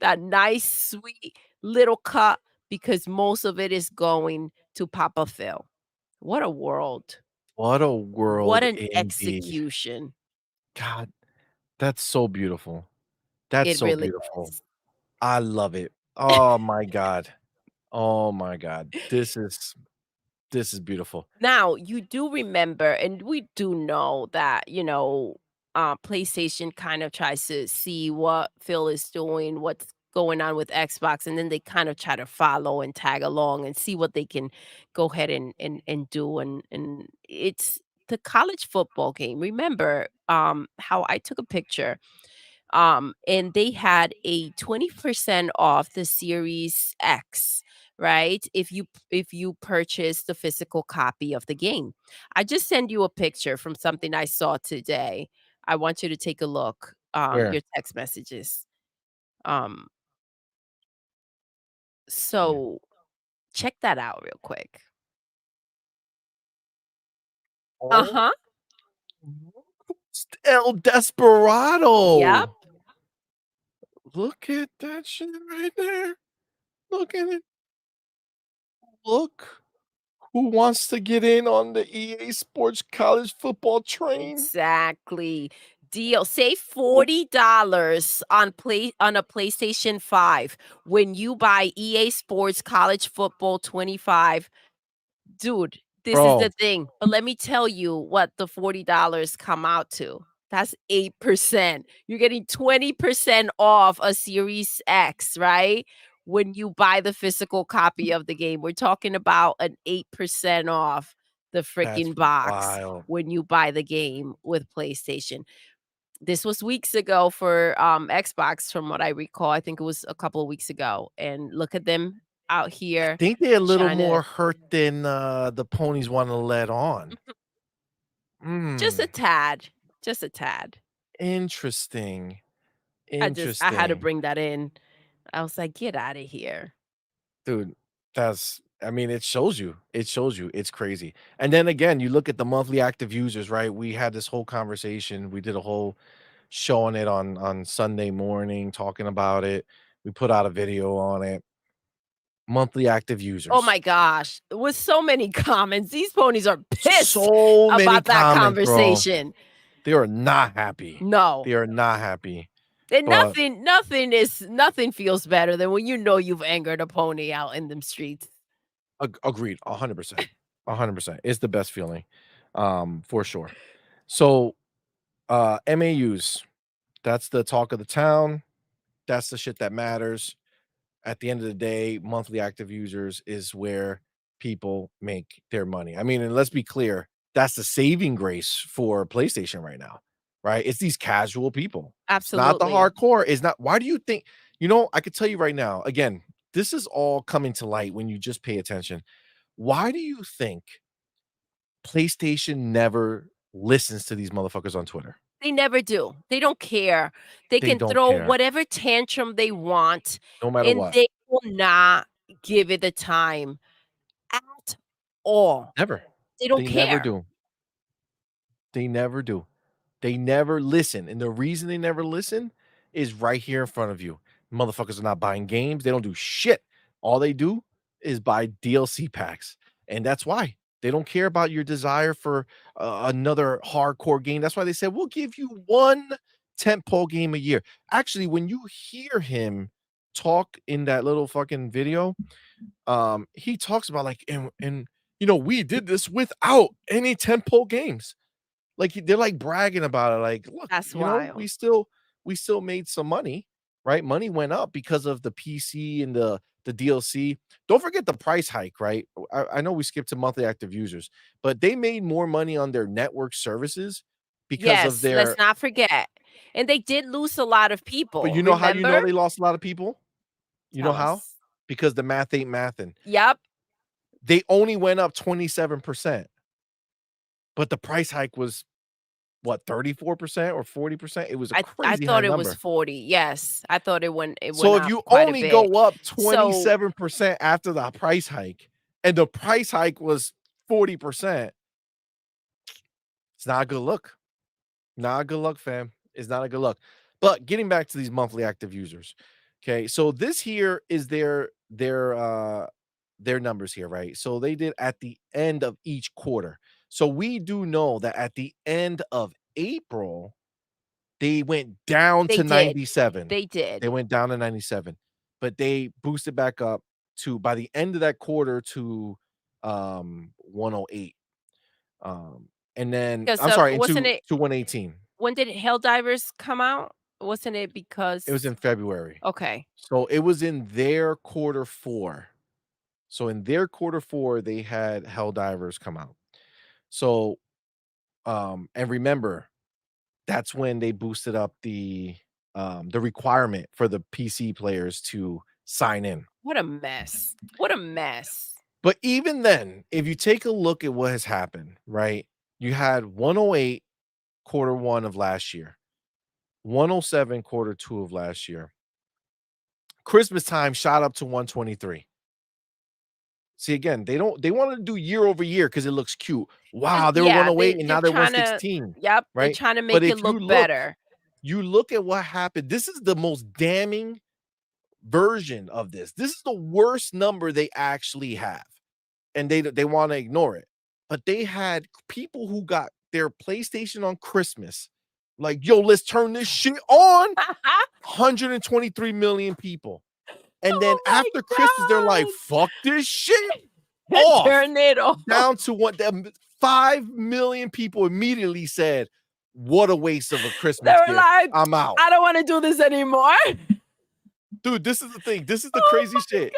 that nice, sweet little cut because most of it is going to Papa Phil. What a world. what a What world an indeed. execution. God, that's so beautiful. That's It so really beautiful. is. I love it. Oh my god. Oh my god. This is beautiful. Now, you do remember, and we do know that, PlayStation kind of tries to see what Phil is doing, what's going on with Xbox, and then they kind of try to follow and tag along and see what they can go ahead and do. And it's the college football game. Remember how I took a picture and they had a 20% off the Series X, right? If you purchase the physical copy of the game. I just send you a picture from something I saw today. I want you to take a look, Where? your text messages. Um, Yeah. so check that out real quick. Oh, Uh-huh. El Yep. Desperado. Look at that shit right there. Look at it. Look who wants to get in on the EA Sports college football train. Exactly. Deal. Save Look, $40 on a PlayStation 5 when you buy EA Sports College Football 25. Dude, this is the bro, thing. But let me tell you what the $40 come out to. That's 8%. You're getting 20% off a Series X, right? When you buy the physical copy of the game. We're talking about an 8% off the that's freaking box wild. when you buy the game with PlayStation. This was weeks ago for Xbox from what I recall. I think it was a couple of weeks ago. And look at them out I here think they're a little trying to more hurt than, the ponies wanna let on. just a Mm, tad, just a tad. interesting, I had to interesting. bring that in. I was like, "Get out of here." Dude, I mean, it shows you, it's crazy. And then again, you look at the monthly active users, right? We had this whole conversation. We did a whole show on it on Sunday morning talking about it. We put out a video on it. Monthly active Oh users. my gosh, with so many comments, these ponies are pissed So many about that comments, bro. conversation. They are not happy. No. They are not happy. And But nothing feels better than when you know you've angered a pony out in them streets. agreed, 100%. 100%. It's the best feeling, for sure. So, MAUs, that's the talk of the town. That's the shit that matters. At the end of the day, monthly active users is where people make their money. I mean, and let's be clear, that's the saving grace for PlayStation right now, right? It's these casual people. It's not the Absolutely. hardcore. It's not why do you think I could tell you right now, again, this is all coming to light when you just pay attention. Why do you think PlayStation never listens to these motherfuckers on Twitter? They never do. They don't care. They They can don't throw care, whatever tantrum they want, no matter and what. they will not give it the time at all. Never. They don't They never care. do. They never do. They never listen, and the reason they never listen is right here in front of you. Motherfuckers are not buying games, they don't do shit. All they do is buy DLC packs, and that's why. They don't care about your desire for another hardcore game. That's why they said, "We'll give you one tentpole game a year." Actually, when you hear him talk in that little fucking video, he talks about like, we did this without any tentpole games. Like, they're, like, bragging about it, like, "Look, That's we wild. still made some money," right? Money went up because of the PC and the DLC. Don't forget the price hike, right? I know we skipped to monthly active users, but they made more money on their network services because of Yes, let's their not forget. And they did lose a lot of but people, you know how you know remember? they lost a lot of people? You know Tell how? us. Because the math ain't mathing. Yep. They only went up 27%, but the price hike was, what, 34% or 40%? It was a I crazy high thought it was number. 40. Yes, I thought it went So if up you quite a only bit. go up So 27% after the price hike, and the price hike was 40%, it's not a good look. Not a good look, fam. It's not a good look. But getting back to these monthly active users. Okay, so this here is their numbers here, right? So they did at the end of each quarter. So we do know that at the end of April, they went down they to did. 97. They They did. went down to 97, but they boosted back up to by the end of that quarter to 108. And then Because I'm of sorry, wasn't it to 118. when did Helldivers come out? Wasn't it It was because in February. okay. So it was in their quarter 4. So in their quarter 4, they had Helldivers come out. So and remember, that's when they boosted up the requirement for the PC players to sign in. What a mess. What a mess. But even then, if you take a look at what has happened, right? You had 108 quarter 1 of last year, 107 quarter 2 of last year. Christmas time shot up to 123. See, again, they want to do year over year because it looks cute. 'Cause Wow, they were yeah, 108 and they're now they're trying to 116, yep, they're right? trying to But make it if look better. you look at what happened. This is the most damning version of this. This is the worst number they actually have, and they want to ignore it. But they had people who got their PlayStation on Christmas, like, yo, let's turn this shit on. 123 million people. And then Oh after Christmas, they're like, my fuck this shit god. off. Turn it off. Down to what them 5 million people immediately said, what a waste of a They Christmas were gift. like, I'm out. "I don't wanna do this anymore." Dude, this is the thing. This is the Oh crazy my shit.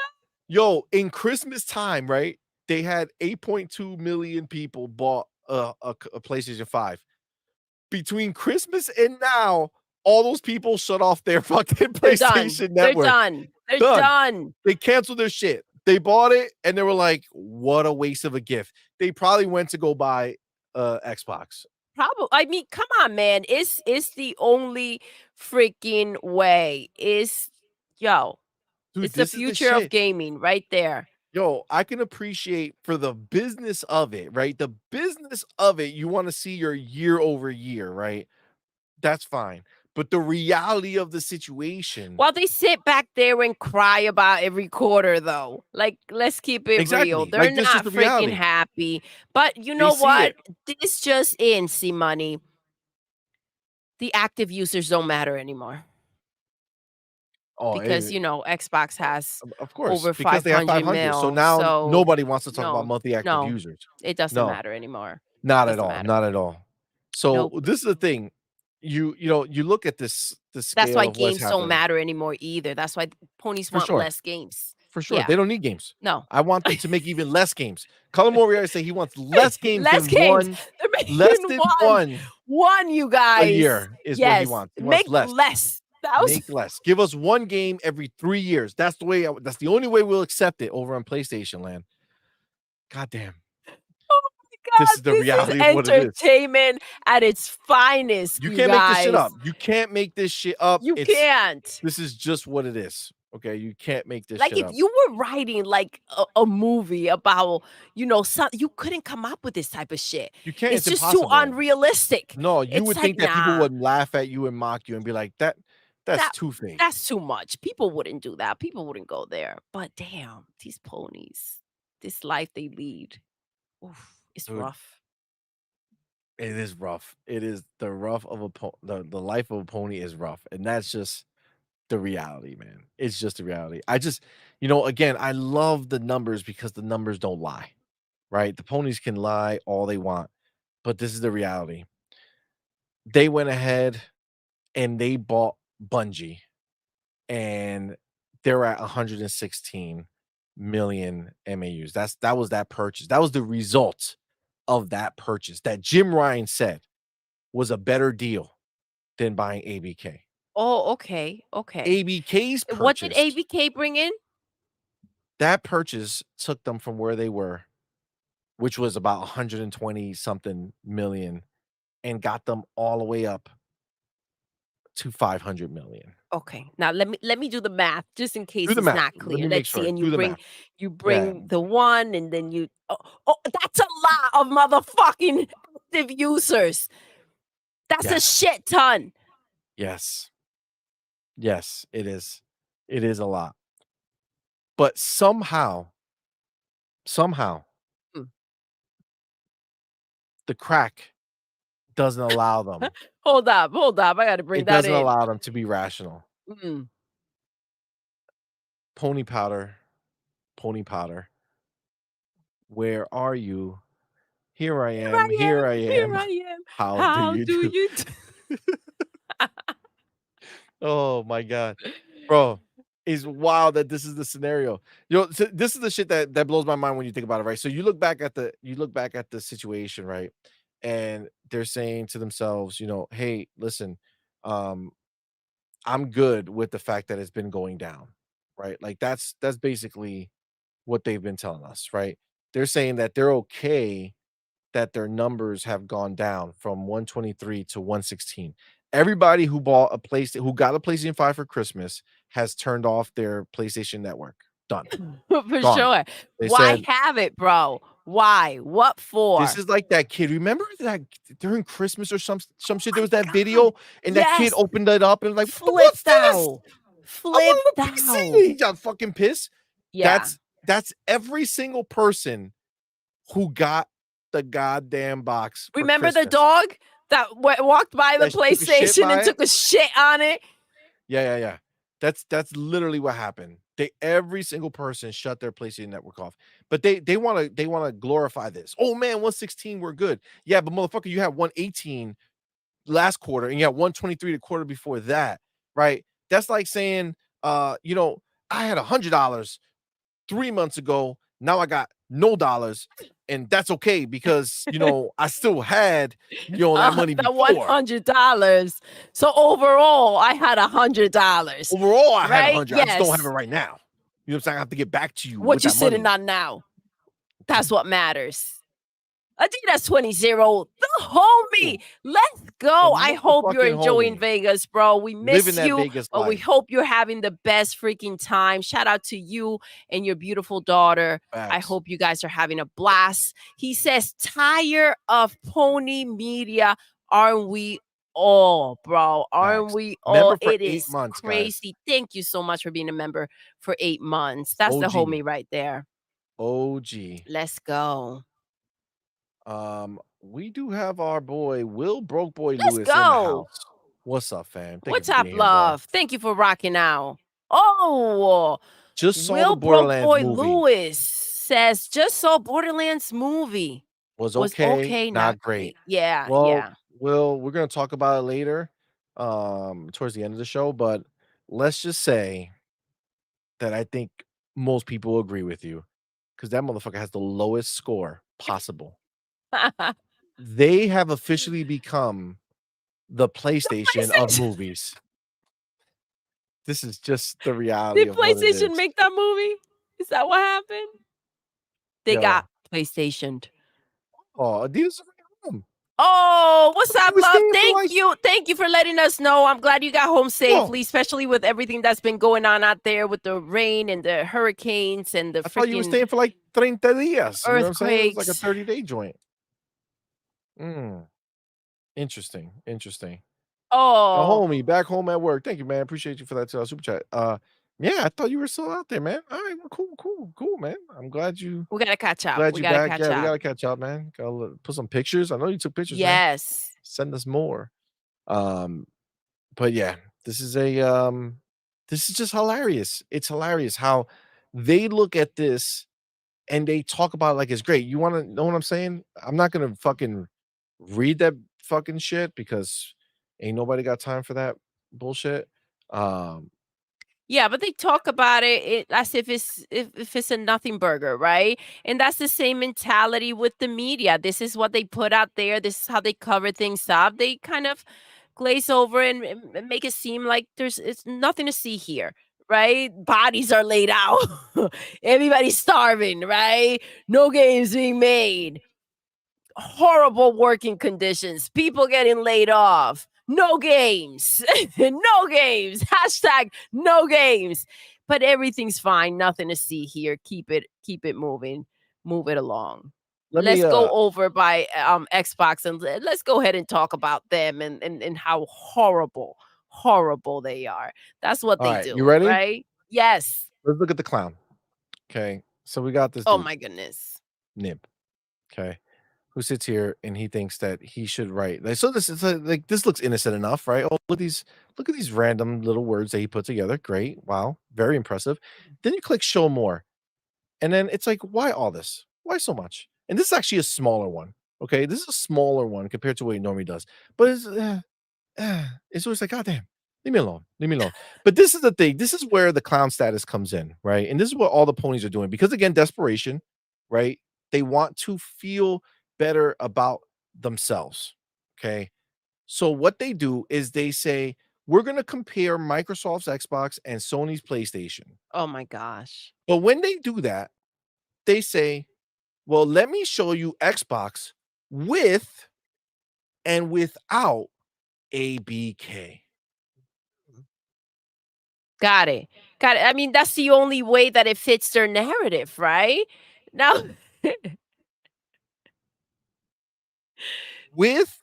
Yo, in Christmas time, right? They had 8.2 million people bought a PlayStation 5. Between Christmas and now, all those people shut off their fucking they're done. PlayStation They're network. done. They're Done. done. They canceled their shit. They bought it and they were like, "What a waste of a gift." They probably went to go buy Xbox. I mean, come on, man. It's the only freaking way. It's yo, Dude, it's the this is the future of shit. gaming right there. Yo, I can appreciate for the business of it, right? The business of it, you want to see your year over year, right? That's fine. But the reality of the situation, While they sit back there and cry about every quarter, though. Like, let's keep it real. exactly. They're Like, this is not the freaking reality. happy. But you They know see what? it. This just in, CMoney. The active users don't matter anymore Oh, because, Xbox has of course, over because they have 500 500. So mil. now So, nobody wants to talk about no, monthly active no, users. it doesn't No, matter anymore. not at Doesn't all. matter. Not at all. So Nope. this is the thing. You look at this the That's why scale of what's games don't happening. matter anymore either. That's why ponies For want sure. less games. For sure. Yeah. They don't need games. No. I want them to make even less games. Colin Moriarty say he wants less games Less than games. one, They're less making than one. one One, you a guys. year is what he Yes. wants. He wants Make less. less. That was Make less. Give us one game every 3 years. That's the way that's the only way we'll accept it over on PlayStation Land. God damn. oh my This god, is the this is reality of what it is. entertainment at its finest, You you can't make this shit guys. up. You can't make this shit up. You can't. This is just what it is. Okay, you can't make this Like shit if up. you were writing like a movie about, you couldn't come up with this type of shit. You can't. It's It's just too impossible. unrealistic. No, you It's would like, think that people nah. would laugh at you and mock you and be like, That's that too fake. that's too much. People wouldn't do that. People wouldn't go there. But damn, these ponies, this life they lead, oof, it's Dude, rough. it is rough. It is the rough of a the life of a pony is rough, and that's just the reality, man. It's just the reality. I just, again, I love the numbers because the numbers don't lie, right? The ponies can lie all they want, but this is the reality. They went ahead and they bought Bungie, and they're at 116 million MAUs. That was that purchase. That was the result of that purchase that Jim Ryan said was a better deal than buying ABK. Oh, okay, okay. ABK's What did purchase, ABK bring in? that purchase took them from where they were, which was about 120 something million, and got them all the way up to 500 million. Okay, now let me do the math just in Do case the it's math. not Let clear. me make Let's see, sure. and Do the math. you Yeah. bring the one, and then you. Oh, oh, that's a lot of motherfucking active users. That's a Yes. shit ton. Yes. Yes, it is. It is a lot. But somehow, Mm. the crack doesn't allow them. Hold up. I got to bring It that doesn't in. allow them to be rational. Mm. Pony powder, pony powder, where are you? Here I Here am. I Here am. I Here am. I am. How do How you do do? you do? Oh my god. Bro, it's wild that this is the scenario. So this is the shit that blows my mind when you think about it, right? So you look back at the situation, right? And they're saying to themselves, hey, listen, um, I'm good with the fact that it's been going down, right? Like that's basically what they've been telling us, right? They're saying that they're okay that their numbers have gone down from 123 to 116. Everybody who got a PlayStation 5 for Christmas has turned off their PlayStation network. Done. For Gone. sure. They Why said, have it, bro? Why? What this for? is like that kid. Remember that during Christmas or some Oh shit, there my was that god. video and that kid Yes. opened it up and was like, what's Flipped this? out. I wanted Flipped a PC. out. He got fucking pissed. Yeah. That's every single person who got the goddamn box for Remember the Christmas dog that walked by the that took a shit PlayStation and by it. took a shit on it? Yeah. That's literally what happened. Every single person shut their PlayStation network off. But they wanna glorify this. Oh man, 116, we're good. Yeah, but motherfucker, you had 118 last quarter and you had 123 the quarter before that, right? That's like saying, I had $100 3 months ago. Now I got no dollars, and that's okay because I still had that money The before. $100. So overall, I had $100, Overall, I had right? 100. I just don't have it Yes. right now. You know what I'm saying? I have to get back to you with What you that sitting money. on now? That's what matters. Adidas 20, the homie. Ooh, Let's the go. I hope you're motherfucking enjoying homie Vegas, bro. We living miss that you, Vegas but we life. hope you're having the best freaking time. Shout out to you and your beautiful daughter. I Facts. hope you guys are having a blast. He says, tired of pony media, aren't we all, bro? Aren't Facts. we all? Member for It 8 is months, guys. crazy. Thank you so much for being a member for 8 months. That's the OG. homie right there. OG. Let's go. We do have our boy Will Broke Boy Let's Lewis in the go. house. What's up, fam? Thank you What's for up, being here, bro. love? Thank you for rocking out. Oh, Just saw the Will Broke Borderlands Boy movie. Lewis says, just saw Borderlands movie. Was Was okay, okay, not not great. great. Yeah, Well, yeah. we're gonna talk about it later, towards the end of the show, but let's just say that I think most people agree with you because that motherfucker has the lowest score possible. They have officially become the PlayStation of PlayStation. movies. This is just the reality Did of what it PlayStation is. make that movie? Is that what happened? They got Yo, PlayStationed. oh, Adidas are home. Oh, I what's thought you up, were love? staying for Thank like, you. Thank you for letting us know. I'm glad you got home yo, safely, especially with everything that's been going on out there with the rain and the hurricanes and the I thought you were freaking staying for like 30 días. You know what I'm saying? It was like a earthquakes. 30-day joint. Mm, interesting. Interesting. A Oh, homie back home at work. Thank you, man. Appreciate you for that, super chat. Yeah, I thought you were still out there, man. All right, well, cool, man. I'm we gotta catch up. glad We you gotta back. catch Yeah, we up. gotta catch up, man. Gotta put some pictures. I know you took pictures, man. Yes. Send us more. Um, but yeah, this is this is just hilarious. It's hilarious how they look at this and they talk about it like it's great. You want to know what I'm saying? I'm not gonna fucking read that fucking shit because ain't nobody got time for that bullshit. Um, Yeah, but they talk about it as if if it's a nothing burger, right? And that's the same mentality with the media. This is what they put out there. This is how they cover things up. They kind of glaze over and make it seem like it's nothing to see here, right? Bodies are laid out. Everybody's starving, right? No games being made, horrible working conditions, people getting laid off, no games, no games, hashtag no games. But everything's fine, nothing to see here. Keep it moving, move it along. let me Let's go over by Xbox and let's go ahead and talk about them and how horrible they are. That's what all they right, you do, ready? right? Yes. Let's look at the clown. Okay. So we got this Oh dude, my goodness. Nib. Okay. Who sits here and he thinks that he should write like so this is like this looks innocent enough, right? Oh, look at these random little words that he put together. Great. Wow. Very impressive. Then you click show more. And then it's like, why all this? Why so much? And this is actually a smaller one. Okay. This is a smaller one compared to what he normally does. But it's always like, God damn, leave me alone. Leave me alone. But this is the thing. This is where the clown status comes in, right? And this is what all the ponies are doing because again, desperation, right? They want to feel better about themselves. Okay. So what they do is they say, we're going to compare Microsoft's Xbox and Sony's PlayStation. Oh my gosh. But when they do that, they say, well, let me show you Xbox with and without ABK. Got it. Got it. I mean, that's the only way that it fits their narrative, right? Now With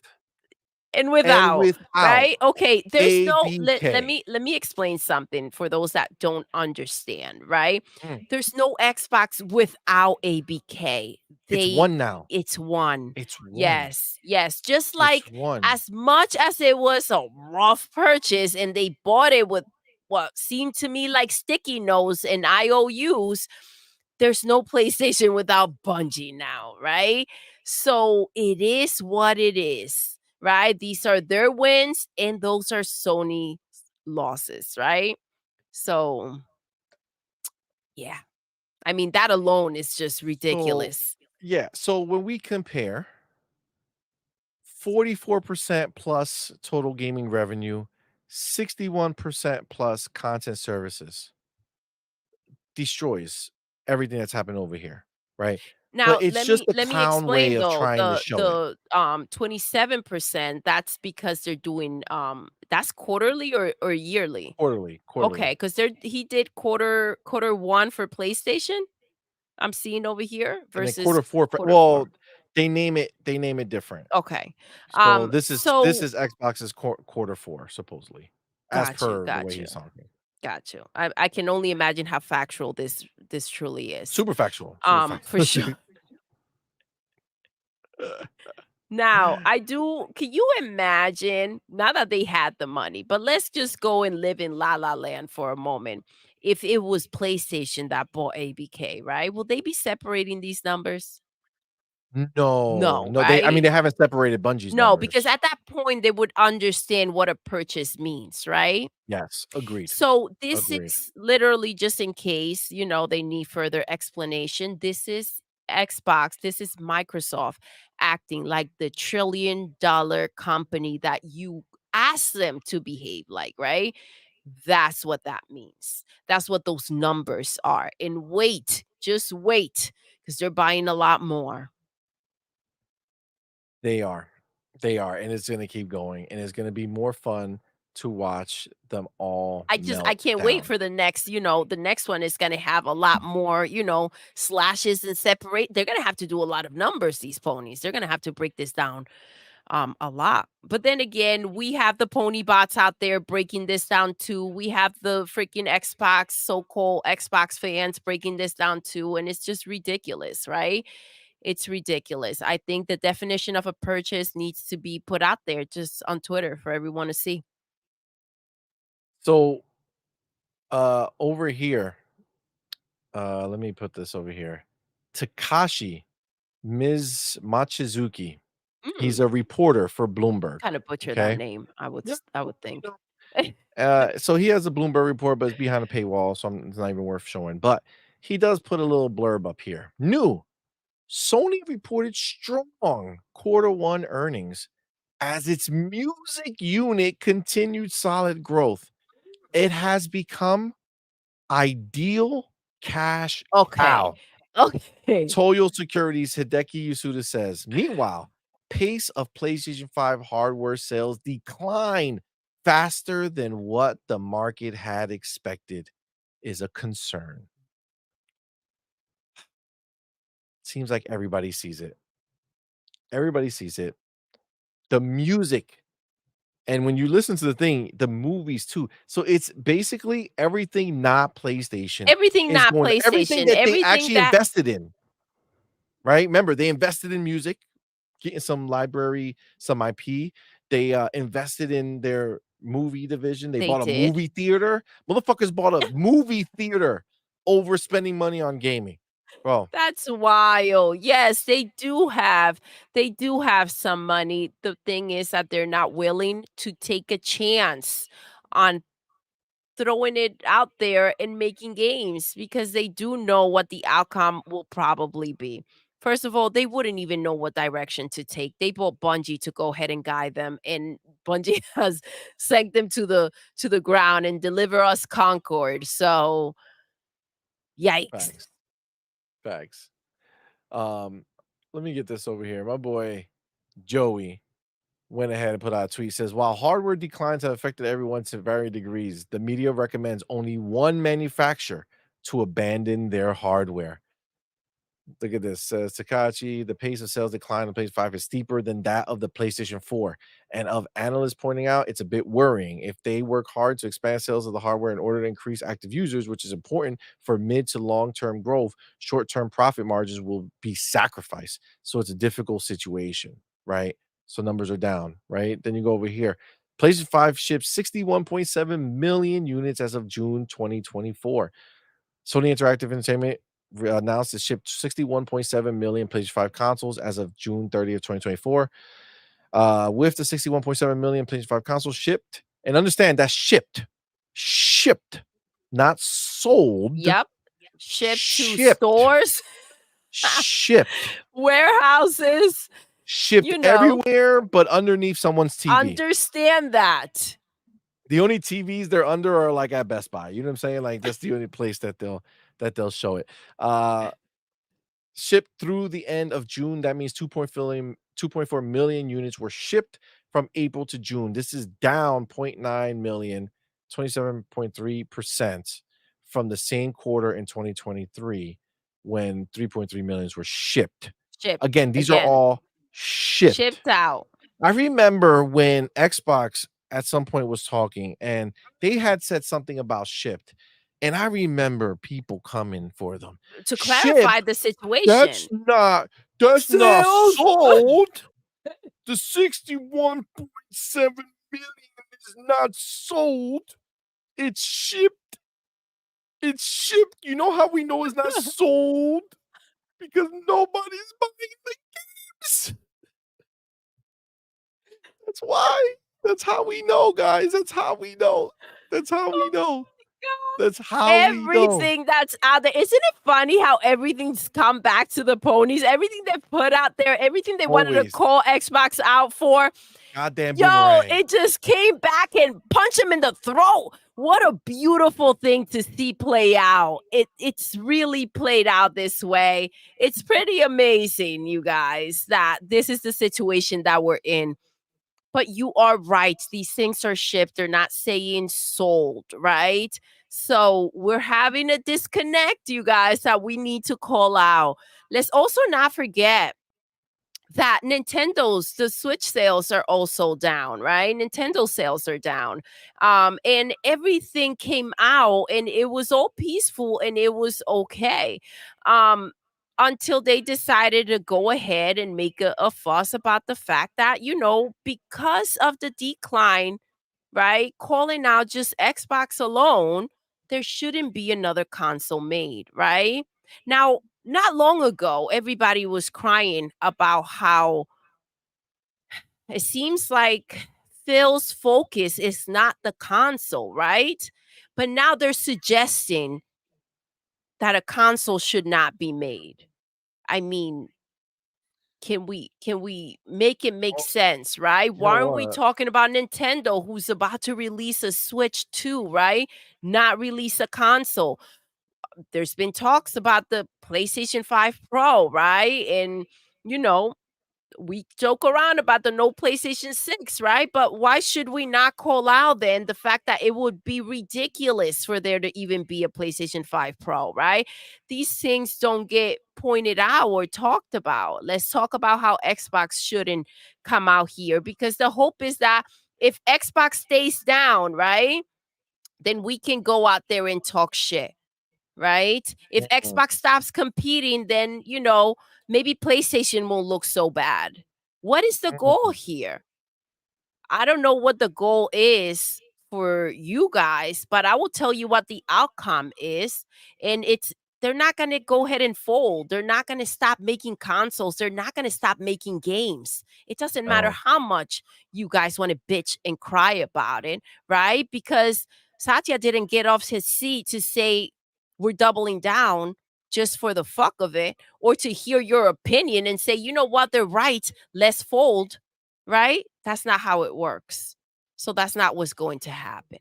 and and without, without right? Okay, there's no ABK. let me explain something for those that don't understand, right? Mm, There's no Xbox without ABK. it's one now. It's one. It's one. Yes, yes. Just It's like one. as much as it was a rough purchase and they bought it with what seemed to me like sticky notes and IOUs, there's no PlayStation without Bungie now, right? So it is what it is, right? These are their wins and those are Sony losses, right? So, yeah. I mean, that alone is just So, ridiculous. yeah, so when we compare 44% plus total gaming revenue, 61% plus content services destroys everything that's happened over here, right? But Now, it's just the let me clown way explain of though, trying to show it. 27%, that's because they're doing that's quarterly or yearly? Quarterly, Okay, quarterly. because he did quarter one for PlayStation. I'm seeing over here And then versus quarter 4 for quarter well, four. they name it different. Okay. So this So is Xbox's quarter 4 supposedly, as per the way got you, he's talking. got you. I can only imagine how factual this truly is. Super factual, super For factual. sure. Now, I do can you imagine, not that they had the money, but let's just go and live in La La Land for a moment. If it was PlayStation that bought ABK, right? Will they be separating these numbers? No, No, no, I mean, right? they haven't separated Bungie's No, because numbers. at that point they would understand what a purchase means, right? Yes, agreed, So this agreed. is literally just in case, they need further explanation. This is Xbox, this is Microsoft acting like the $1 trillion company that you ask them to behave like, right? That's what that means. That's what those numbers are. And wait, just wait, because they're buying a lot more. They are. They are, and it's gonna keep going, and it's gonna be more fun to watch them all I melt can't wait down. for the next one is gonna have a lot more, slashes and separate. They're gonna have to do a lot of numbers, these ponies. They're gonna have to break this down a lot. But then again, we have the pony bots out there breaking this down too. We have the freaking Xbox, so-called Xbox fans breaking this down too, and it's just ridiculous, right? It's ridiculous. I think the definition of a purchase needs to be put out there just on Twitter for everyone to see. So, over here, let me put this over here. Takashi Ms. Machizuki. He's Mm, a reporter for Bloomberg. kind of butcher that Okay. name, Yeah. I Well, would think. so he has a Bloomberg report, but it's behind a paywall, so it's not even worth showing. But he does put a little blurb up here. New Sony reported strong quarter one earnings as its music unit continued solid growth. It has become ideal cash Okay. cow. Okay. Toyo Securities Hideki Yasuda says, meanwhile, pace of PlayStation 5 hardware sales decline faster than what the market had expected is a concern. Seems like everybody sees it. Everybody sees it. The music, and when you listen to the thing, the movies too. So it's basically everything not PlayStation Everything is not going, everything PlayStation, that they everything actually that invested in, right? Remember, they invested in music, getting some library, some IP. They invested in their movie division. They they bought a did. movie theater. Motherfuckers bought a movie theater over spending money on gaming, bro. That's wild. Yes, they do have some money. The thing is that they're not willing to take a chance on throwing it out there and making games because they do know what the outcome will probably be. First of all, they wouldn't even know what direction to take. They bought Bungie to go ahead and guide them, and Bungie has sent them to the ground and deliver us Concord. So, yikes. Facts, facts. Um, Let me get this over here. My boy Joey went ahead and put out a tweet. Says, while hardware declines have affected everyone to varying degrees, the media recommends only one manufacturer to abandon their hardware. Look at this. Says Takachi, the pace of sales decline on PlayStation 5 is steeper than that of the PlayStation 4. And of analysts pointing out, it's a bit worrying. If they work hard to expand sales of the hardware in order to increase active users, which is important for mid to long term growth, short term profit margins will be sacrificed. So it's a difficult situation, right? So numbers are down, right? Then you go over here. PlayStation 5 shipped 61.7 million units as of June 2024. Sony Interactive Entertainment announced it shipped 61.7 million PlayStation 5 consoles as of June 30th, 2024. With the 61.7 million PlayStation 5 consoles shipped, and understand that's shipped, not sold, Yep. Shipped to shipped, stores, shipped, warehouses, shipped you know, everywhere but underneath someone's TV. understand that. The only TVs they're under are like at Best Buy. You know what I'm saying? Like that's the only place that they'll show it. Shipped through the end of June. That means 2.4 million units were shipped from April to June. This is down 0.9 million, 27.3% from the same quarter in 2023 when 3.3 millions were shipped. Shipped. Again, these are Again, all shipped. shipped out. I remember when Xbox at some point was talking and they had said something about shipped. And I remember people coming for them. To clarify Shipped? the That's situation. not Sales. sold. The 61.7 million is not sold. It's shipped. It's shipped. You know how we know it's not sold? Because nobody's buying the games. That's why. That's how we know, guys. That's how we know. That's how we know. That's how we know. Everything that's out there. Isn't it funny how everything's come back to the ponies? Everything they put out there, everything they wanted to Always. call Xbox out for. Goddamn Yo, boomerang. it just came back and punched him in the throat. What a beautiful thing to see play out. It's really played out this way. It's pretty amazing, you guys, that this is the situation that we're in. But you are right. These things are shipped. They're not saying sold, right? So we're having a disconnect, you guys, that we need to call out. Let's also not forget that the Switch sales are also down, right? Nintendo sales are down. And everything came out and it was all peaceful and it was okay. Um, until they decided to go ahead and make a fuss about the fact that, because of the decline, right? Calling out just Xbox alone, there shouldn't be another console made, right? Now, not long ago, everybody was crying about how it seems like Phil's focus is not the console, right? But now they're suggesting that a console should not be made. I mean, can we make it make Well, sense, right? you know Why aren't we what? talking about Nintendo who's about to release a Switch 2, right? Not release a console. There's been talks about the PlayStation 5 Pro, right? And you know, we joke around about the no PlayStation 6, right? But why should we not call out then the fact that it would be ridiculous for there to even be a PlayStation 5 Pro, right? These things don't get pointed out or talked about. Let's talk about how Xbox shouldn't come out here because the hope is that if Xbox stays down, right, then we can go out there and talk shit, right? If Mhm. Xbox stops competing, then, maybe PlayStation won't look so bad. What is the goal Mhm. here? I don't know what the goal is for you guys, but I will tell you what the outcome is. And they're not going to go ahead and fold. They're not going to stop making consoles. They're not going to stop making games. It doesn't matter No. how much you guys want to bitch and cry about it, right? Because Satya didn't get off his seat to say, we're doubling down just for the fuck of it, or to hear your opinion and say, you know what, they're right. Let's fold, right? That's not how it works. So that's not what's going to happen.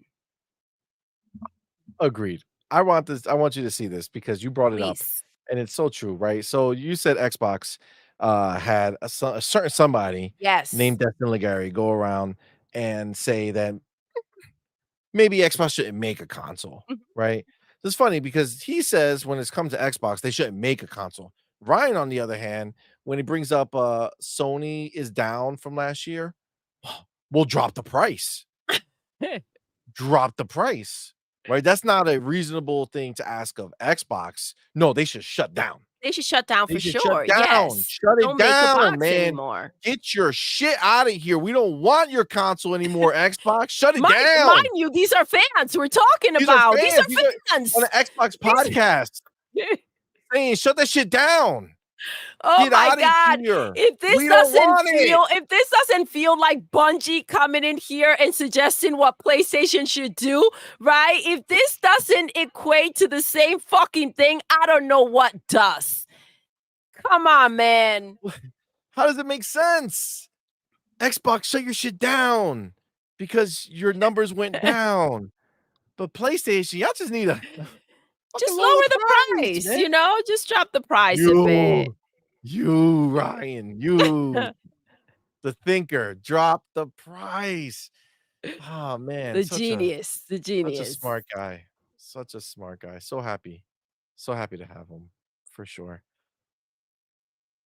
Agreed. I want you to see this because you brought it up, Please. and it's so true, right? So you said Xbox, had a certain somebody Yes. named Destin Legary go around and say that maybe Xbox shouldn't make a console, Mhm. right? It's funny because he says when it's come to Xbox, they shouldn't make a console. Ryan, on the other hand, when he brings up Sony is down from last year, we'll drop the price. Drop the price, right? That's not a reasonable thing to ask of Xbox. No, they should shut down. They should shut down They for should shut sure. down. Yes. Shut it Don't make a down, box man. anymore. Get your shit out of here. We don't want your console anymore, Xbox. Shut it Mind down. you, these are fans we're talking These are about. These fans. These are are on fans. the Xbox These podcast saying, "Shut that shit down. Oh Get my out of god. here. If this We don't doesn't want it." feel if this doesn't feel like Bungie coming in here and suggesting what PlayStation should do, right? If this doesn't equate to the same fucking thing, I don't know what does. Come on, man. How does it make sense? Xbox, shut your shit down because your numbers went down. But PlayStation, y'all just need to fucking Just lower the lower the price, price, man. just drop the price a bit. You, Ryan, you, the thinker, drop the price. Oh man, The genius, the such a genius. smart guy. Such a smart guy. So happy. So happy to have him for sure.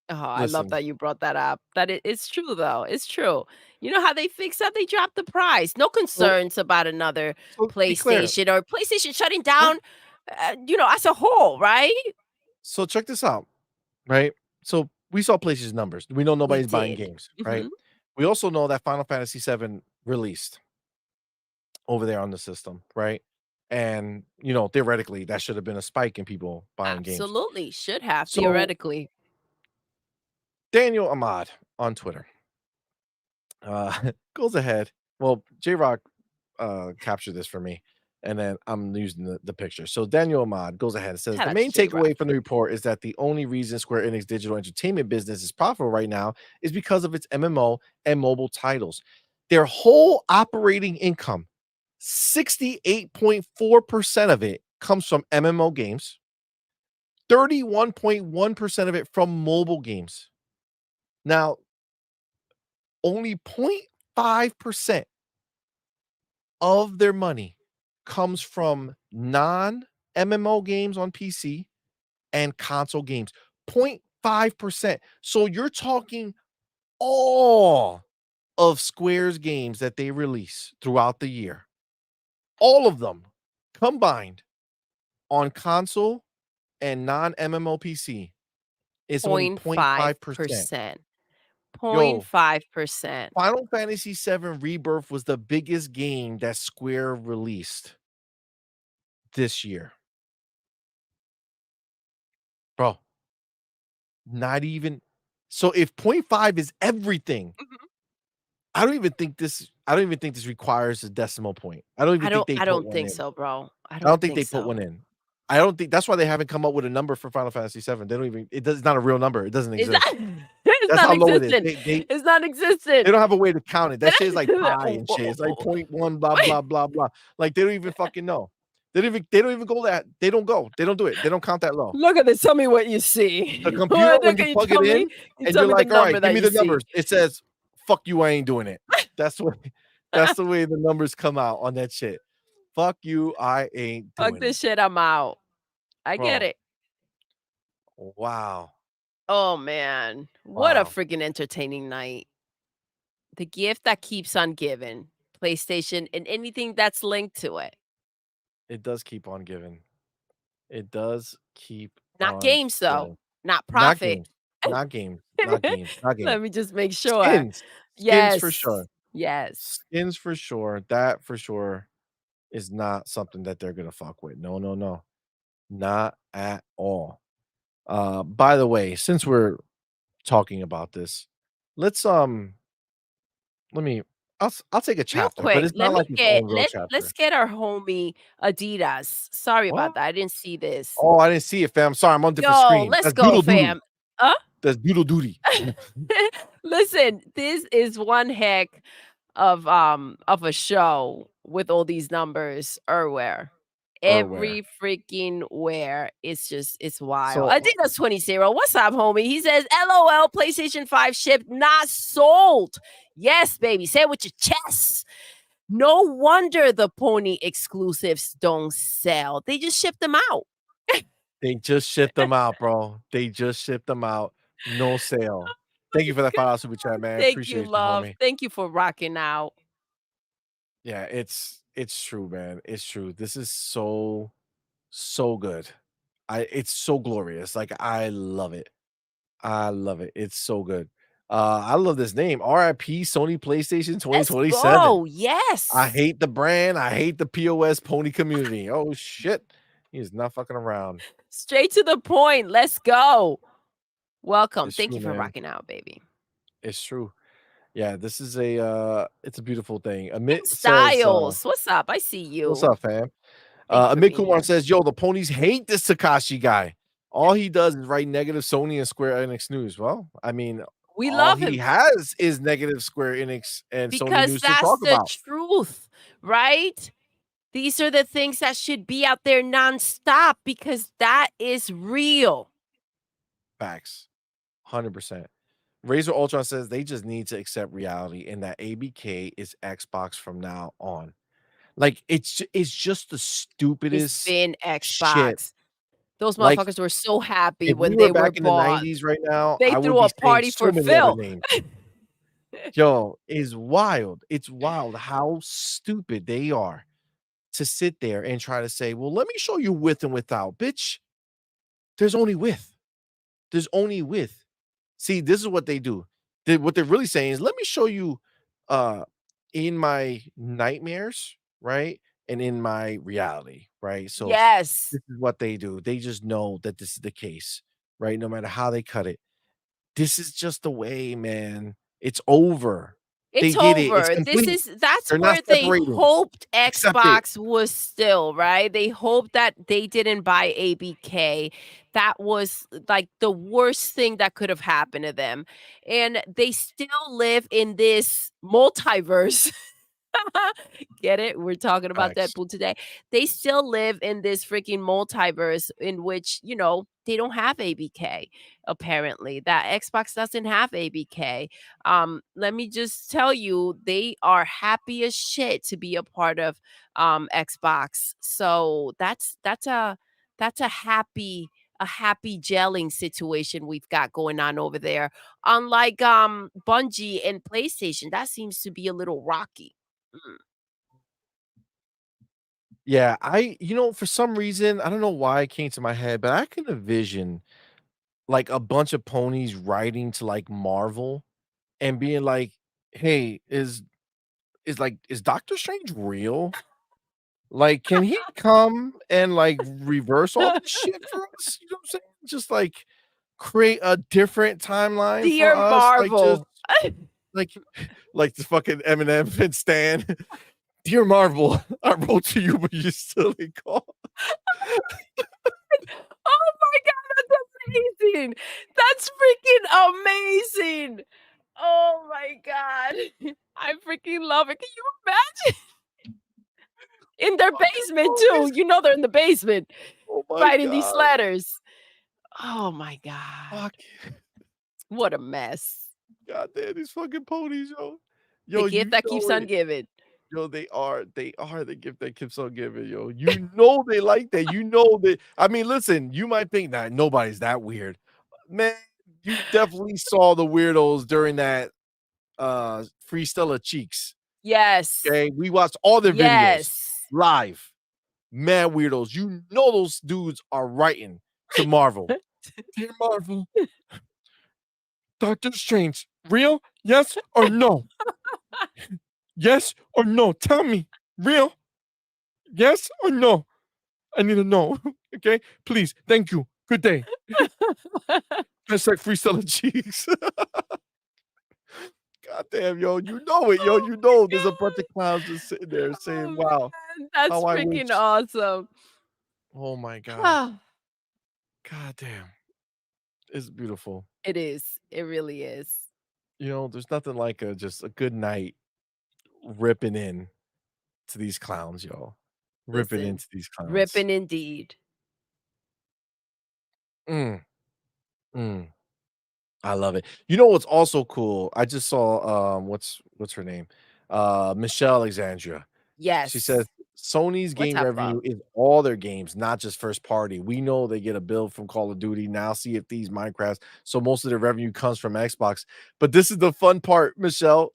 Oh, I love Listen, that you brought that up. It's true though. It's true. You know how they fix that? They drop the price. No so concerns about another so to be clear, PlayStation or PlayStation shutting yeah, down, as a whole, right? so check this out, right? So we saw PlayStation numbers. We know We nobody's buying did. games, right? Mhm. We also know that Final Fantasy VII released over there on the system, right? And theoretically, that should have been a spike in people buying games. Absolutely. Should have So theoretically. Daniel Ahmad on Twitter goes ahead. Well, J Rock captured this for me, and then I'm using the picture. So Daniel Ahmad goes ahead and says Shout the out to main J-Rock. takeaway from the report is that the only reason Square Enix digital entertainment business is profitable right now is because of its MMO and mobile titles. Their whole operating income, 68.4% of it comes from MMO games, 31.1% of it from mobile games. Now, only 0.5% of their money comes from non-MMO games on PC and console games. 0.5%. So you're talking all of Square's games that they release throughout the year, all of them combined on console and non-MMO PC, it's only 0.5%. 0.5%. Yo, 0.5%. Final Fantasy VII Rebirth was the biggest game that Square released this year. Bro, not even so if point 0.5 is everything, Mhm. I don't even think this requires a decimal point. I don't even think they I put don't one think in. so, bro. I I don't don't think think they put so. one in. I don't think that's why they haven't come up with a number for Final Fantasy VII. They don't even it's not a real number. It doesn't Is that exist. it's That's how low it is. non-existent. They It's they non-existent. don't have a way to count it. That shit is like pi and shit. It's like Whoa. point one blah, blah, blah, blah. Like, they don't even fucking know. They don't even go that they don't go. They don't do it. They don't count that low. Look at this. Tell me what you see. The computer, What when you can you plug it tell me? in You and tell you're me the like, number "Alright, give that me you the see. numbers." It says, "Fuck you, I ain't doing it." That's the way that's the way the numbers come out on that shit. "Fuck you, I ain't Fuck doing this it." shit, I'm out. I get Bro, it. wow, Oh, man. What a wow. freaking entertaining night. The gift that keeps on giving. PlayStation and anything that's linked to it. It does keep on giving. It does keep Not on games, though. giving. Not Not profit. games, not games, not games, not games. Let me just make sure. Skins, skins for Yes. sure. Yes. Skins for sure. That for sure is not something that they're gonna fuck with. No, no, no. Not at all. By the way, since we're talking about this, let's let me I'll take a Real chapter, but quick, it's not like its own real let's chapter. get our homie Adidas. Sorry about What? that. I didn't see this. Oh, I didn't see it, fam. Sorry, I'm on different Yo, screen. let's That's go, Doodle Doodle. fam. Huh? That's Doodle Doody. Listen, this is one heck of a show with all these numbers everywhere. Or where. Every freaking where. It's wild. So Adidas 20. What's up, homie? He says, LOL, PlayStation 5 shipped, not sold. Yes, baby. Say it with your chest. No wonder the pony exclusives don't sell. They just ship them out. they just shipped them out, bro. They just shipped them out. No sale. Thank you for that $5 super chat, man. Thank you, Appreciate you, love. homie. Thank you for rocking out. Yeah, it's true, man. It's true. This is so, so good. It's so glorious. Like, I love it. I love it. It's so good. I love this name. RIP Sony PlayStation Let's 2027. go. I Yes. hate the brand. I hate the POS pony community. Oh shit. He is not fucking around. Straight to the point. Let's go. Welcome. It's Thank true, you for man. rocking out, baby. It's true. Yeah, this is a it's a beautiful thing. King Amit says, Styles. What's up? I see what's you. up, fam? Thank you for Amit being Kumar here. says, yo, the ponies hate this Takashi guy. All he does is write negative Sony and Square Enix news. Well, I mean, We all love he him has is negative Square Enix and Sony because news to that's talk the about. truth, right? These are the things that should be out there nonstop because that is real. Facts. 100%. Razor Ultron says they just need to accept reality and that ABK is Xbox from now on. Like, it's just the It's stupidest been shit. Xbox. Those Like, motherfuckers were so happy if we when were they were back in the bought. 90s right now, They I would threw be a saying party so for many other Phil. names. Yo, is wild. It's wild how stupid they are to sit there and try to say, "Well, let me show you with and without." Bitch, there's only with. There's only with. See, this is what they do. What they're really saying is, "Let me show you uh in my nightmares, right? And in my reality, right?" So Yes. this is what they do. They just know that this is the case, right? No matter how they cut it. This is just the way, man. It's over. They It's did it. It's over. complete. That's They're not where they separating. hoped Accept it. Xbox was still, right? They hoped that they didn't buy ABK. That was like the worst thing that could have happened to them. And they still live in this multiverse. Get it? We're talking about Facts. Deadpool today. They still live in this freaking multiverse in which, they don't have ABK, apparently. That Xbox doesn't have ABK. Let me just tell you, they are happy as shit to be a part of Xbox. So that's a happy a happy gelling situation we've got going on over there. Unlike, Bungie and PlayStation, that seems to be a little rocky. Mm. Yeah, for some reason, I don't know why it came to my head, but I can envision, like, a bunch of ponies writing to, like, Marvel and being like, "Hey, is Doctor Strange real? Like, can he come and, like, reverse all this shit for us?" You know what I'm saying? Just, like, create a different timeline for Dear us, like, just Marvel. like like the fucking Eminem and Stan. "Dear Marvel, I wrote to you, but you still didn't call." Oh my god, that's amazing. That's freaking amazing. Oh my god. I freaking love it. Can you imagine? In their Fucking basement too. ponies. You know they're in the basement Oh my writing these god. letters. Oh my god. Fuck. What a mess. God damn these fucking ponies, yo. The Yo, gift you that keeps know on it. giving. Yo, they are the gift that keeps on giving, yo. You know they like that. You know that. I mean, listen, you might think that nobody's that weird. Man, you definitely saw the weirdos during that Free Stella Cheeks. Yes. Okay. We watched all their videos Yes. live. Mad weirdos. You know those dudes are writing to Marvel. Dear Marvel, Doctor Strange, real? Yes or no? Yes or no? Tell me. Real? Yes or no? I need to know. Okay? Please. Thank you. Good day. Hashtag freestyle cheeks. God damn, yo. You know it, yo. Oh You my know there's a bunch of god. clowns just sitting there Oh saying, wow, man, that's how I freaking wish. awesome. Oh my God. God damn. It's beautiful. It is. It really is. There's nothing like just a good night ripping in to these clowns, yo. Ripping Listen, into these clowns. ripping indeed. Mm, mm. I love it. You know what's also cool? I just saw, what's her name? Michelle Alexandria. She says Yes. Sony's What's game up, revenue love? is all their games, not just first party. We know they get a bill from Call of Duty, now Sea of Thieves, Minecraft, so most of their revenue comes from Xbox. But this is the fun part, Michelle.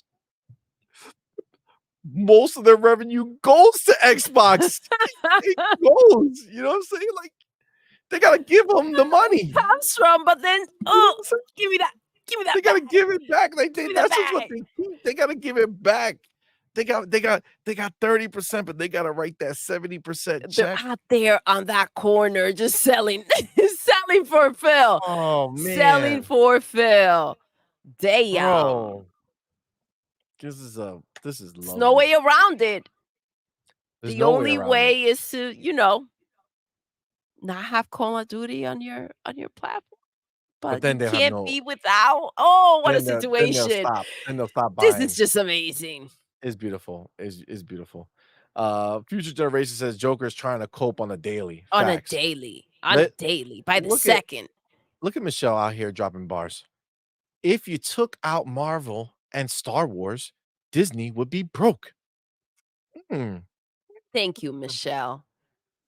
Most of their revenue goes to Xbox. It goes, you know what I'm saying? Like, they gotta give them the money. Comes from, but then, You know oh, what I'm saying? give me that. Give me They that gotta bag. give it back, like, Give me that that's just what bag. they keep, they gotta give it back. They got 30%, but they gotta write that 70% They're check. out there on that corner just selling, selling for Phil. Oh, Selling man. for Phil. Damn. Bro, this is There's no lovely. way around it. There's The no way only around it. way is to, not have Call of Duty on your platform, But but then you they'll have can't no be without. Oh, what a then they'll situation. stop. Then they'll stop This is buying. just amazing. It's beautiful. It's beautiful. Future Generation says Joker's trying to cope on a daily. Facts. On a Let daily, by the look at second. look at Michelle out here dropping bars. If you took out Marvel and Star Wars, Disney would be broke. Hmm. Thank you, Michelle.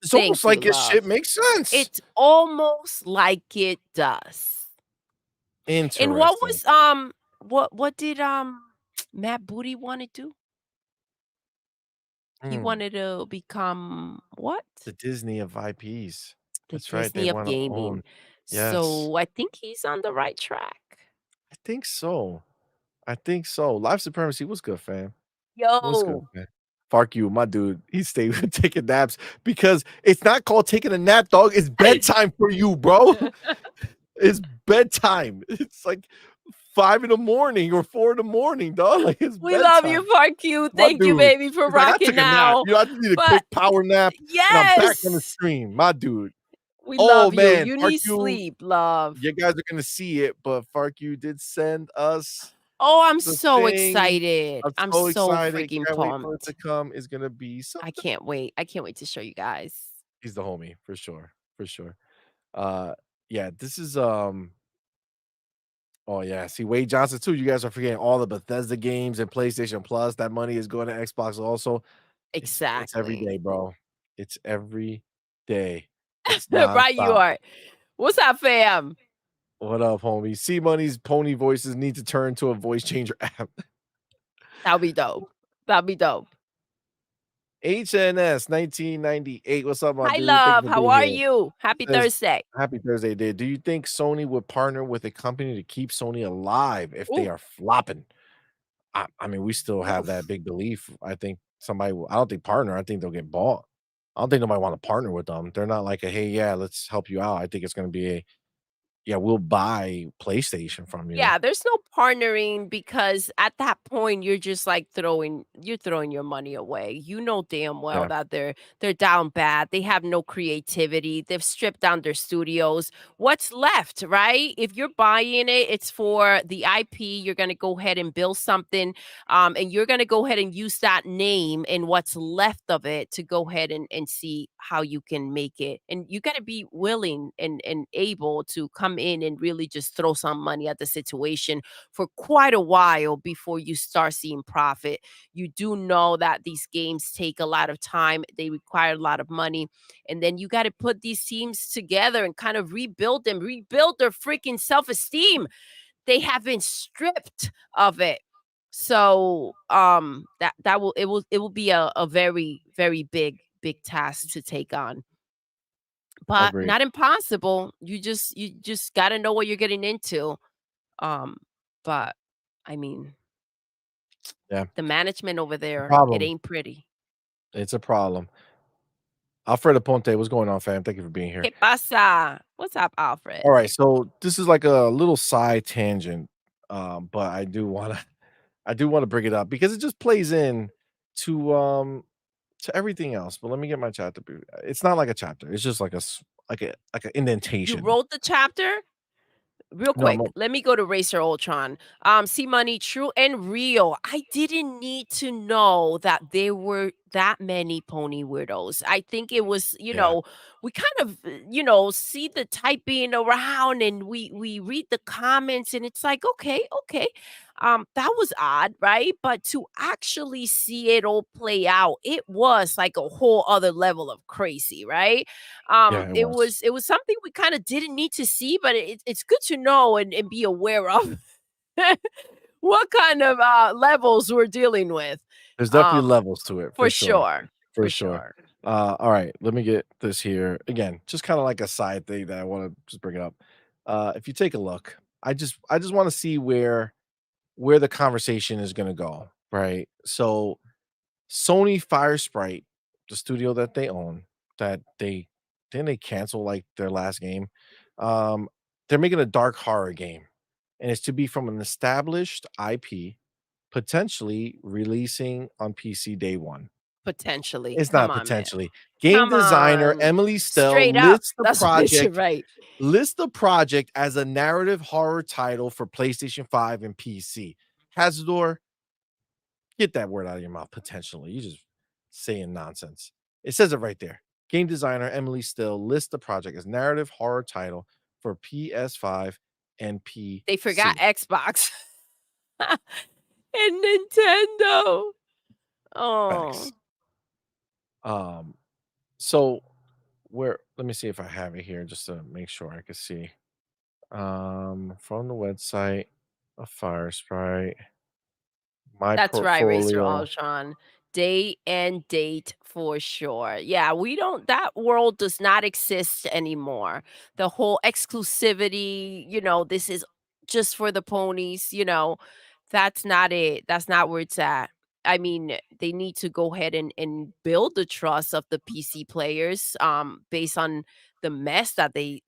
It's almost Thank you, like his love. shit makes sense. It's almost like it does. And what Interesting. was, what did, Matt Booty wanna do? He Hmm. wanted to become what? The Disney of IPs. The That's right, they Disney of wanna gaming. own. Yes. So, I think he's on the right track. I think so. I think so. Live Supremacy was good, fam. Was good, Yo. man. Fark you, my dude. He stayed taking naps because it's not called taking a nap, dog. It's bedtime for you, bro. It's bedtime. It's like 5 in the morning or 4 in the morning, dog. Like, it's We love you, bedtime. Part Q. My Thank you, dude. baby, for He's like, "I rocking took a nap. now. I just need a But quick power nap, and I'm back on the yes, stream." My dude. we Oh, love you. man. You Fark need you. sleep, love. You guys are gonna see it, but Fark you did send us Oh, I'm the so thing. excited. I'm I'm so so excited. freaking Can't wait for it to pumped. come. It's gonna be I something. can't wait. I can't wait to show you guys. He's the homie for sure, for sure. Uh, yeah, this is, oh, yeah, see, Wade Johnson too, you guys are forgetting all the Bethesda games and PlayStation Plus, that money is going to Xbox also. It's every Exactly. day, bro. It's every day. It's Right, you nonstop. are. What's up, fam? What up, homie? CMoney's pony voices need to turn to a voice changer app. That'll be dope. That'll be dope. HNS 1998. What's up, my Hi, dude? Thank you love. for How being are here. you? Happy Says, Thursday. happy Thursday, dude. Do you think Sony would partner with a company to keep Sony alive if they Ooh, are flopping? I mean, we still have that oof. big belief. I think somebody will, I don't think partner, I think they'll get bought. I don't think nobody want to partner with them. They're not like a hey, yeah, let's help you out. I think it's gonna be a yeah, we'll buy PlayStation from you. Yeah, there's no partnering because at that point you're just like throwing your money away. You know damn well Yeah, that they're down bad. They have no creativity. They've stripped down their studios. What's left, right? If you're buying it, it's for the IP. You're gonna go ahead and build something, and you're gonna go ahead and use that name and what's left of it to go ahead and see how you can make it. And you gotta be willing and able to come in and really just throw some money at the situation for quite a while before you start seeing profit. You do know that these games take a lot of time, they require a lot of money, and then you got to put these teams together and kind of rebuild them, rebuild their freaking self-esteem. They have been stripped of it. So that will be a very, very big task to take on, but agreed. not impossible. You just got to know what you're getting into. Um, but I mean, Yeah, the management over there, it problem. ain't pretty. It's a problem. Alfredo Ponte, what's going on, fam? Thank you for being here. ¿Qué pasa? What's up, All Alfred? right, so this is like a little side tangent, but I do wanna I do wanna bring it up because it just plays in to everything else. But let me get my chapter. It's not like a chapter. It's just like like a You indentation. wrote the chapter? Real No, quick, let me go to Racer Ultron. See money, true and real. I didn't need to know that there were that many pony weirdos. I think it was, yeah, we kind of, see the typing around and we read the comments and it's like, okay, okay. That was odd, right? But to actually see it all play out, it was like a whole other level of crazy, right? yeah, it It was. was something we kind of didn't need to see, but it's good to know and be aware of what kind of levels we're dealing with. There's definitely Um, levels to it for for sure, sure, for for sure. sure. All right, let me get this here again. Just kind of like a side thing that I want to just bring it up. If you take a look, I just want to see where the conversation is going to go, right? So Sony Fire Sprite, the studio that they own, that they didn't they cancel like their last game. Um, they're making a dark horror game, and it's to be from an established IP, potentially releasing on PC day one. Potentially. It's Come not on, man. potentially. Game Come designer on. Emily Stell Straight up. That's what you're right. lists the project as a narrative horror title for PlayStation 5 and PC. Hazador, get that word out of your mouth, potentially. You just saying nonsense. It says it right there. Game designer Emily Still lists the project as narrative horror title for PS5 and They forgot PC. Xbox and Nintendo. Oh, Facts. Um, so where let me see if I have it here just to make sure I can see. From the website, a fire sprite, my that's right, Racer portfolio. Ultron. Day and date for sure. Yeah, we don't that world does not exist anymore. The whole exclusivity, this is just for the ponies, that's not it. That's not where it's at. I mean, they need to go ahead and build the trust of the PC players based on the mess that they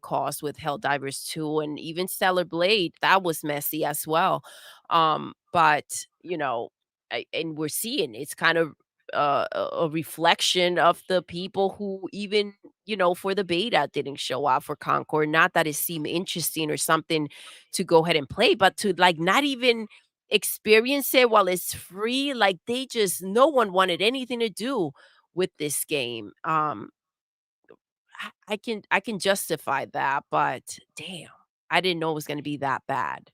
caused with Helldivers 2 and even Stellar Blade. That was messy as well. But and we're seeing it's kind of a reflection of the people who even for the beta didn't show up for Concord. Not that it seemed interesting or something to go ahead and play, but to like not even experience it while it's free. Like they just no one wanted anything to do with this game. I can justify that, but damn, I didn't know it was going to be that bad.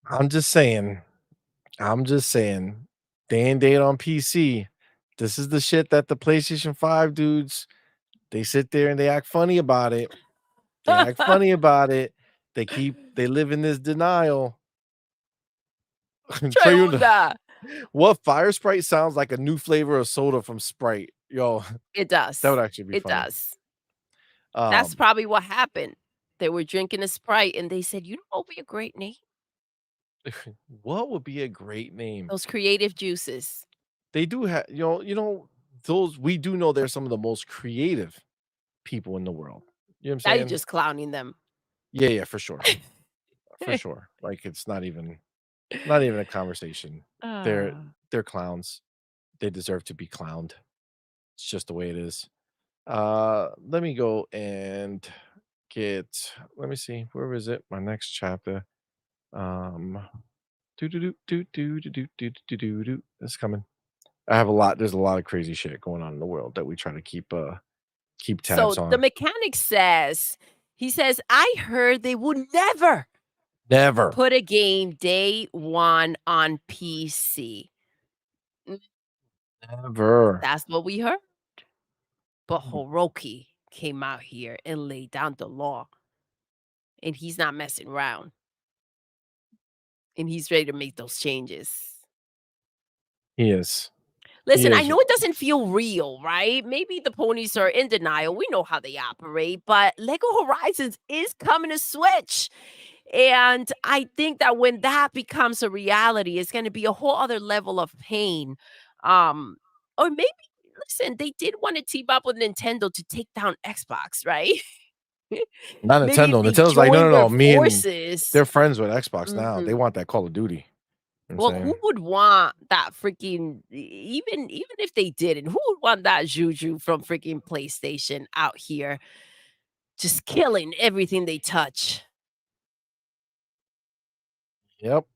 I'm just saying, I'm just saying, day and date on PC. This is the shit that the PlayStation 5 dudes They sit there and they act funny about it. They act funny about it. They live in this denial. Tell you Treunda. what Fire Sprite sounds like a new flavor of soda from Sprite. Yo, It that does. would actually be It funny. does. That's Um, probably what happened. They were drinking a Sprite and they said, "You know what would be a great name? what would be a great name? Those creative juices." They do have, those we do know they're some of the most creative people in the world. You know what I'm Now you're saying? just clowning them. Yeah, yeah, for sure. For sure. Like it's not even a conversation. They're Ah. they're clowns. They deserve to be clowned. It's just the way it is. Let me go and let me see, where is it? My next chapter. Um do do do do do do do do do do. It's coming. There's a lot of crazy shit going on in the world that we try to keep So tabs the on. mechanic says, he says, "I heard they would never Never. put a game day one on PC." Mm, Never. that's what we heard. But Hiroki came out here and laid down the law, and he's not messing around, and he's ready to make those changes. He is. He Listen, I is. know it doesn't feel real, right? Maybe the ponies are in denial. We know how they operate, but Lego Horizons is coming to Switch. And I think that when that becomes a reality, it's going to be a whole other level of pain. Um, or maybe, listen, they did want to team up with Nintendo to take down Xbox, right? Not Maybe if Nintendo. they Nintendo's like, "No, join no, their no, me and" forces. they're friends with Xbox now. They Mhm. want that Call of Duty. You know what I'm Well, who saying? would want that freaking even if they didn't, who would want that juju from freaking PlayStation out here just killing everything they touch? Yep.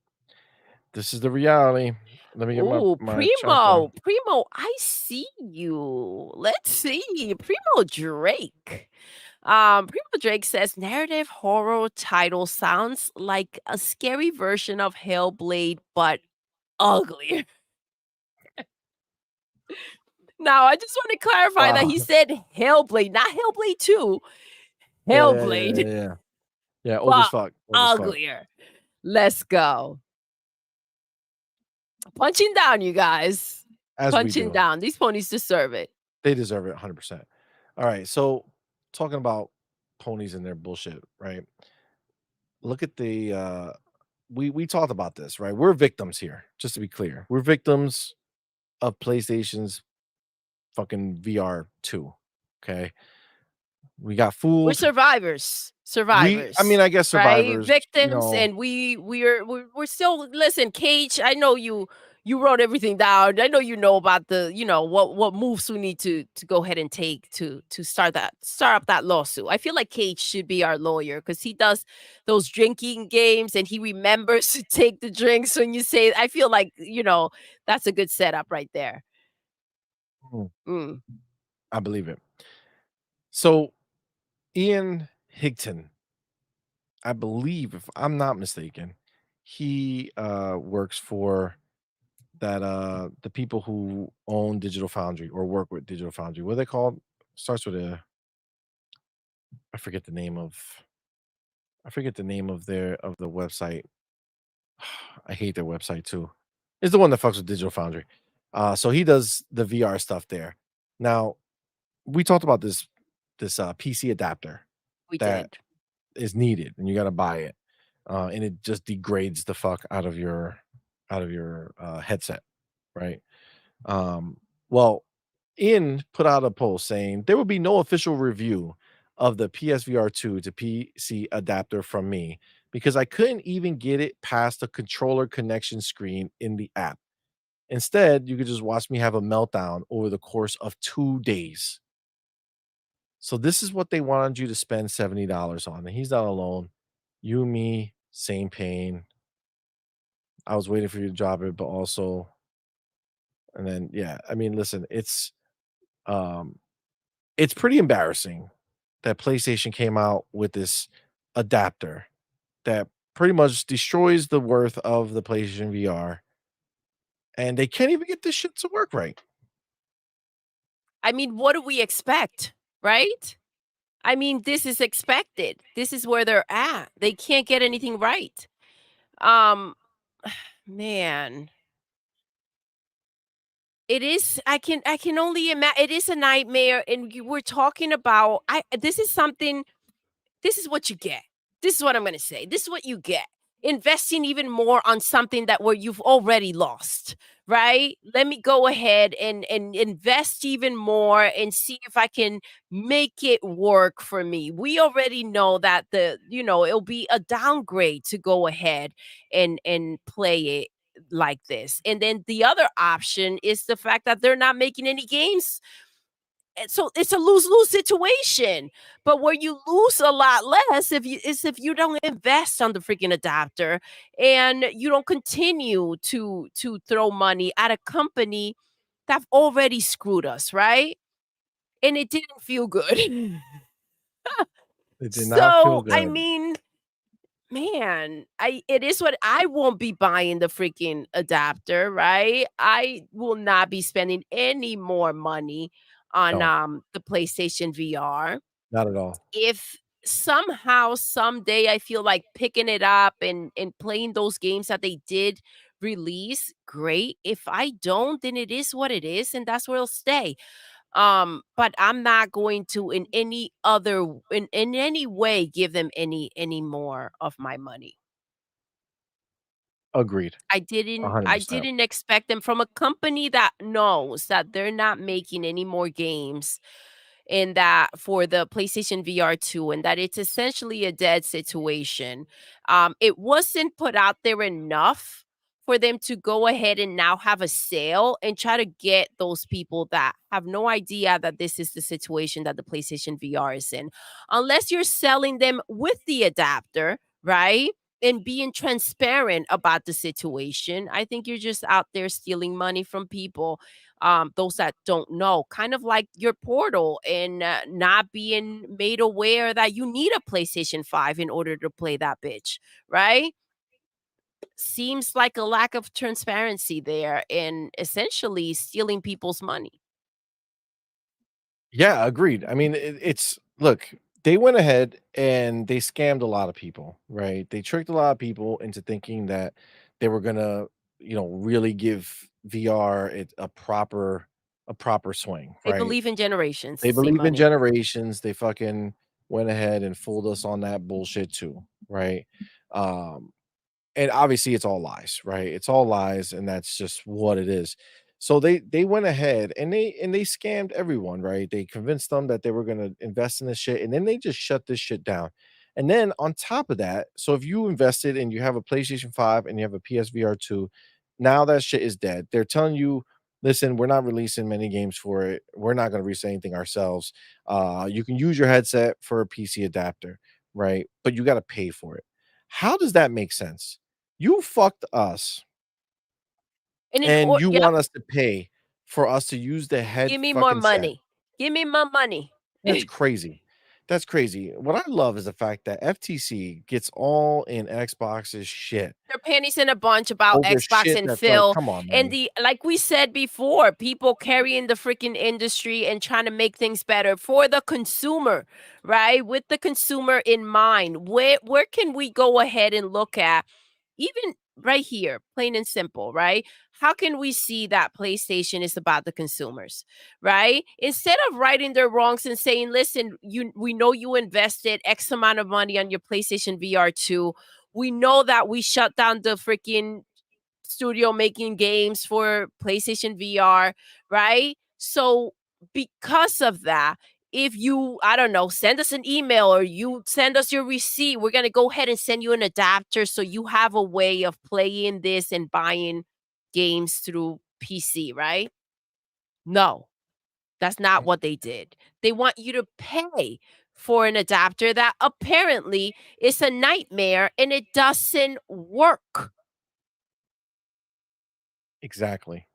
This is the reality. Let me get my Ooh, my chapter. Primo, I see you. Let's see. Primo Drake. Primo Drake says narrative horror title sounds like a scary version of Hellblade, but uglier. Now, I just want to clarify that he Wow. said Hellblade, not Hellblade 2. Yeah, yeah, yeah, Hellblade, yeah, yeah. Yeah, old as but fuck, old as fuck. uglier. Let's go. Punching down, you guys. As we Punching do. down. These ponies deserve it. They deserve it 100%. Alright, so talking about ponies and their bullshit, right? Look at we talked about this, right? We're victims here, just to be clear. We're victims of PlayStation's fucking VR 2, okay? We got We're fooled. survivors. I mean, Survivors, I guess right? survivors, Victims, and we're still listen, Cage, I know you wrote everything down. I know you know about the, what moves we need to go ahead and take to start up that lawsuit. I feel like Cage should be our lawyer because he does those drinking games and he remembers to take the drinks when you say I feel like, that's a good setup right there. mm, Mm. I believe it. So, Ian Higton, I believe, if I'm not mistaken, he, works for the people who own Digital Foundry or work with Digital Foundry. What are they called? Starts with a I forget the name of of the website. I hate their website too. It's the one that fucks with Digital Foundry. So he does the VR stuff there. Now, we talked about this PC adapter We that did. is needed and you got to buy it. And it just degrades the fuck out of your headset, right? Well, Ian put out a post saying there will be no official review of the PSVR 2 to PC adapter from me because I couldn't even get it past the controller connection screen in the app. Instead, you could just watch me have a meltdown over the course of 2 days. So this is what they wanted you to spend $70 on, and he's not alone. You, me, same pain. I was waiting for you to drop it, but also, and then yeah, I mean, listen, um it's pretty embarrassing that PlayStation came out with this adapter that pretty much destroys the worth of the PlayStation VR, and they can't even get this shit to work right. I mean, what do we expect? right? I mean, this is expected. This is where they're at. They can't get anything right. Um, man, it is I can only imagine. It is a nightmare, and you were talking about I this is something this is what you get. This is what I'm gonna say. This is what you get. Investing even more on something that where you've already lost, right? Let me go ahead and invest even more and see if I can make it work for me. We already know that it'll be a downgrade to go ahead and play it like this. And then the other option is the fact that they're not making any games, and so it's a lose-lose situation. But where you lose a lot less if you don't invest on the freaking adapter and you don't continue to throw money at a company that already screwed us, right? And it didn't feel good. It did not feel So, I good. mean, man, I it is what I won't be buying the freaking adapter, right? I will not be spending any more money on, No, the PlayStation VR. not at all. If somehow, someday I feel like picking it up and playing those games that they did release, great. If I don't, then it is what it is, and that's where it'll stay. But I'm not going to in any way give them any more of my money. Agreed. I 100%. didn't expect them from a company that knows that they're not making any more games in that for the PlayStation VR 2, and that it's essentially a dead situation. It wasn't put out there enough for them to go ahead and now have a sale and try to get those people that have no idea that this is the situation that the PlayStation VR is in. Unless you're selling them with the adapter, right? And being transparent about the situation, I think you're just out there stealing money from people, those that don't know, kind of like your portal and not being made aware that you need a PlayStation 5 in order to play that bitch, right? Seems like a lack of transparency there and essentially stealing people's money. Yeah, agreed. I mean, it's look, they went ahead and they scammed a lot of people, right? They tricked a lot of people into thinking that they were gonna, really give VR a proper swing, They right? believe in generations, They same believe in money. generations. They fucking went ahead and fooled us on that bullshit too, right? Um, and obviously it's all lies, right? It's all lies, and that's just what it is. So they went ahead and they scammed everyone, right? They convinced them that they were gonna invest in this shit, and then they just shut this shit down. And then on top of that, so if you invested and you have a PlayStation 5 and you have a PSVR 2, now that shit is dead. They're telling you, listen, we're not releasing many games for it. We're not gonna release anything ourselves. You can use your headset for a PC adapter, right? But you gotta pay for it. How does that make sense? You fucked us, And in and or you yep, want us to pay for us to use the head give me more fucking set. money. Give me my money. That's crazy. That's crazy. What I love is the fact that FTC gets all in Xbox's shit Their panties in a bunch about over Xbox shit and that's like, Phil, come on, and man. the like we said before, people carrying the freaking industry and trying to make things better for the consumer, right? With the consumer in mind. Where can we go ahead and look at even right here, plain and simple, right? How can we see that PlayStation is about the consumers, right? Instead of righting their wrongs and saying, "Listen, we know you invested X amount of money on your PlayStation VR 2. We know that we shut down the freaking studio making games for PlayStation VR, right? So because of that, if you, I don't know, send us an email or you send us your receipt, we're going to go ahead and send you an adapter so you have a way of playing this and buying games through PC, right? No, that's not what they did. They want you to pay for an adapter that apparently is a nightmare and it doesn't work. Exactly.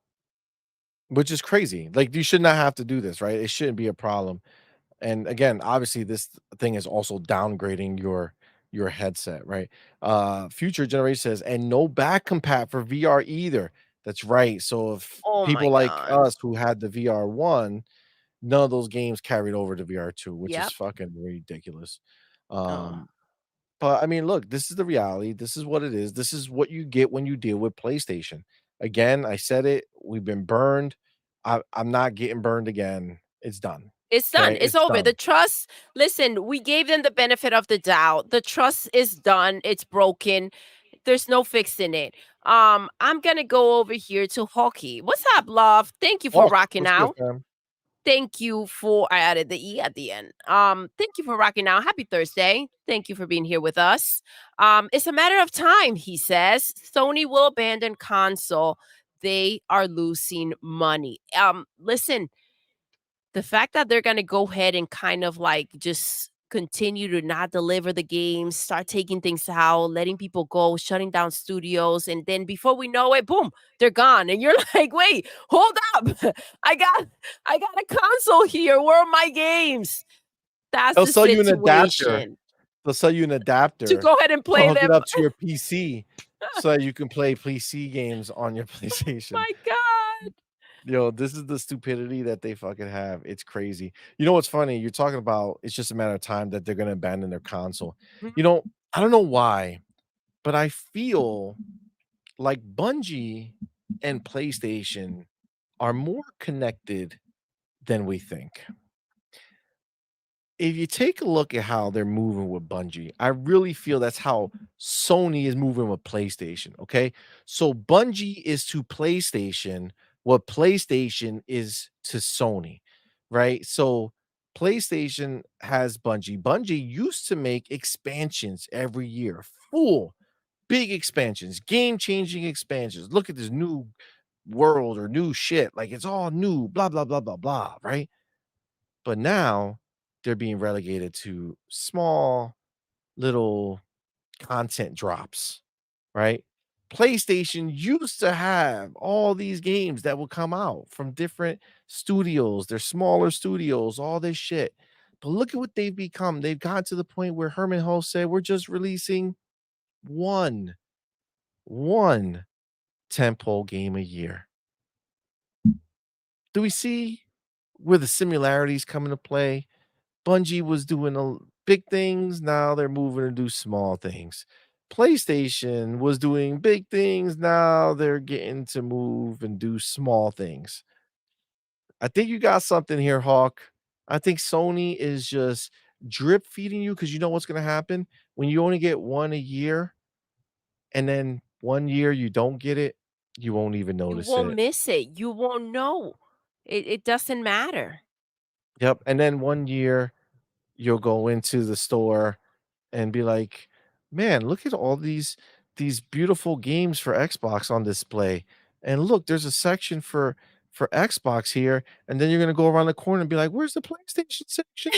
Which is crazy. Like, you should not have to do this, right? It shouldn't be a problem. And again, obviously this thing is also downgrading your headset, right? Future generation says, and no back compat for VR either. That's right. So if Oh my people like god. us who had the VR one, none of those games carried over to VR2, which is Yep. fucking ridiculous. Oh. Um, but I mean, look, this is the reality. This is what it is. This is what you get when you deal with PlayStation. Again, I said it. We've been burned. I'm not getting burned again. It's done. It's done. Okay, It's it's over. The done. trust listen, we gave them the benefit of the doubt. The trust is done. It's broken. There's no fixing it. I'm gonna go over here to hockey. What's up, love? Thank you for Hawk, rocking what's good, out. fam? Thank you for I added the E at the end. Thank you for rocking out. Happy Thursday. Thank you for being here with us. It's a matter of time, he says. Sony will abandon console. They are losing money. Listen, the fact that they're gonna go ahead and kind of like just continue to not deliver the games, start taking things out, letting people go, shutting down studios, and then before we know it, boom, they're gone. And you're like, wait, hold up. I got I got a console here. Where are my games? That's They'll the sell you an adapter. situation. They'll sell you an To adapter go ahead and to play hook it them. up to your PC so that you can play PC games on your PlayStation. My God. Yo, this is the stupidity that they fucking have. It's crazy. You know what's funny? You're talking about it's just a matter of time that they're gonna abandon their console. Mhm. You know, I don't know why, but I feel like Bungie and PlayStation are more connected than we think. If you take a look at how they're moving with Bungie, I really feel that's how Sony is moving with PlayStation. Okay. So Bungie is to PlayStation what PlayStation is to Sony, right? So PlayStation has Bungie. Bungie used to make expansions every year, full big expansions, game changing expansions. Look at this new world or new shit. Like it's all new, blah, blah, blah, blah, blah, right? But now they're being relegated to small little content drops, right? PlayStation used to have all these games that would come out from different studios, they're smaller studios, all this shit. But look at what they've become. They've got to the point where Herman Hulse said, we're just releasing one, one tentpole game a year. Do we see where the similarities come into play? Bungie was doing big things, now they're moving to do small things. PlayStation was doing big things, now they're getting to move and do small things. I think you got something here, Hawk. I think Sony is just drip feeding you because you know what's going to happen when you only get one a year and then 1 year you don't get it, you won't even You notice won't it. miss it. You won't know. It doesn't matter. Yep. And then 1 year you'll go into the store and be like, "Man, look at all these beautiful games for Xbox on display. And look, there's a section for Xbox here." And then you're gonna go around the corner and be like, "Where's the PlayStation section?"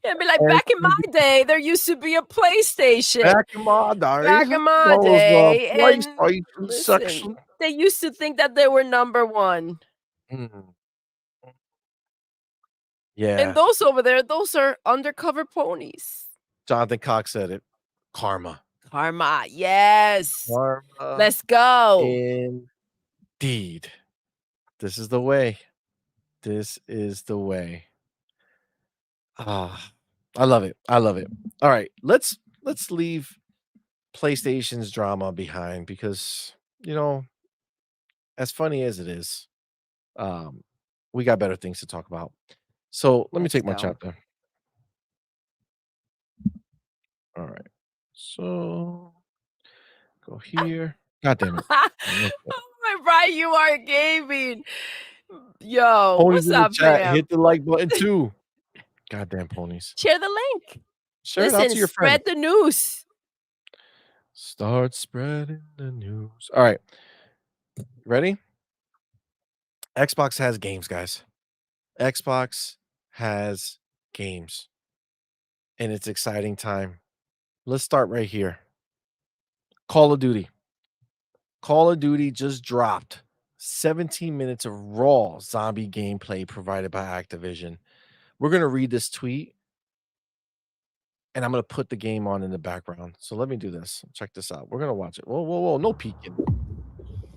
Yeah, be like, And it's back in gonna be my day, there used to be a PlayStation. back in my days, Back there in my was a day, and PlayStation listen, section. they used to think that they were number 1. Mhm. And Yeah, those over there, those are undercover ponies. Jonathan Cox said it. Karma. Karma, yes. Karma Let's go. indeed. This is the way. This is the way. Ah, I love it. I love it. All right, let's leave PlayStation's drama behind because you know, as funny as it is, um, we got better things to talk about. So let me Let's take my go. chapter. All right. So go here. God damn it. Okay. Oh my right, you are gaming. Yo, Ponies what's in the up, chat, fam? hit the like button too. Goddamn ponies. Share the link. Share it out Listen, to your friends. spread the news. Start spreading the news. All right. Ready? Xbox has games, guys. Xbox has games, and it's exciting time. Let's start right here. Call of Duty. Call of Duty just dropped 17 minutes of raw zombie gameplay provided by Activision. We're going to read this tweet and I'm going to put the game on in the background. So let me do this. Check this out. We're going to watch it. Whoa, whoa, whoa. No peeking.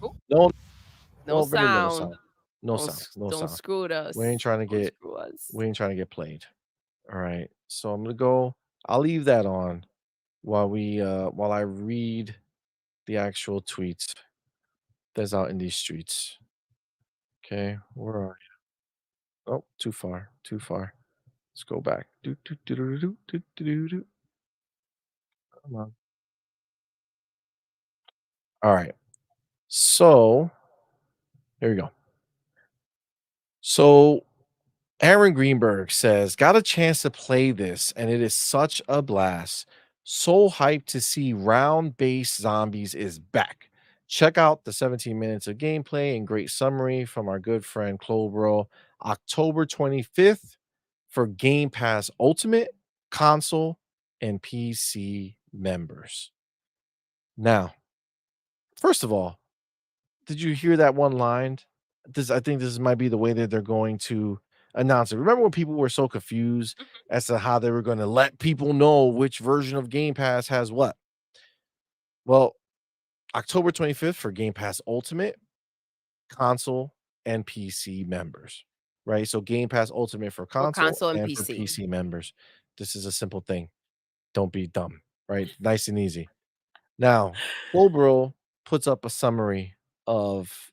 Ooh, No, no no, very little sound. sound. No south, no Don't south. screw We ain't us. trying to Don't get screw us. we ain't trying to get played. All right. So I'm gonna go. I'll leave that on while I read the actual tweets that's out in these streets. Okay, where are you? Oh, too far, too far. Let's go back. Do, do, do, do, do, do, do, do, do. Come on. All right. So here we go. So Aaron Greenberg says, got a chance to play this, and it is such a blast. So hyped to see round based zombies is back. Check out the 17 minutes of gameplay and great summary from our good friend Clobro, October 25th for Game Pass Ultimate, console, and PC members. Now, first of all, did you hear that one line? I think this might be the way that they're going to announce it. Remember when people were so confused Mhm. as to how they were going to let people know which version of Game Pass has what? Well, October 25th for Game Pass Ultimate, console, and PC members, right? So Game Pass Ultimate for For console console and and for PC. PC members. This is a simple thing. Don't be dumb, right? Nice and easy. Now, Slowbro puts up a summary of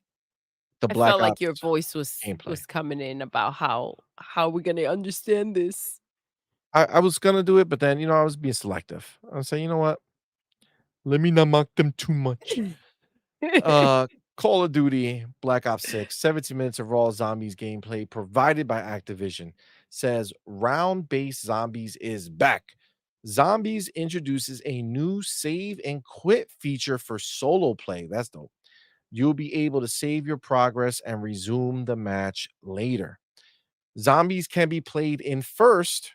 the I Black felt like Ops your voice gameplay. was coming in about how we're gonna understand this. I was gonna do it, but then, I was being selective. I was saying, "You know what? Let me not mock them too much." Uh, Call of Duty Black Ops 6, 17 minutes of raw zombies gameplay provided by Activision says round-based zombies is back. Zombies introduces a new save and quit feature for solo play. That's dope. You'll be able to save your progress and resume the match later. Zombies can be played in first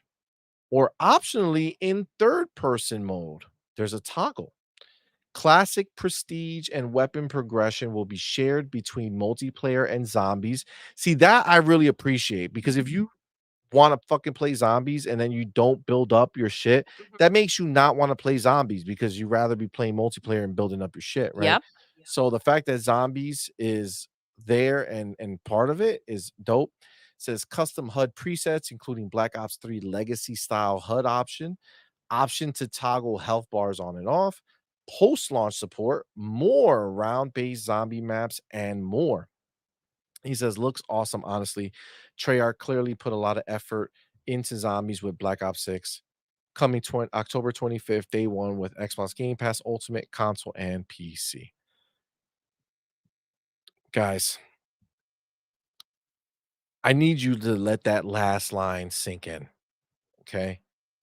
or optionally in third person mode. There's a toggle. Classic prestige and weapon progression will be shared between multiplayer and zombies. See, that I really appreciate because if you want to fucking play zombies and then you don't build up your shit, Mhm. that makes you not want to play zombies because you rather be playing multiplayer and building up your shit, right? Yep. So the fact that zombies is there and part of it is dope. Says custom HUD presets, including Black Ops 3 legacy style HUD option to toggle health bars on and off, post launch support, more round based zombie maps, and more. He says, looks awesome, honestly. Treyarch clearly put a lot of effort into zombies with Black Ops 6. Coming October 25th, day one with Xbox Game Pass Ultimate, console, and PC. Guys, I need you to let that last line sink in. Okay.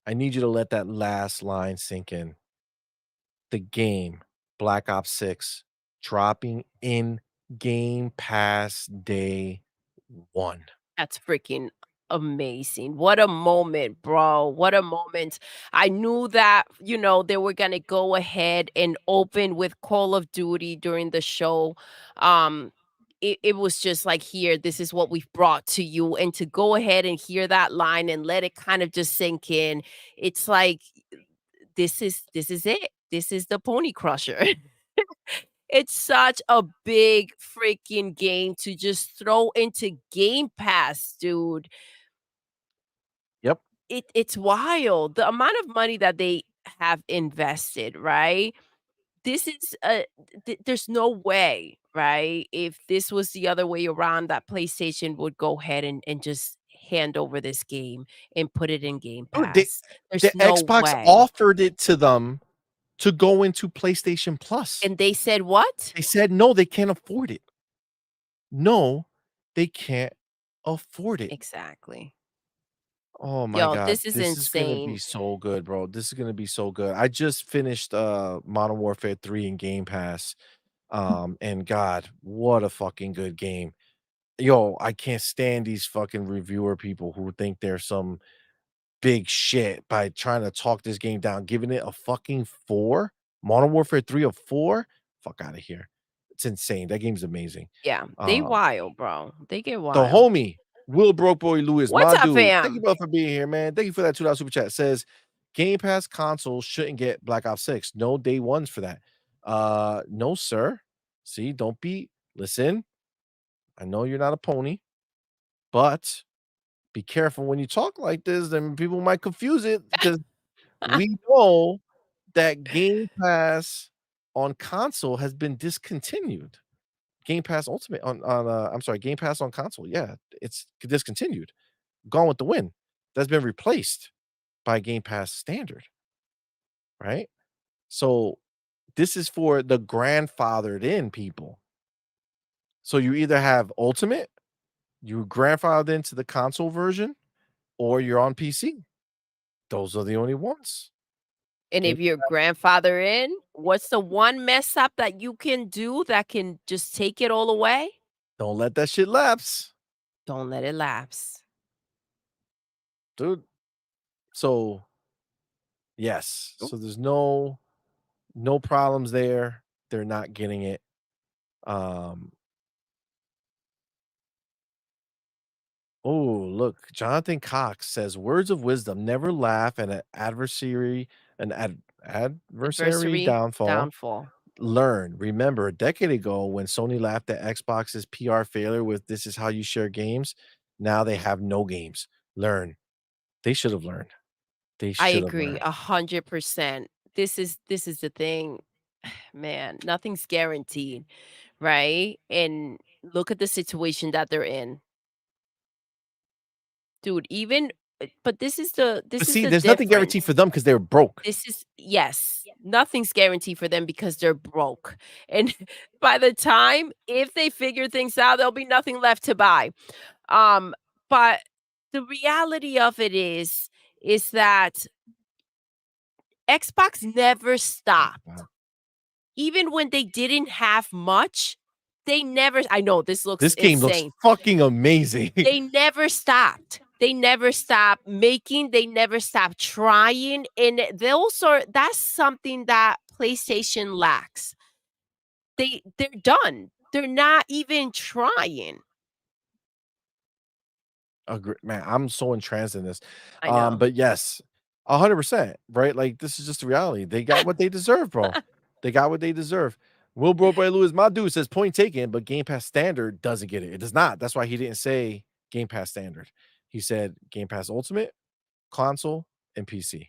I need you to let that last line sink in. The game, Black Ops 6, dropping in Game Pass day one. That's freaking amazing. What a moment, bro. What a moment. I knew that, they were going to go ahead and open with Call of Duty during the show. Um it was just like, here, this is what we've brought to you. And to go ahead and hear that line and let it kind of just sink in, it's like this is it. This is the Pony Crusher. It's such a big freaking game to just throw into Game Pass, dude. Yep. It's wild. The amount of money that they have invested, right? This is there's no way, right? If this was the other way around, that PlayStation would go ahead and just hand over this game and put it in Game Dude, the Pass. There's the no Xbox way. offered it to them to go into PlayStation Plus. And they said what? They said, "No, they can't afford it. No, they can't afford it." Exactly. Oh my Yo, god, this is this is gonna be insane. so good, bro. This is gonna be so good. I just finished Modern Warfare 3 in Game Pass. And god, what a fucking good game. Yo, I can't stand these fucking reviewer people who think they're some big shit by trying to talk this game down, giving it a fucking 4. Modern Warfare 3 a 4? Fuck out of here. It's insane. That game's amazing. Yeah, they Um, wild, bro. They get the wild. homie, Will Broke Boy Lewis, What's my up, dude. Thank you fam? both for being here, man. Thank you for that $2 super chat. Says Game Pass consoles shouldn't get Black Ops 6. No day ones for that. No, sir. See, don't be listen. I know you're not a pony, but be careful when you talk like this, then people might confuse it because we know that Game Pass on console has been discontinued. Game Pass Ultimate I'm sorry, Game Pass on console, yeah, it's discontinued, Gone with the Wind. That's been replaced by Game Pass Standard, right? So, this is for the grandfathered in people. So, you either have Ultimate, you grandfathered into the console version, or you're on PC. Those are the only ones. And Game if your grandfather in, what's the one mess up that you can do that can just take it all away? Don't let that shit lapse, Don't let it lapse. dude. So, yes. Oop, So there's no problems there. They're not getting it. Um, oh, look, Jonathan Cox says words of wisdom, never laugh at an adversary adversary downfall. downfall. Learn. Remember a decade ago when Sony laughed at Xbox's PR failure with this is how you share games. Now they have no games. Learn. They should have learned. They I should have agree learned. 100%. This is the thing, man, nothing's guaranteed, right? And look at the situation that they're in. Dude, even but But this is see, the there's nothing difference. guaranteed for them because they're broke. This is yes, nothing's guaranteed for them because they're broke. And by the time if they figure things out, there'll be nothing left to buy. Um, but the reality of it is that Xbox never Oh, stopped. wow. Even when they didn't have much, they never I know this looks This game looks insane. fucking amazing. They never stopped. They never stopped making, they never stopped trying, and those are that's something that PlayStation lacks. They're done. They're not even trying. Agree, man, I'm so entranced in this. I know. But yes, 100%, right? Like, this is just the reality. They got what they deserve, bro. They got what they deserve. Will Broadway Lewis, my dude says point taken, but Game Pass Standard doesn't get it. It does not. That's why he didn't say Game Pass Standard. He said Game Pass Ultimate, console, and PC.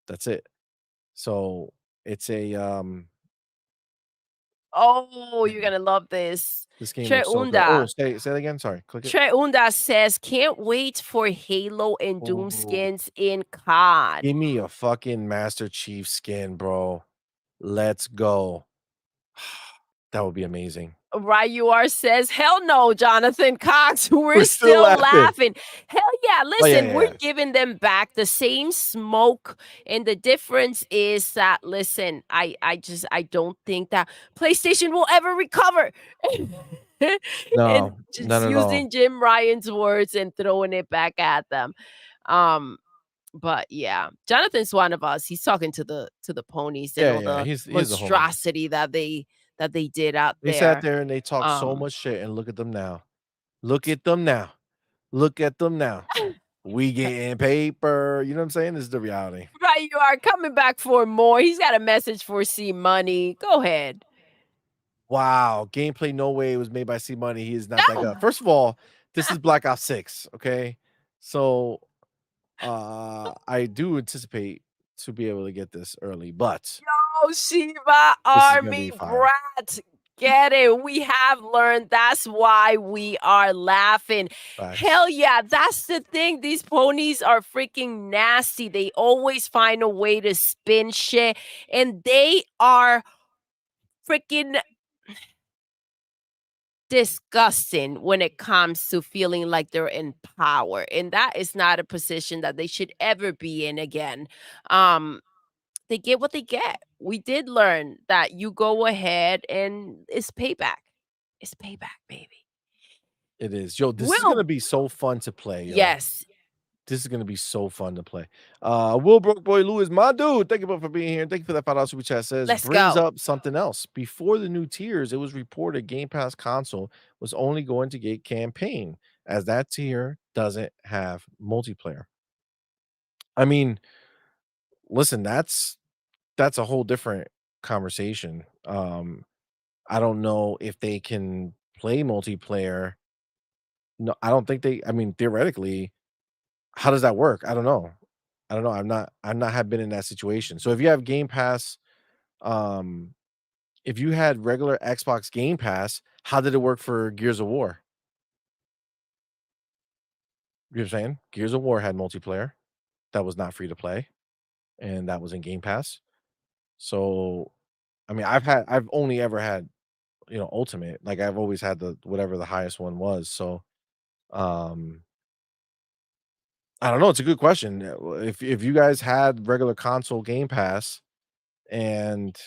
That's it. So it's Oh, you're man, gonna love this. this game looks so good. Oh, Treunda. say that again. Sorry, click it. Treunda says, "Can't wait for Halo and Doom Oh, skins in COD." give me a fucking Master Chief skin, bro. Let's go. That would be amazing. Right, you are says, "Hell no, Jonathan Cox, We're we're still still laughing. laughing." Hell yeah, Oh, yeah, listen, yeah, we're yeah. giving them back the same smoke, and the difference is that, listen, I don't think that PlayStation will ever recover. And No, not just at all. using Jim Ryan's words and throwing it back at them. Um, but yeah, Jonathan's one of us. He's talking to the ponies and Yeah, all yeah, the he's a homie. monstrosity that they did out They sat there. there and they talked so Um much shit, and look at them now. Look at them now. Look at them now. We getting paper. You know what I'm saying? This is the reality. Right, you are coming back for more. He's got a message for CMoney. Go ahead. Wow, gameplay no way it was made by CMoney. He is not that No. good. First of all, this is Black Ops 6, okay? So, I do anticipate to be able to get this early, but Yo, Shiva this is gonna Army be fire. brat. Get it. We have learned. That's why we are laughing. Facts. Hell yeah. That's the thing. These ponies are freaking nasty. They always find a way to spin shit. And they are freaking disgusting when it comes to feeling like they're in power. And that is not a position that they should ever be in again. Um, they get what they get. We did learn that you go ahead and it's payback. It's payback, baby. It is. Yo, this is gonna Will be so fun to play, yo. yes. This is gonna be so fun to play. Will Broke Boy Lewis, my dude. Thank you both for being here. Thank you for that $5 super chat. Says Let's brings go. up something else. Before the new tiers, it was reported Game Pass console was only going to get campaign, as that tier doesn't have multiplayer. I mean, listen, that's a whole different conversation. I don't know if they can. play multiplayer. No, I don't think they I mean, theoretically, how does that work? I don't know. I don't know. I'm not have been in that situation. So if you have Game Pass, um, if you had regular Xbox Game Pass, how did it work for Gears of War? You know what I'm saying? Gears of War had multiplayer that was not free to play, and that was in Game Pass. So, I mean, I've only ever had, Ultimate. Like I've always had the whatever the highest one was. So, um, I don't know. It's a good question. If you guys had regular console Game Pass and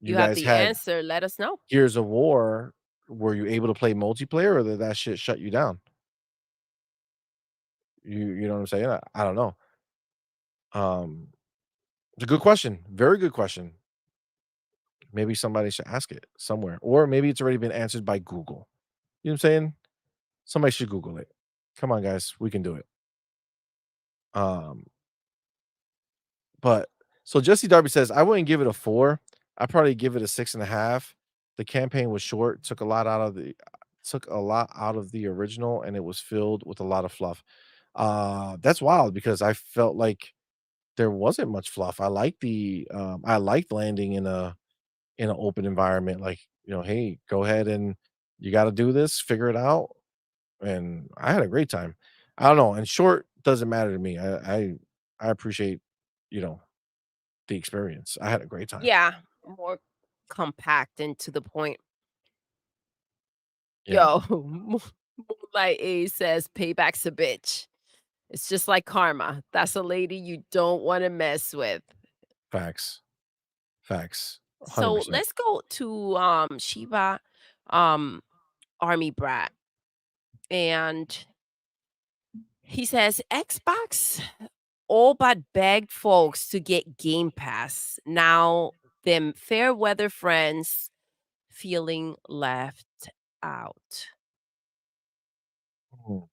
you You have guys the had answer, let us know. Gears of War, were you able to play multiplayer or did that shit shut you down? You know what I'm saying? I don't know. Um, it's a good question. Very good question. Maybe somebody should ask it somewhere, or maybe it's already been answered by Google. You know what I'm saying? Somebody should Google it. Come on, guys, we can do it. Um, but so Jesse Darby says, I wouldn't give it a 4. I'd probably give it a 6.5. The campaign was short, took a lot out of the original, and it was filled with a lot of fluff. That's wild because I felt like there wasn't much fluff. I liked landing in an open environment, like, hey, go ahead and you got to do this, figure it out, and I had a great time. I don't know, and short doesn't matter to me. I appreciate, you know, the experience. I had a great time. Yeah, more compact and to the point. Yeah, Yo, Moonlight A says, "Payback's a bitch." It's just like karma. That's a lady you don't wanna mess with. facts, facts, So 100%. let's go to, Shiba, um, Army Brat, and he says, "Xbox all but begged folks to get Game Pass. Now them fair weather friends feeling left out." Mhm.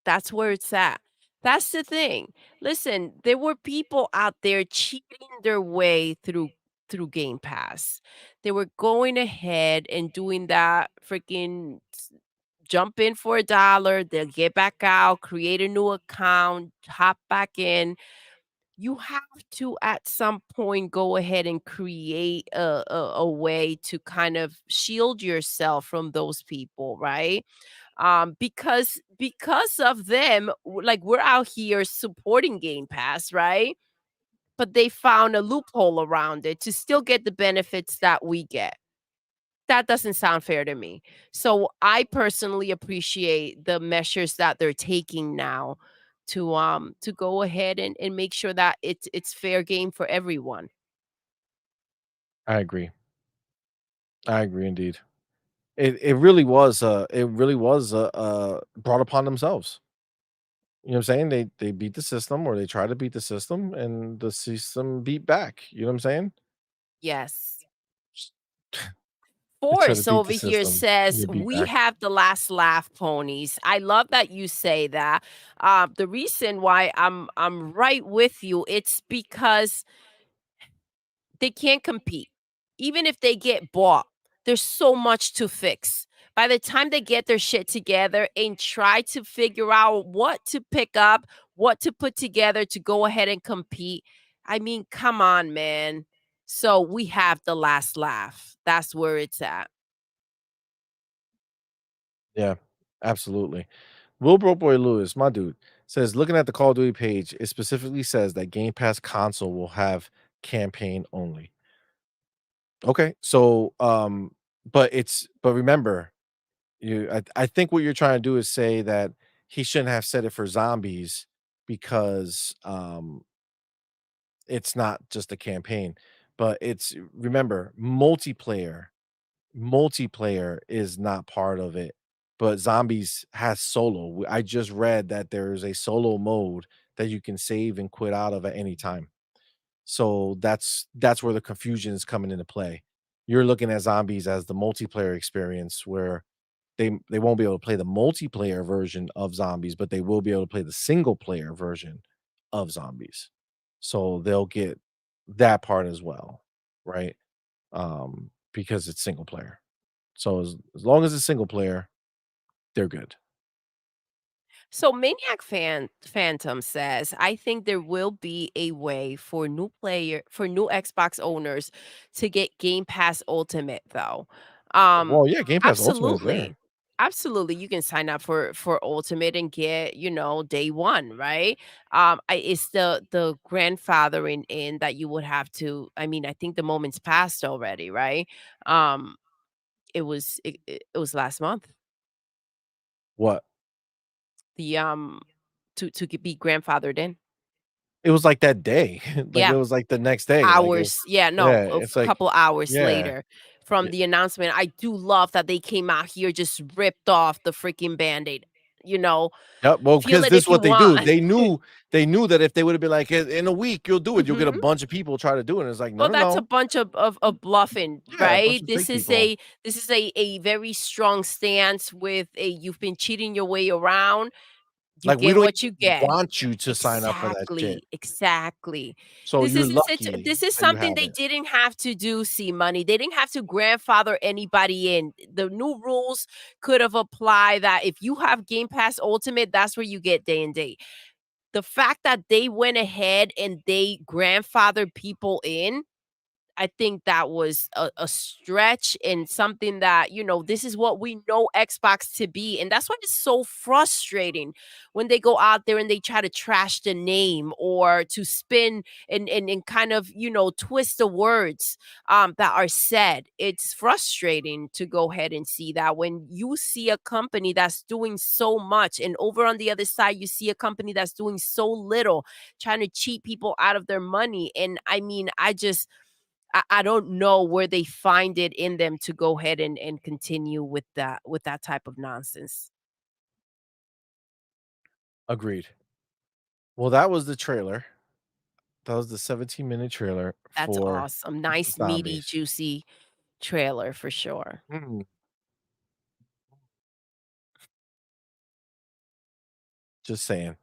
That's where it's at. That's the thing. Listen, there were people out there cheating their way through Game Pass. They were going ahead and doing that freaking jump in for $1, they'll get back out, create a new account, hop back in. You have to at some point go ahead and create a way to kind of shield yourself from those people, right? Because of them, like, we're out here supporting Game Pass, right? But they found a loophole around it to still get the benefits that we get. That doesn't sound fair to me. So I personally appreciate the measures that they're taking now to go ahead and make sure that it's fair game for everyone. I agree. I agree indeed. It really was brought upon themselves. You know what I'm saying? They beat the system or they try to beat the system and the system beat back. You know what I'm saying? Yes. S- They try to Force beat over the here system and says, they beat "We back. have the last laugh, ponies." I love that you say that. The reason why I'm right with you, it's because they can't compete. Even if they get bought, there's so much to fix. By the time they get their shit together and try to figure out what to pick up, what to put together to go ahead and compete, I mean, come on, man. So we have the last laugh. That's where it's at. Yeah, absolutely. Will Broke Boy Lewis, my dude, says looking at the Call of Duty page, it specifically says that Game Pass console will have campaign only. Okay, so but remember, I think what you're trying to do is say that he shouldn't have said it for zombies because it's not just a campaign, but it's remember multiplayer is not part of it, but zombies has solo. I just read that there's a solo mode that you can save and quit out of at any time. So that's where the confusion is coming into play. You're looking at zombies as the multiplayer experience where they won't be able to play the multiplayer version of zombies, but they will be able to play the single player version of zombies. So they'll get that part as well, right? Because it's single player. So as long as it's single player, they're good. So Phantom says, I think there will be a way for new Xbox owners to get Game Pass Ultimate though. Um Well, yeah, Game Pass Ultimate is there. absolutely. Absolutely. You can sign up for Ultimate and get, day one, right? It's the grandfathering in that you would have to. I mean, I think the moment's passed already, right? Um it was last month. What? The be grandfathered in. It was like that day. Like, it Yeah, was like the next day, like, it hours. Yeah, no, yeah, a it's like couple hours yeah, later from yeah, the announcement. I do love that they came out here, just ripped off the freaking Band-Aid, you know? yep, well, Feel because it this is if you what they do. want. They knew that if they would've been like, In a week, you'll do it," you'll get a Mhm. bunch of people try to do it, and it's like, "No, Well, no, that's a no." bunch of bluffing, Yeah, a bunch right? of This fake is people. a very strong stance with a you've been cheating your way around, you Like, we get don't what you even get. want you to sign up for that shit. Exactly, exactly. So you're lucky This is that you something have they it. didn't have to do, see money. They didn't have to grandfather anybody in. The new rules could have applied that if you have Game Pass Ultimate, that's where you get day and date. The fact that they went ahead and they grandfathered people in, I think that was a stretch and something that, this is what we know Xbox to be. And that's why it's so frustrating when they go out there and they try to trash the name or to spin and kind of, twist the words that are said. It's frustrating to go ahead and see that when you see a company that's doing so much, and over on the other side, you see a company that's doing so little, trying to cheat people out of their money. And I mean, I don't know where they find it in them to go ahead and continue with that type of nonsense. Agreed. Well, that was the trailer. That was the 17-minute trailer That's for awesome. Nice, meaty, Zombies. juicy trailer for sure. Mm, just saying.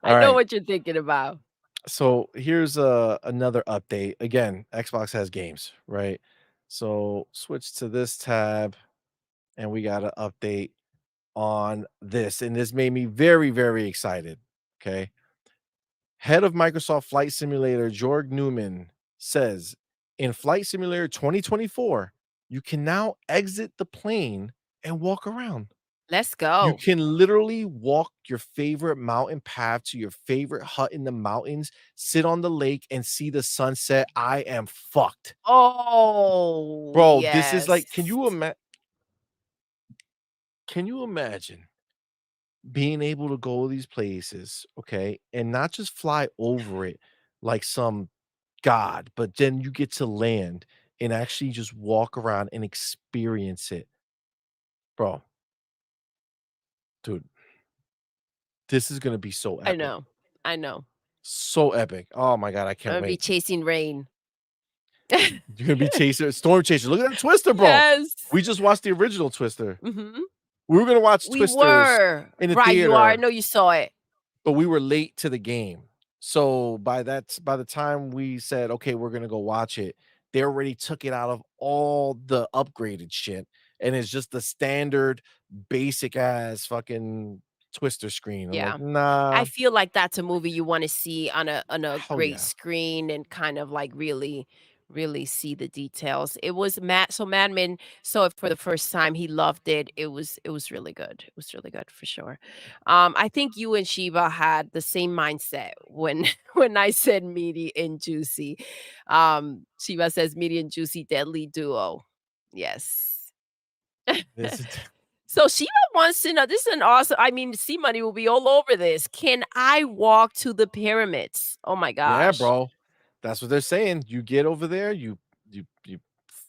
I All know right. what you're thinking about. So here's another update. Again, Xbox has games, right? So switch to this tab, and we got an update on this, and this made me very, very excited. Okay. Head of Microsoft Flight Simulator, Jorg Newman, says in Flight Simulator 2024, you can now exit the plane and walk around. Let's You go. can literally walk your favorite mountain path to your favorite hut in the mountains, sit on the lake, and see the sunset. I am fucked. Oh, Bro, this is yes. like, can you imagine being able to go to these places, okay, and not just fly over it like some god, but then you get to land and actually just walk around and experience it. Bro, dude, this is gonna be so I epic. know. I know. So epic. Oh my god, I I'm can't gonna be wait. chasing rain. You're gonna be chasing storm chasers. Look at that Twister, bro. Yes. We just watched the original Twister. Mhm. We were gonna watch We Twisters were. in the Right, you are. I theater, know you saw it. but we were late to the game. So by the time we said, "Okay, we're gonna go watch it," they already took it out of all the upgraded shit, and it's just the standard basic ass fucking Twister screen. I'm like, Yeah. I "Nah, feel like that's a movie you wanna see on a hell great yeah." screen and kind of, like, really see the details. It was Mad Men saw it for the first time, he loved it. It was really good. It was really good for sure. I think you and Shiva had the same mindset when when I said meaty and juicy. Shiva says meaty and juicy deadly duo. Yes. This is So Sheila wants to know, this is an awesome, I mean, C-Money will be all over this. Can I walk to the pyramids? Oh my yeah, gosh. bro. That's what they're saying. You get over there, you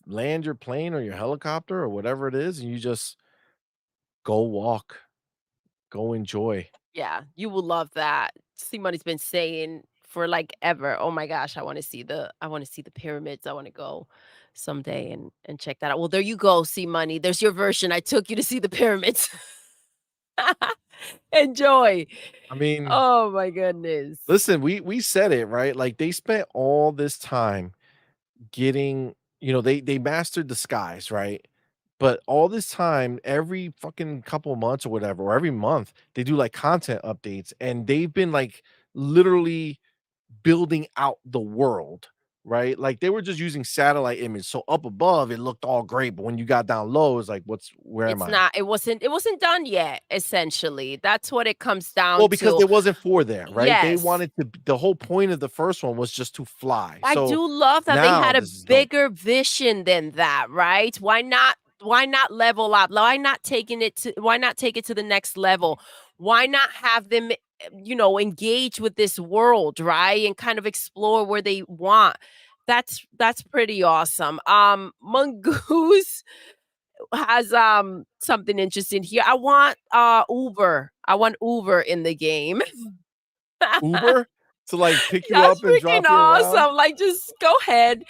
land your plane or your helicopter or whatever it is, and you just go walk, go enjoy. Yeah, you will love that. C-Money's been saying for like ever, oh my gosh, I want to see the pyramids. I want to go someday and check that out. Well, there you go, C-Money. There's your version. I took you to see the pyramids. Enjoy. I mean, Oh my goodness. listen, we said it, right? Like they spent all this time getting, they mastered the skies, right? But all this time, every fucking couple months or whatever, or every month, they do like content updates, and they've been like literally building out the world, right? Like they were just using satellite image. So up above, it looked all great, but when you got down low, it's like, where am It's I? not it wasn't done yet, essentially. That's what it comes down Well, because to. it wasn't for there, right? They Yes. wanted to, the whole point of the first one was just to fly. I So do love that they now had a this is dope. bigger vision than that, right? Why not level up? Why not take it to the next level? Why not have them engage with this world, right? And kind of explore where they want. That's pretty awesome. Mongoose has something interesting here. I want Uber in the game. Uber to like pick you That's up and freaking drop you around. awesome. Like, just go ahead,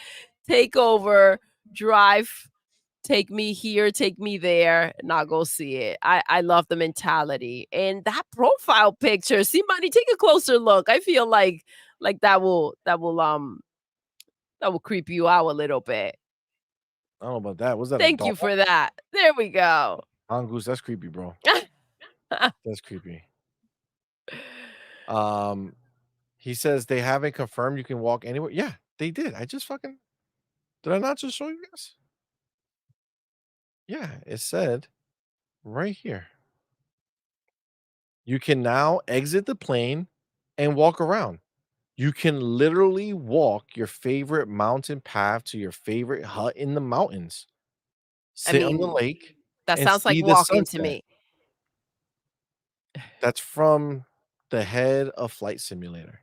take over, drive, take me here, take me there, and I'll go see it. I love the mentality. And that profile picture, see money, take a closer look. I feel like that will creep you out a little bit. I don't know about that. Was that a Thank dog? you for that. There we go. Mongoose, that's creepy, bro. That's creepy. Um, he says they haven't confirmed you can walk anywhere. Yeah, they did. I just fucking did I not just show you guys? Yeah, it said right here. You can now exit the plane and walk around. You can literally walk your favorite mountain path to your favorite hut in the mountains, I sit on the mean, lake, that and sounds like see the walking to sunset. me. That's from the head of Flight Simulator.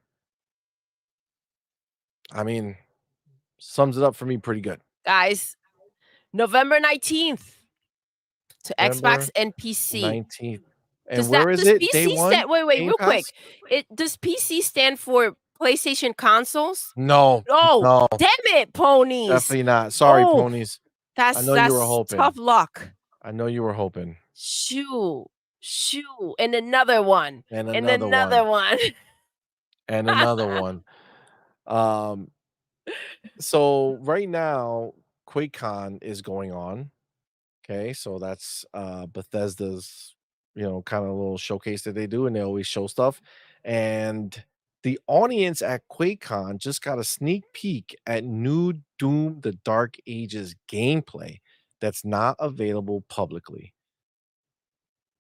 I mean, sums it up for me pretty good. Guys, November 19th to Xbox November and PC. 19th. And where is Does it? Day PC one? stand wait, Game real quick. Pass? Does PC stand for PlayStation consoles? No, Oh, no, damn it, ponies. definitely not. Sorry, Oh, ponies. I that's know you were that's tough hoping. luck. I know you were hoping. Shoo, shoo, and another one, And and another another one, one. and another one. Um, so right now, QuakeCon is going on. Okay, so that's Bethesda's, kind of little showcase that they do, and they always show stuff. And the audience at QuakeCon just got a sneak peek at new Doom the Dark Ages gameplay that's not available publicly.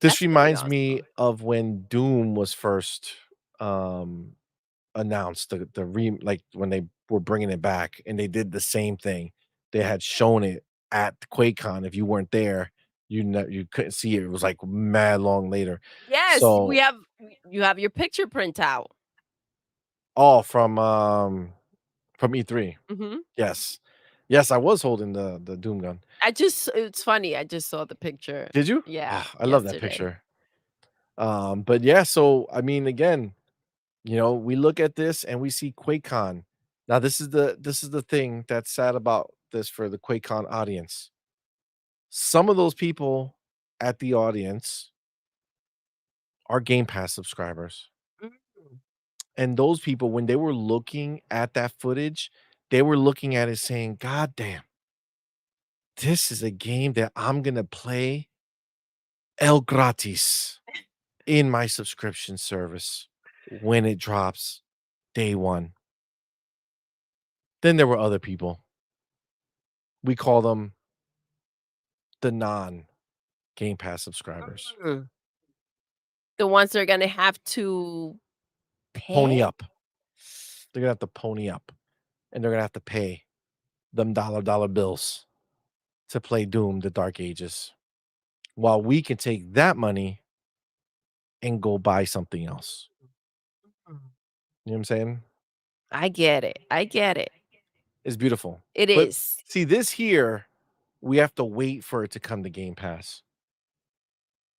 This That's pretty reminds me awesome. of when Doom was first um announced, like when they were bringing it back, and they did the same thing. They had shown it at QuakeCon. If you weren't there, you couldn't see it. It was like mad long later. Yes, So, you have your picture printout. all from E3. Mhm. Yes. Yes, I was holding the Doom gun. It's funny, I just saw the picture. Did you? Yeah, I love that yesterday. picture. But yeah, so I mean, again, we look at this and we see QuakeCon. Now, this is the thing that's sad about this for the QuakeCon audience. Some of those people at the audience are Game Pass subscribers. Mm. And those people, when they were looking at that footage, they were looking at it saying, God damn, this is a game that I'm gonna play el gratis in my subscription service when it drops day one. Then there were other people. We call them the non-Game Pass subscribers. Mm. The ones that are gonna have to Pony pay? up. They're gonna have to pony up, and they're gonna have to pay them dollar bills to play Doom: The Dark Ages, while we can take that money and go buy something else. Mm. You know what I'm saying? I get it, I get it. It's beautiful. It But is. see, this here, we have to wait for it to come to Game Pass.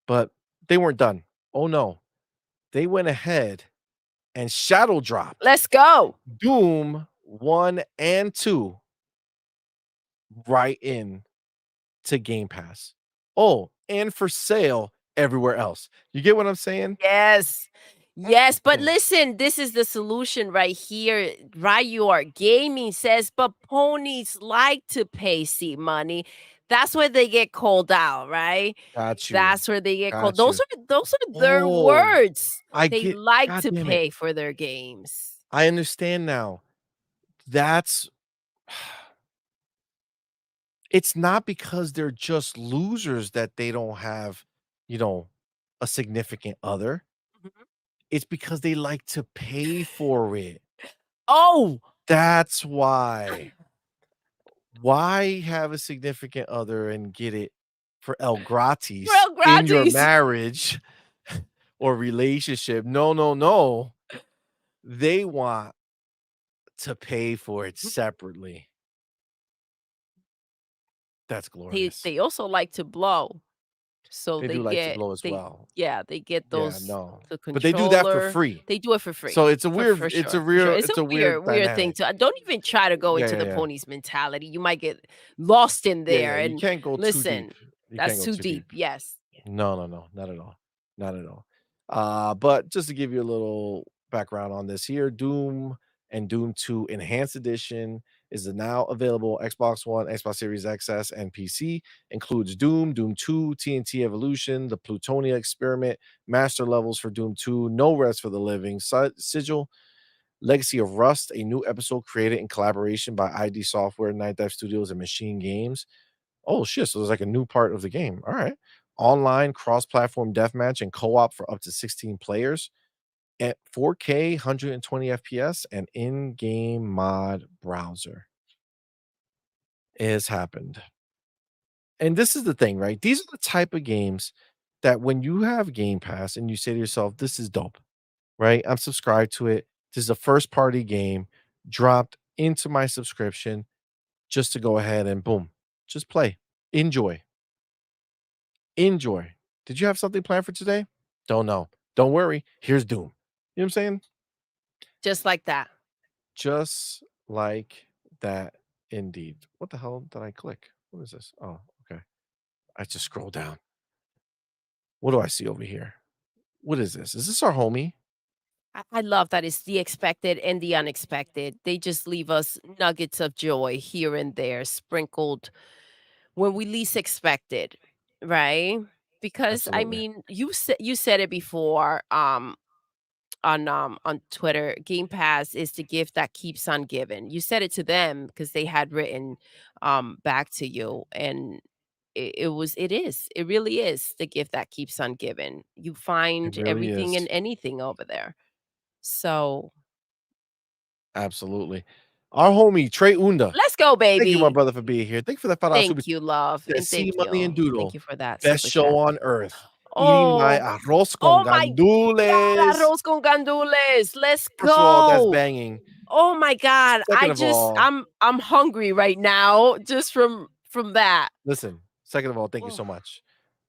But they weren't done. Oh no. They went ahead and shadow dropped Let's go. Doom 1 and 2 right in to Game Pass. Oh, and for sale everywhere else. You get what I'm saying? Yes. Yes, but Mm. listen, this is the solution right here. Right, you are gaming says, but ponies like to pay seat money. That's where they get called out, right? Got you. That's where they get called Got you. those are their Oh, words. I They get like God to damn it. pay for their games. I understand now. That's it's not because they're just losers that they don't have, you know, a significant other. Mhm. It's because they like to pay for it. Oh! That's why. Why have a significant other and get it for el gratis Real in your gratis. marriage or relationship? No, no, no. They want to pay for it separately. That's glorious. They also like to blow. So They they do like to get blow as well. they get Yeah, those no. the But they do that for controller. free. They do it for So free. For sure, for sure. It's a it's a weird weird thing dynamic. to don't even try to go Yeah, into yeah, the yeah. ponies mentality. You might get lost in Yeah, yeah, there you and can't go too deep. listen, You can't that's go too too deep. deep. Yes. No, no, no, not at all. Not at all. But just to give you a little background on this here, Doom and Doom 2 Enhanced Edition is now available Xbox One, Xbox Series XS, and PC. Includes Doom, Doom 2, TNT Evolution, the Plutonia Experiment, master levels for Doom 2, No Rest for the Living, Sigil, Legacy of Rust, a new episode created in collaboration by ID Software, Night Dive Studios, and Machine Games. Oh shit! So there's like a new part of the game. All right. Online cross-platform deathmatch and co-op for up to 16 players at 4K, 120 FPS, and in-game mod browser. It has happened. And this is the thing, right? These are the type of games that when you have Game Pass and you say to yourself, this is dope, right? I'm subscribed to it. This is a first party game dropped into my subscription just to go ahead and boom, just play, enjoy. Enjoy. Did you have something planned for today? Don't know. Don't worry. Here's Doom. You know what I'm saying? Just like that. Just like that indeed. What the hell did I click? What is this? Oh, okay. I just scroll down. What do I see over here? What is this? Is this our homie? I love that it's the expected and the unexpected. They just leave us nuggets of joy here and there, sprinkled when we least expect it, right? Because I Absolutely. mean, you said it before on Twitter, Game Pass is the gift that keeps on giving. You said it to them because they had written back to you, and it really is the gift that keeps on giving. You It find really everything and is. anything over there. So Absolutely. Our homie, Trey Unda. let's go, Thank you, my baby. brother, for being here. Thank you for that $5 super Thank you, love, chat. and C thank Money and you. Thank Doodle. you for that Best super show chat. on earth. Eating my Oh, arroz con oh my God, gandules. arroz con gandules. Let's First of all, that's go. banging. Oh my God. Second of all, I'm hungry right now just from that. listen, second of all, thank you Oh, so much.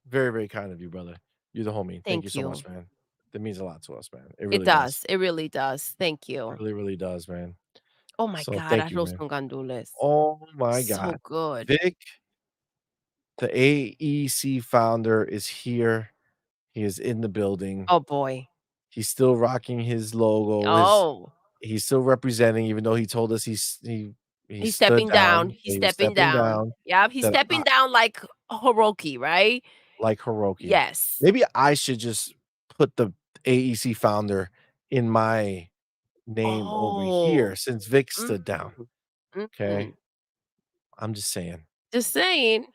Very, very kind of you, brother. You're the homie. Thank you thank so you. much, man. That means a lot to us, man. It It really does. does. It really does. Thank It you. really, really does, man. Oh my So God, thank you, arroz man. con gandules. Oh my God. So good. Vic, the AEC founder, is here. He is in the building. Oh boy. He's still rocking his logo. Oh, He's still representing, even though he told us he he's stood stepping down. down. He's He was stepping stepping down. down. Yep, he's That stepping down like Hiroki, right? like Hiroki. Yes. Maybe I should just put the AEC founder in my name over Oh. here since Vic Mm, stood down. Okay. mhm. I'm just saying. Just saying.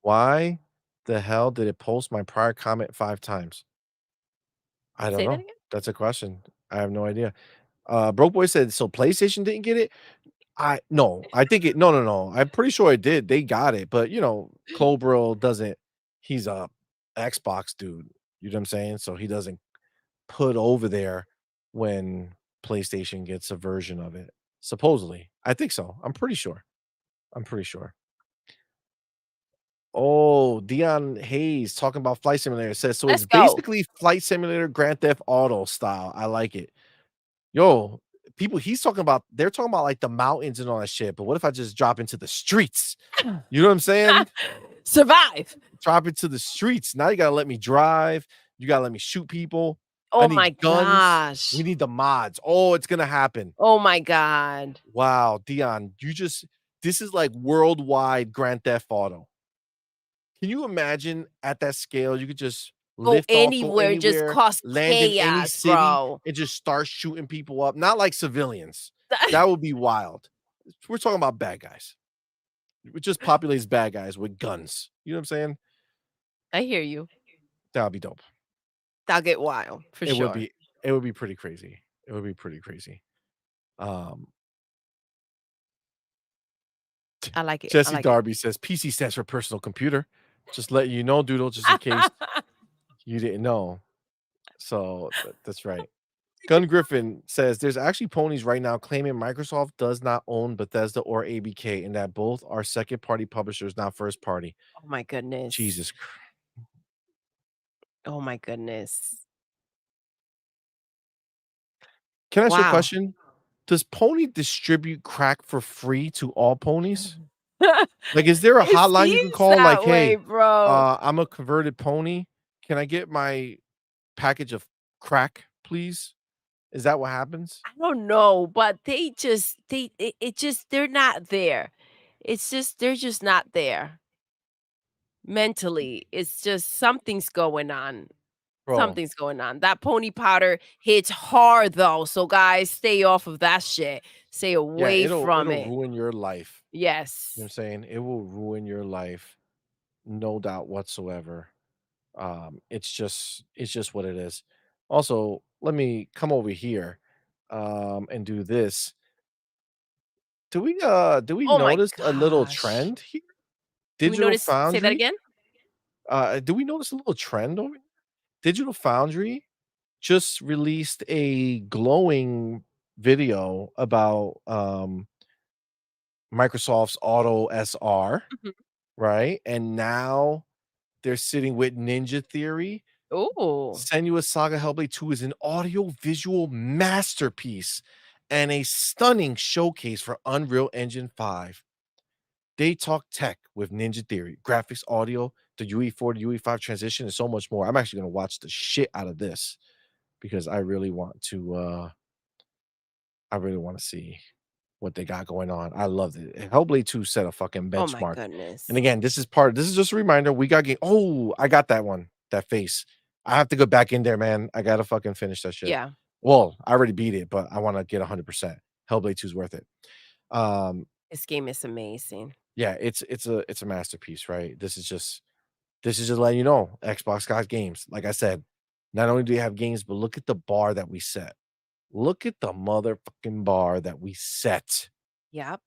Why the hell did it post my prior comment 5 times? I don't Say that know. again? That's a question. I have no idea. Broke Boy said, "So PlayStation didn't get it?" I no, I think it no, no, no. I'm pretty sure it did. They got it, but, Clobro doesn't he's a Xbox dude, you know what I'm saying? So he doesn't put over there when PlayStation gets a version of it, supposedly. I think so. I'm pretty sure. I'm pretty sure. Oh, Dion Hayes talking about Flight Simulator says, "So it's Let's go. basically Flight Simulator Grand Theft Auto style." I like it. Yo, people they're talking about, like, the mountains and all that shit, but what if I just drop into the streets? You know what I'm saying? Survive. Drop into the streets. Now you gotta let me drive. You gotta let me shoot people. I Oh my need guns. We gosh. need the mods. Oh, it's gonna happen. Oh my god. Wow, Dion, this is like worldwide Grand Theft Auto. Can you imagine at that scale, you could just Go lift off, go anywhere, just anywhere, cause land in any chaos, city, bro. and just start shooting people up? Not like civilians. That would be wild. We're talking about bad guys. It just populates bad guys with guns. You know what I'm saying? I hear you. That would be dope. That'll get wild, for It would sure. be it would be pretty crazy. It would be pretty crazy. Um, I like it, I Jesse like it. Darby says PC stands for personal computer. Just letting you know, Doodle, just in case you didn't know. So that's right. Gun Griffin says there's actually ponies right now claiming Microsoft does not own Bethesda or ABK and that both are second party publishers, not first party. Oh my goodness. Jesus. Oh my goodness. Can I ask you a Wow. question? Does Pony distribute crack for free to all ponies? Like, is there a It hotline you can seems call like, that way, "Hey, bro. I'm a converted pony. Can I get my package of crack, please?" Is that what happens? I don't know, but it just they're not there. It's just they're just not there mentally. It's just something's going on. Bro, Something's going on. That pony powder hits hard though, so guys, stay off of that shit. Stay yeah, away from it'll it. ruin your life. You know what I'm Yes. saying? It will ruin your life, no doubt whatsoever. It's just what it is. Also, let me come over here, and do this. Do we Oh my notice a little gosh. trend here? Do we Digital notice say that Foundry? again? Do we notice a little trend over here? Digital Foundry just released a glowing video about Microsoft's Auto SR, Mhm. right? And now they're sitting with Ninja Theory. Ooh. Senua's Saga Hellblade 2 is an audio-visual masterpiece and a stunning showcase for Unreal Engine 5. They talk tech with Ninja Theory, graphics, audio, the UE4 to UE5 transition, and so much more. I'm actually gonna watch the shit out of this because I really wanna see what they got going on. I loved it. Hellblade 2 set a fucking Oh my benchmark. And goodness. again, this is just a reminder. We got game. Oh, I got that one. That face. I have to go back in there, man. I gotta fucking finish that shit. Yeah. Well, I already beat it, but I want to get 100%. Hellblade 2 is worth it. Um, This game is amazing. yeah, it's a masterpiece, right? This is just letting you know Xbox got games. Like I said, not only do you have games, but look at the bar that we set. Look at the motherfucking bar that we set. Yep.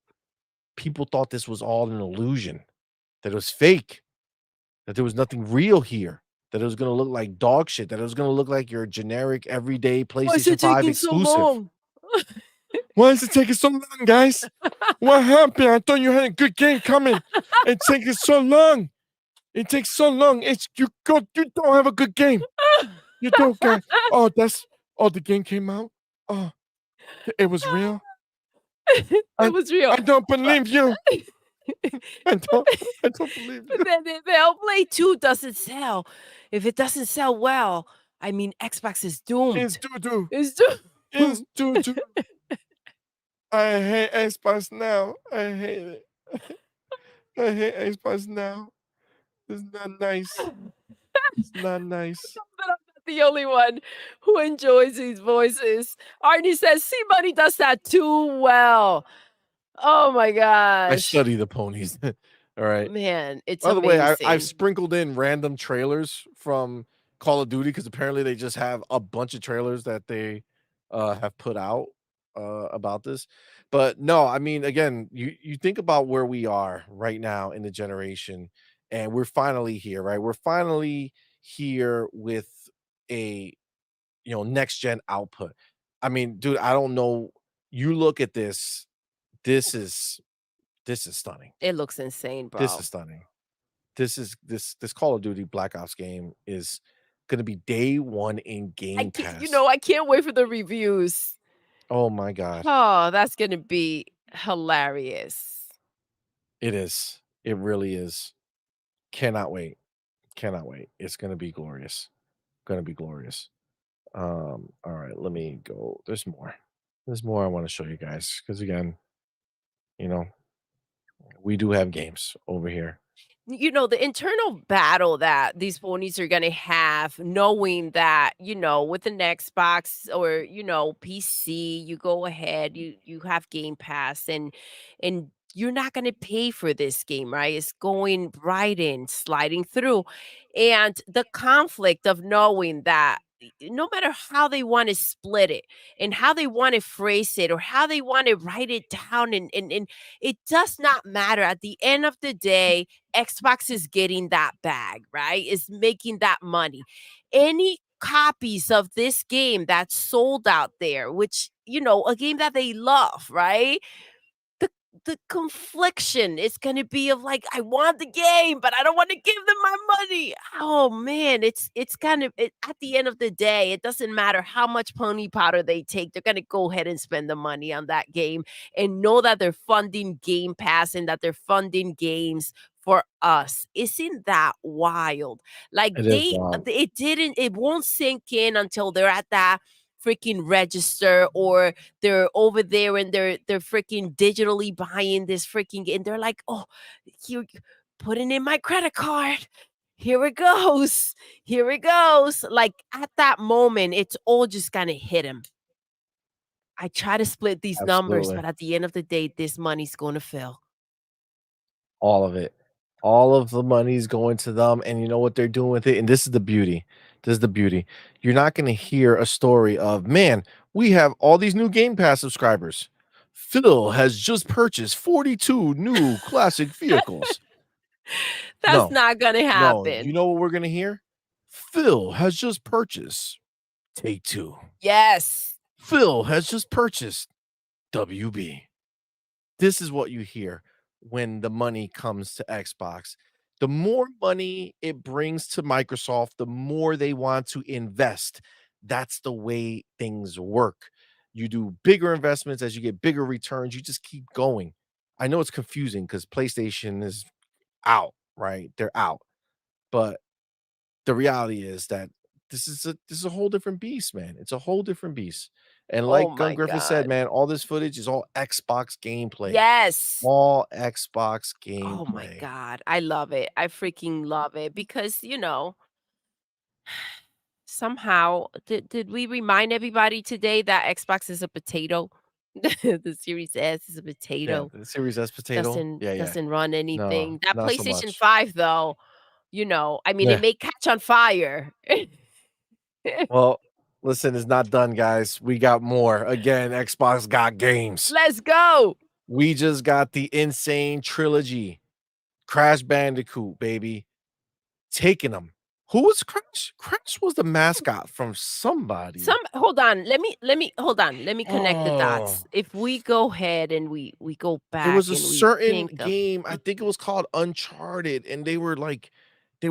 People thought this was all an illusion, that it was fake, that there was nothing real here, that it was gonna look like dog shit, that it was gonna look like your generic everyday Why is it PlayStation 5 taking so exclusive. long? Why is it taking so long, guys? What happened? I thought you had a good game coming. It's taking so long. It takes so long. You don't have a good game. You don't got the game came out. Oh, it was real. It I was real. I don't But believe you. I don't I don't believe but you. then the Hellblade 2 doesn't sell. If it doesn't sell well, I mean, Xbox is It's doomed. doo doo. It's It's doomed. doo doo. I hate Xbox now. I hate it. I hate Xbox now. It's not nice. It's not nice. But I'm not the only one who enjoys these voices. Arnie says, "CMoney does that too well." Oh my I gosh. study the ponies. All right. Man, it's By the way, I've amazing. sprinkled in random trailers from Call of Duty because apparently they just have a bunch of trailers that they have put out about this. But no, I mean, again, you think about where we are right now in the generation, and we're finally here, right? We're finally here with a next gen output. I mean, dude, I don't know. You look at this. This is this is stunning. It looks insane, This bro. is stunning. This Call of Duty Black Ops game is gonna be day one in I Game can't Pass. I can't wait for the reviews. Oh my god. Oh, that's gonna be hilarious. It is. It really is. Cannot wait. Cannot wait. It's gonna be glorious. Gonna be glorious. All right, let me go. There's more. There's more I want to show you guys because again, you know, we do have games over here. The internal battle that these ponies are gonna have, knowing that, with an Xbox or, PC, you go ahead, you have Game Pass and you're not gonna pay for this game, right? It's going right in, sliding through. And the conflict of knowing that no matter how they want to split it and how they want to phrase it or how they want to write it down and it does not matter. At the end of the day, Xbox is getting that bag, right? Is making that money. Any copies of this game that's sold out there, which, a game that they love, right? The the confliction is gonna be of like, I want the game, but I don't want to give them my money. Oh man, it's kind of at the end of the day, it doesn't matter how much pony powder they take, they're gonna go ahead and spend the money on that game and know that they're funding Game Pass and that they're funding games for us. Isn't that wild? Like It is wild. it won't sink in until they're at that freaking register or they're over there and they're freaking digitally buying this freaking and they're like, "Oh, you putting in my credit card. Here it goes. Here it goes." Like at that moment, it's all just gonna hit him. I try to split these numbers, Absolutely. but at the end of the day, this money's gonna fill. All of it. All of the money's going to them, and you know what they're doing with it? And this is the beauty. This is the beauty. You're not gonna hear a story of, "Man, we have all these new Game Pass subscribers. Phil has just purchased 42 new classic vehicles." That's No. not gonna No. You happen. know what we're gonna hear? "Phil has just purchased Take-Two. Yes. Phil has just purchased WB." This is what you hear when the money comes to Xbox. The more money it brings to Microsoft, the more they want to invest. That's the way things work. You do bigger investments as you get bigger returns, you just keep going. I know it's confusing because PlayStation is out, right? They're out. But the reality is that this is a whole different beast, man. It's a whole different beast. And Oh like my Griffith said, god. man, all this footage is all Xbox gameplay. Yes. All Xbox Oh my gameplay. god. I love it. I freaking love it because, somehow, did we remind everybody today that Xbox is a potato? The Series S is a Yeah, potato. the Series S potato. Doesn't Yeah, yeah. doesn't run No, anything. That not so PlayStation much. 5 though, I mean, it Yeah. may catch on fire. Well, listen, it's not done, guys. We got more. Again, Xbox got games. Let's go. We just got the Insane Trilogy. Crash Bandicoot, baby. Taking them. Who was Crash? Crash was the mascot from somebody. Hold on. Let me hold on. Let me connect the Oh. dots. If we go ahead and we go It was back a and we certain think of game, I think it was called Uncharted, and they were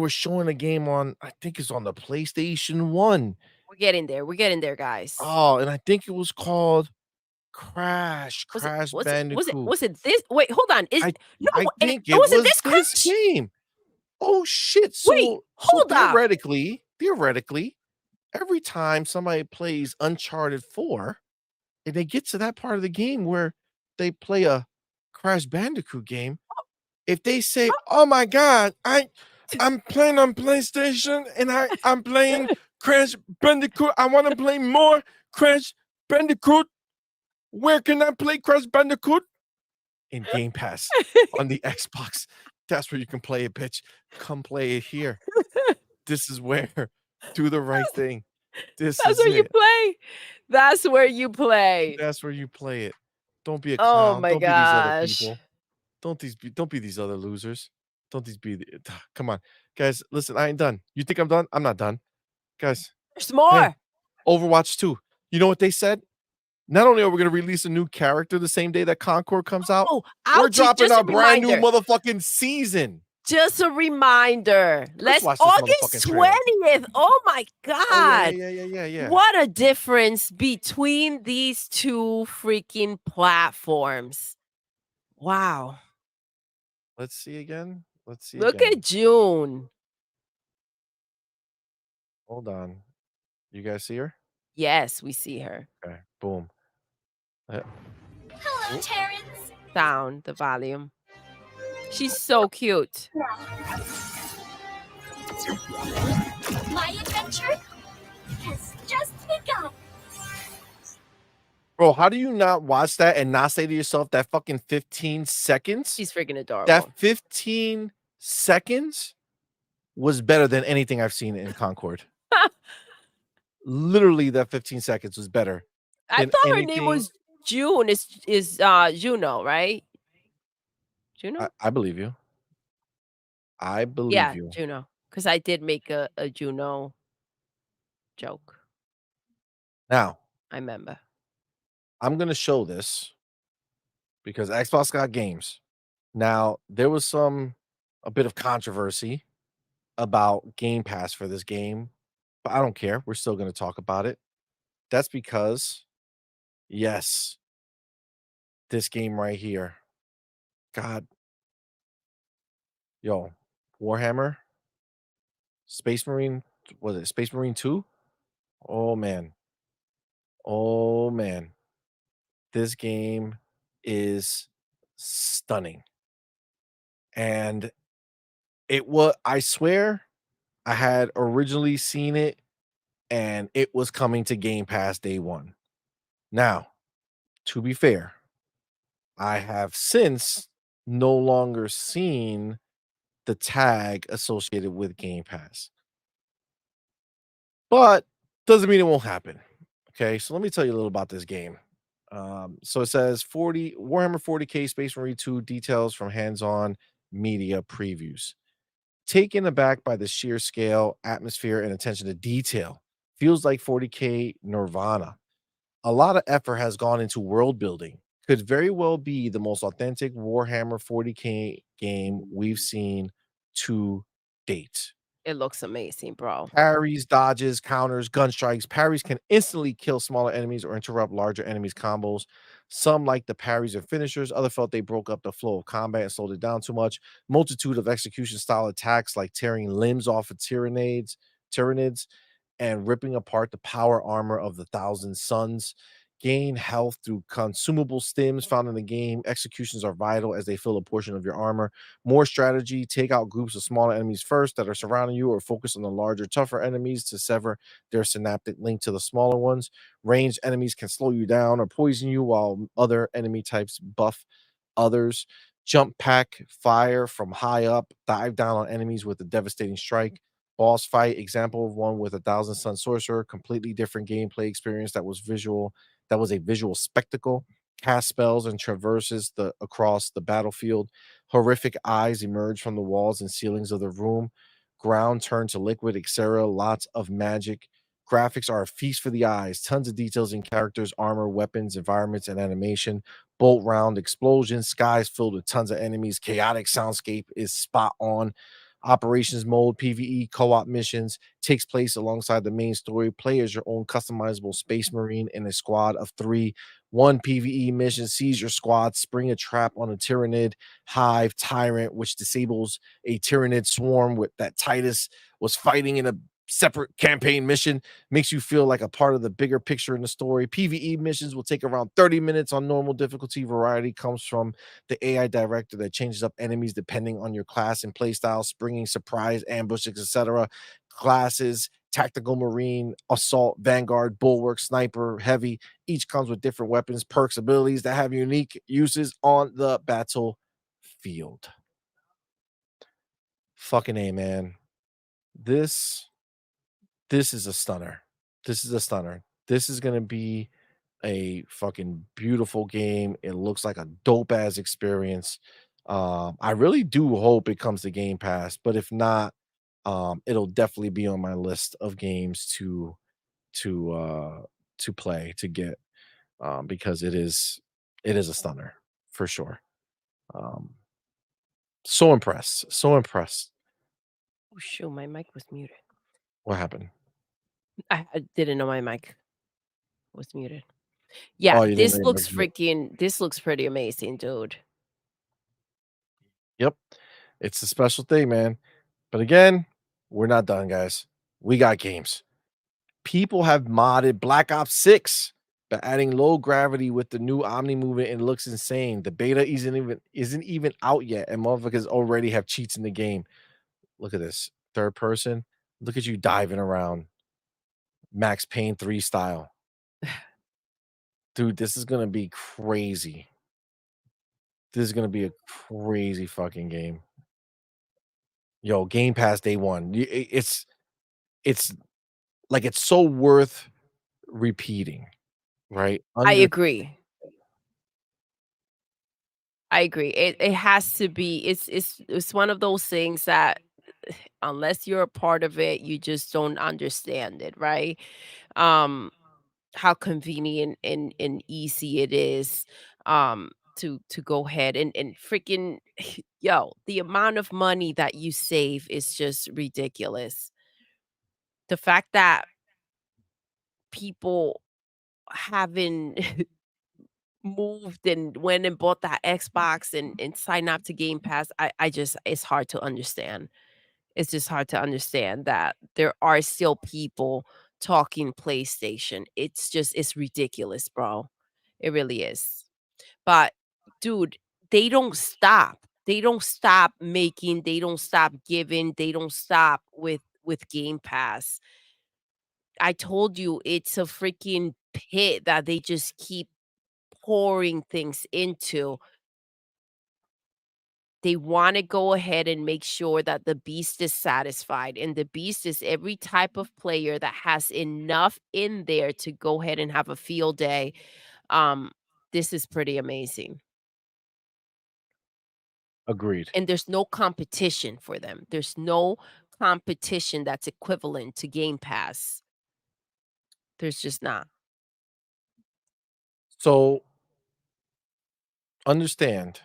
showing a game on I think it's on the PlayStation 1. we're getting there. We're getting there, guys. Oh, and I think it was called Crash Bandicoot. Was it this? Wait, hold on. Is I no, I it think it wasn't was this this Crash? game. Oh, shit. Wait, So hold up. theoretically, every time somebody plays Uncharted 4 and they get to that part of the game where they play a Crash Bandicoot game, if they say, "Oh my god, I'm playing on PlayStation and I'm playing Crash Bandicoot. I want to play more Crash Bandicoot. Where can I play Crash Bandicoot?" In Game Pass on the Xbox. That's where you can play it, bitch. Come play it here. This is where. Do the right thing. This That's is where you it. play. That's where you play. That's where you play it. Don't be a Oh clown. my Don't be these other gosh. people. Don't be these other losers. Don't these be the come on. Guys, listen, I ain't done. You think I'm done? I'm not done. Guys, There's hey, more. Overwatch 2. You know what they said? Not only are we gonna release a new character the same day that Concord comes out, Oh, we're ouchie, dropping just our a brand new reminder. motherfucking season. Just a reminder. Let's Let's watch this motherfucking August trailer. 20th. Oh my Oh, yeah, yeah, god. yeah, yeah, yeah, yeah. What a difference between these two freaking platforms. Wow. Let's see again. Let's see Look again. at June. Hold on. You guys see her? Yes, we see her. Okay, boom. Uh, Hello, oh, Terrence. Down the volume. She's so cute. My adventure has just begun. bro, how do you not watch that and not say to yourself that fucking 15 seconds? She's freaking That adorable. 15 seconds was better than anything I've seen in Concord. Literally, that 15 seconds was better I than thought her name anything. was June. Is Juno, right? Juno? I believe you. I believe Yeah, you. Juno. Because I did make a Juno joke. Now, I remember. I'm gonna show this because Xbox got games. Now, there was a bit of controversy about Game Pass for this game, but I don't care. We're still gonna talk about it. That's because, yes, this game right here. God, yo, Warhammer, Space Marine, was it Space Marine 2? Oh man. Oh man. This game is stunning. And I swear I had originally seen it and it was coming to Game Pass day one. Now, to be fair, I have since no longer seen the tag associated with Game Pass. But doesn't mean it won't happen. Okay, so let me tell you a little about this game. So it says 40 Warhammer 40K Space Marine 2 details from hands-on media previews. Taken aback by the sheer scale, atmosphere, and attention to detail. Feels like 40K Nirvana. A lot of effort has gone into world building. Could very well be the most authentic Warhammer 40K game we've seen to date. It looks amazing, bro. Parries, dodges, counters, gun strikes. Parries can instantly kill smaller enemies or interrupt larger enemies' combos. Some like the parries and finishers. Other felt they broke up the flow of combat and slowed it down too much. Multitude of execution style attacks like tearing limbs off of tyrannids, and ripping apart the power armor of the Thousand Suns. Gain health through consumable stims found in the game. Executions are vital as they fill a portion of your armor. More strategy, take out groups of smaller enemies first that are surrounding you, or focus on the larger, tougher enemies to sever their synaptic link to the smaller ones. Ranged enemies can slow you down or poison you, while other enemy types buff others. Jump pack, fire from high up, dive down on enemies with a devastating strike. Boss fight, example of one with a Thousand Sun Sorcerer, completely different gameplay experience that was a visual spectacle. Cast spells and traverses across the battlefield. Horrific eyes emerge from the walls and ceilings of the room. Ground turned to liquid, etc. Lots of magic. Graphics are a feast for the eyes. Tons of details in characters, armor, weapons, environments, and animation. Bolt round explosions. Skies filled with tons of enemies. Chaotic soundscape is spot on. Operations mode, PvE, co-op missions takes place alongside the main story. Play as your own customizable Space Marine in a squad of 3. One PvE mission sees your squad spring a trap on a Tyrannid hive tyrant, which disables a Tyrannid swarm with that Titus was fighting in a separate campaign mission. Makes you feel like a part of the bigger picture in the story. PvE missions will take around 30 minutes on normal difficulty. Variety comes from the AI director that changes up enemies depending on your class and playstyle, springing surprise ambushes, etc. Classes, tactical marine, assault, vanguard, bulwark, sniper, heavy. Each comes with different weapons, perks, abilities that have unique uses on the battlefield. Fucking A, man. This this is a stunner. This is a stunner. This is gonna be a fucking beautiful game. It looks like a dope ass experience. I really do hope it comes to Game Pass, but if not, it'll definitely be on my list of games to uh to play to get because it is a stunner for sure. Um so impressed. So impressed. Oh, shoot, my mic was muted. What happened? I didn't know my mic was muted. Oh, Yeah, you didn't know your mic was muted. this looks pretty amazing, dude. Yep. It's a special thing, man. But again, we're not done, guys. We got games. People have modded Black Ops 6 by adding low gravity with the new Omni movement, and it looks insane. The beta isn't even out yet, and motherfuckers already have cheats in the game. Look at this. Third person. Look at you diving around. Max Payne 3 style. Dude, this is gonna be crazy. This is gonna be a crazy fucking game. Yo, Game Pass day one. It's like it's so worth repeating, right? I agree. I agree. It has to be. It's one of those things that unless you're a part of it, you just don't understand it, right? Um, how convenient and easy it is to go ahead and freaking yo, the amount of money that you save is just ridiculous. The fact that people haven't moved and went and bought that Xbox and signed up to Game Pass, I just it's hard to understand. It's just hard to understand that there are still people talking PlayStation. It's ridiculous, bro. It really is. But dude, they don't stop. They don't stop making, they don't stop giving, they don't stop with Game Pass. I told you it's a freaking pit that they just keep pouring things into. They wanna go ahead and make sure that the beast is satisfied, and the beast is every type of player that has enough in there to go ahead and have a field day. Um, this is pretty amazing, Agreed. and there's no competition for them. There's no competition that's equivalent to Game Pass. There's just not. So understand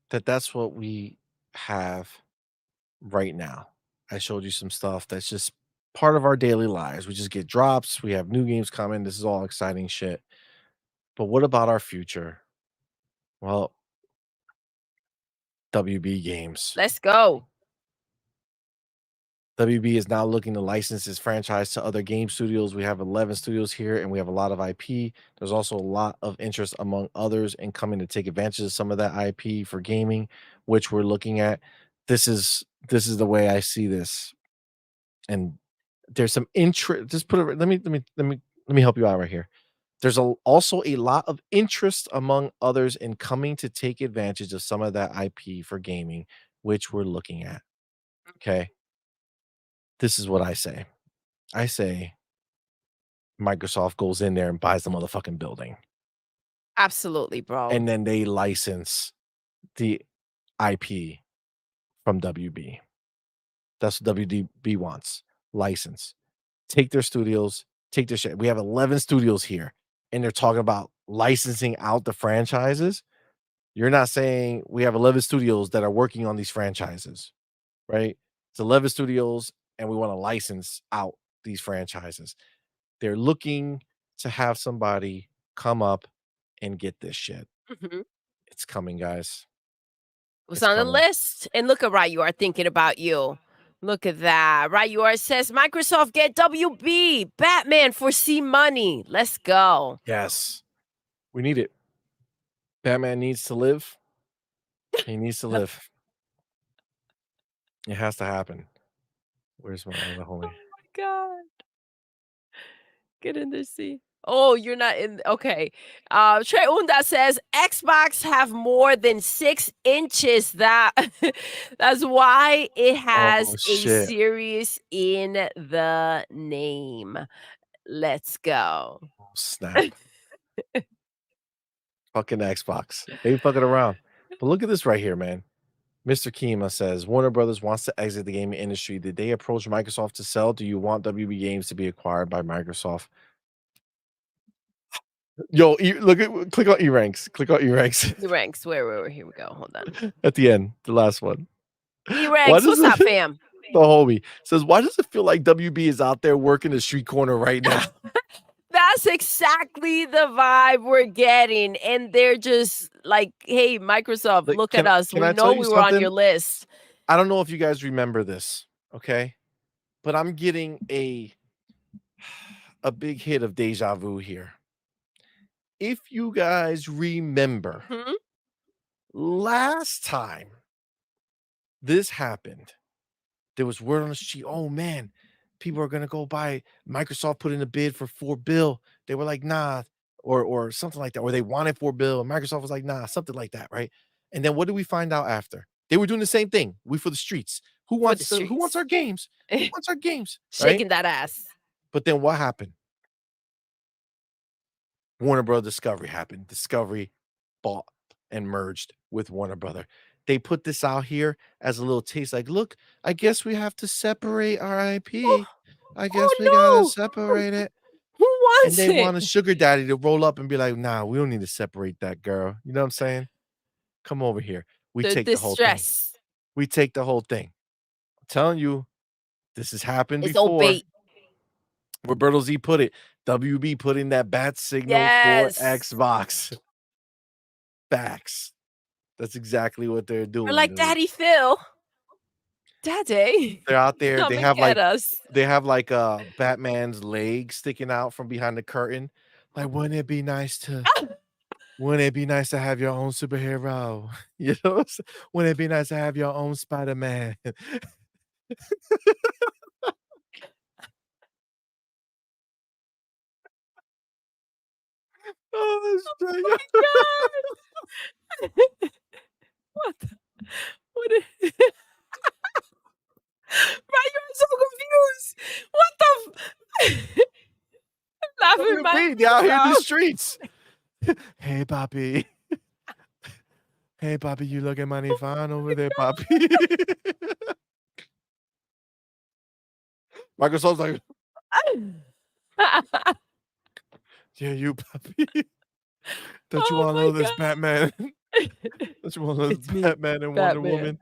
that that's what we have right now. I showed you some stuff that's just part of our daily lives. We just get drops, we have new games coming. This is all exciting shit. But what about our future? Well, WB Games. Let's go. WB is now looking to license its franchise to other game studios. We have 11 studios here and we have a lot of IP. There's also a lot of interest among others in coming to take advantage of some of that IP for gaming, which we're looking at. This is the way I see this. And there's some interest. Just put it. Let me help you out right here. There's also a lot of interest among others in coming to take advantage of some of that IP for gaming, which we're looking at. Okay. This is what I say. I say Microsoft goes in there and buys the motherfucking building, Absolutely, bro. and then they license the IP from WB. That's what WDB wants. License. Take their studios, take their shit. We have 11 studios here, and they're talking about licensing out the franchises. You're not saying we have 11 studios that are working on these franchises, right? It's 11 studios, and we want to license out these franchises. They're looking to have somebody come up and get this shit. Mhm. It's coming, guys. Was It's on the coming. list. And look at Right You Are thinking about you. Look at that. Right You Are says Microsoft get WB Batman for CMoney. Let's go. Yes. We need it. Batman needs to live. He needs to live. It has to happen. Where's my other Oh homie? my god. Get in there, see. Oh, you're not in. Okay. Trey Unda says Xbox have more than 6 inches. That's why it has Oh, a shit. series in the name. Let's go. Oh, snap. Fucking Xbox. They ain't fucking around. But look at this right here, man. Mr. Kima says Warner Brothers wants to exit the gaming industry. Did they approach Microsoft to sell? Do you want WB Games to be acquired by Microsoft? Yo, look at click on E ranks. Click on E ranks The ranks. Where? Here we go. Hold on. at the end, the last one. E Why ranks. does What's up, it, fam? the homie says, why does it feel like WB is out there working the street corner right now? That's exactly the vibe we're getting. And they're just like, hey, Microsoft, Like, look at us. can We I know tell you we were on something? your list. I don't know if you guys remember this, okay? But I'm getting a a big hit of deja vu here. If you guys remember, Mhm. last time this happened, there was word on the street, oh man, people are gonna go buy. Microsoft put in a bid for $4 billion. They were like, nah, or something like that, or they wanted $4 billion. And Microsoft was like, nah, something like that, right? And then what did we find out after? They were doing the same thing. We for the streets. For the Who wants our streets. games? Who wants our games? Right? Shaking that ass. But then what happened? Warner Bros. Discovery happened. Discovery bought and merged with Warner Brother. They put this out here as a little taste, like, look, I guess we have to separate our IP. I guess we gotta Oh, no. separate it. Who And wants they want a it? sugar daddy to roll up and be like, nah, we don't need to separate that girl. You know what I'm saying? Come over here. We The take the whole thing. distress We take the whole thing. I'm telling you, this has happened is old before. bait. Roberto Z put it. WB putting that bat signal for Yes. Xbox. Facts. That's exactly what they're doing. We're like, dude. Daddy Phil. Daddy. They're out there. Come They and have get like us. Batman's leg sticking out from behind the curtain. Like, wouldn't it be nice to have your own superhero? You know, wouldn't it be nice to have your own Spider-Man? Oh, Oh that's my God. What the what is Right, you're so confused. What the laughing my they out here in the ass off. streets. Hey, Poppy. Hey, Poppy, you looking mighty fine over there, Poppy. Microsoft's like, yeah, you, Poppy. Don't you Oh want to my know this God. Batman? Don't you want to know It's this me, Batman and Wonder Batman. Woman?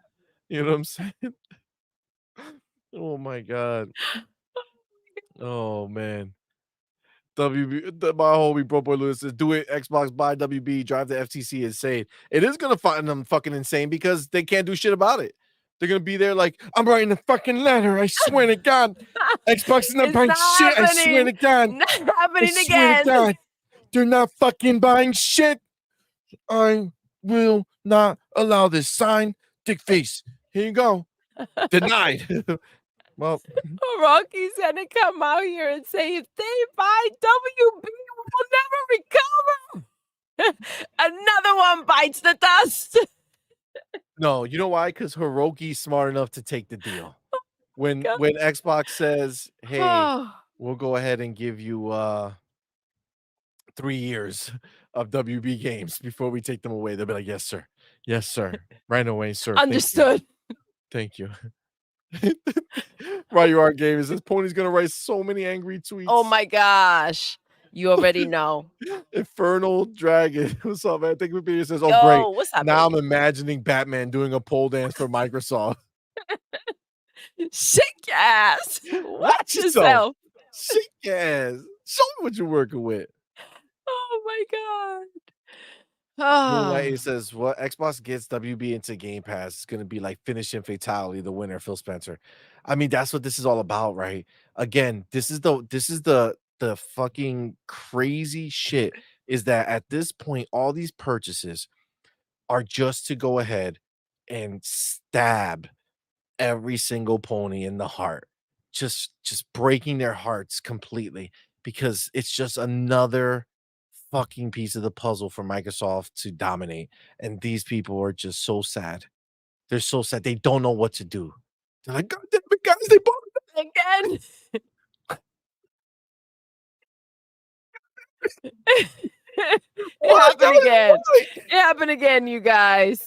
You know what I'm saying? Oh my God. Oh man. My homie Bro Boy Lewis says, do it, Xbox, buy WB, drive the FTC insane. It is gonna find them fucking insane because they can't do shit about it. They're gonna be there like, I'm writing a fucking letter. I swear to God. Xbox is not It's buying not shit. I swear to happening. God. Not I happening swear to again. God. They're not fucking buying shit. I will not allow this. Sign, dick face. Here you go. Denied. Well, Rocky's gonna come out here and say, if they buy WB, we will never recover. Another one bites the dust. no, you know why? Because Hiroki's smart enough to take the deal. When God. Xbox says, hey, Oh, we'll go ahead and give you 3 years of WB games before we take them away, they'll be like, yes, sir. Yes, sir. Right away, sir. understood. Thank you. Right, you are game. It says Pony's gonna write so many angry tweets. Oh my gosh. You already know. Infernal Dragon. What's up, man? Thank you for being here. Says, oh, Yo, great. what's Now I'm happening? imagining Batman doing a pole dance for Microsoft. Shake your ass. Watch yourself. Shake your ass. Show me what you're working with. Oh my God. Moonlight, Oh. it says, what Xbox gets WB into Game Pass is going to be like finishing fatality, the winner, Phil Spencer. I mean, that's what this is all about, right? Again, this is the fucking crazy shit is that at this point, all these purchases are just to go ahead and stab every single pony in the heart, just breaking their hearts completely because it's just another fucking piece of the puzzle for Microsoft to dominate. And these people are just so sad. They're so sad. They don't know what to do. They're like, God damn it, guys, they bought it Again. It happened again. It happened again, you guys.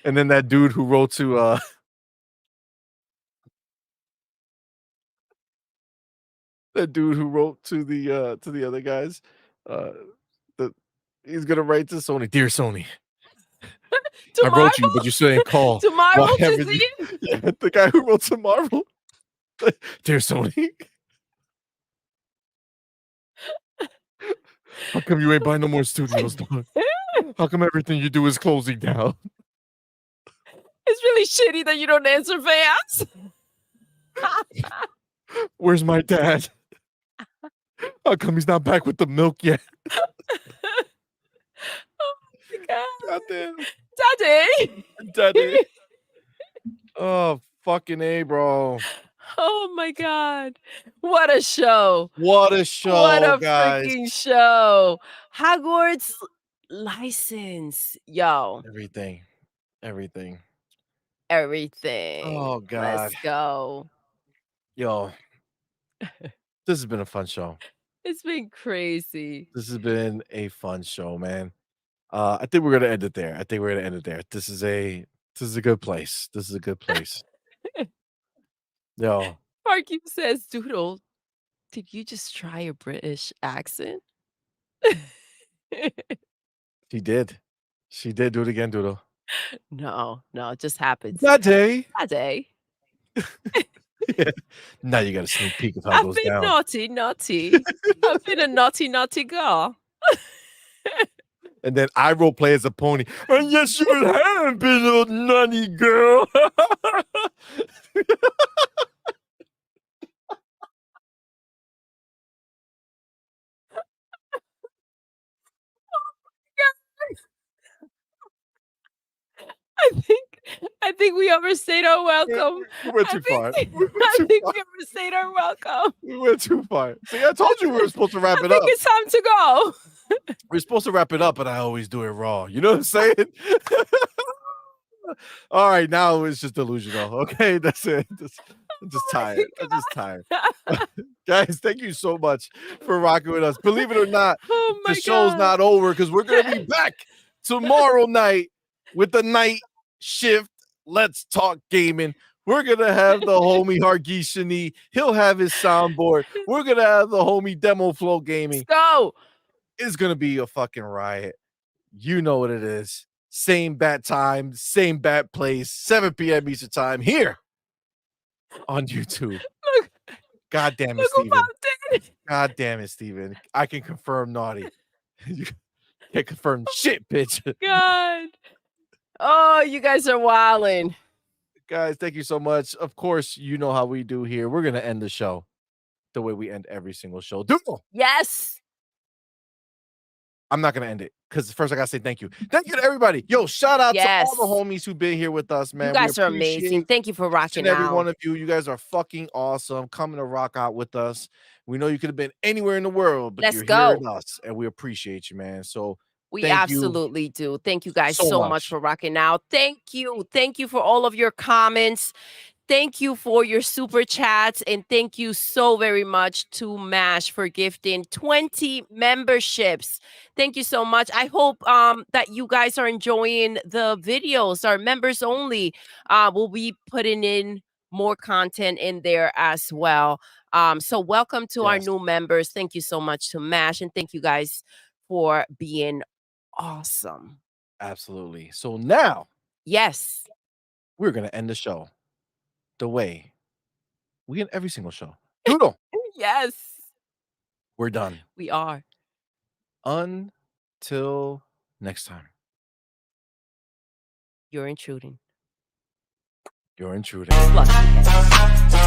And then that dude who wrote to the other guys, he's gonna write to Sony, dear Sony. To I wrote you, but you still didn't call. To Marvel Why to haven't see? Yeah, the guy who wrote to Marvel. Dear Sony. How come you ain't buying no more studios, dog? How come everything you do is closing down? It's really shitty that you don't answer fans. Where's my dad? How come he's not back with the milk yet? Oh my god. Goddamn. Daddy. Daddy. Oh, fucking A, bro. Oh my god. What a show. What a What show, a guys. freaking show. Hogwarts license. Yo, Everything. Everything. everything. Oh, God. Let's go. Yo, this has been a fun show. It's been crazy. This has been a fun show, man. I think we're gonna end it there. I think we're gonna end it there. This is a good place. This is a good place. Yo, Marky says, Doodle, did you just try a British accent? she did. She did. Do it again, Doodle. No, it just happens. Daddy. Daddy. Yeah. Now you got a sneak peek of how it I've goes been down. naughty. I've been a naughty girl. And then I role play as a pony. And yes, you have been a nutty girl. I think we overstayed our welcome. We went too far. I think we overstayed our welcome. We went too far. See, I told you we were supposed to wrap I it think up. it's time to go. We're supposed to wrap it up, but I always do it raw. You know what I'm saying? All right, now it's just delusional. Okay, that's it. I'm just tired. I'm just tired. Guys, thank you so much for rocking with us. Believe it or not, Oh my the show's God. not over because we're going to be back tomorrow night with the night shift. Let's talk gaming. We're going to have the homie Hargeet Shani. He'll have his soundboard. We're going to have the homie Demo Flow Gaming. Let's go. It's going to be a fucking riot. You know what it is. Same bat time, same bat place, 7 p.m. Eastern time here on YouTube. Look, God damn it, look Steven. about that. God damn it, Steven. I can confirm naughty. You can't confirm shit, bitch. God. Oh, you guys are wilding. Guys, thank you so much. Of course, you know how we do here. We're going to end the show the way we end every single show. Doodle. Yes. I'm not going to end it because first I got to say thank you. Thank you to everybody. Yo, shout out Yes. to all the homies who've been here with us, man. You guys We are amazing. appreciate Thank you for each rocking and every out. one of you. You guys are fucking awesome. Coming to rock out with us. We know you could have been anywhere in the world, but Let's you're go. here with us, and we appreciate you, man. So We thank you absolutely do. Thank you guys so so much much. for rocking out. Thank you. Thank you for all of your comments. Thank you for your super chats. And thank you so very much to MASH for gifting 20 memberships. Thank you so much. I hope that you guys are enjoying the videos. Our members only will be putting in more content in there as well. So welcome to our Yes. new members. Thank you so much to MASH. And thank you guys for being awesome. Absolutely. So now Yes. we're going to end the show the way we end every single show. Doodle, Yes. we're done. We are. Until next time, You're intruding. you're intruding. Plus, yes.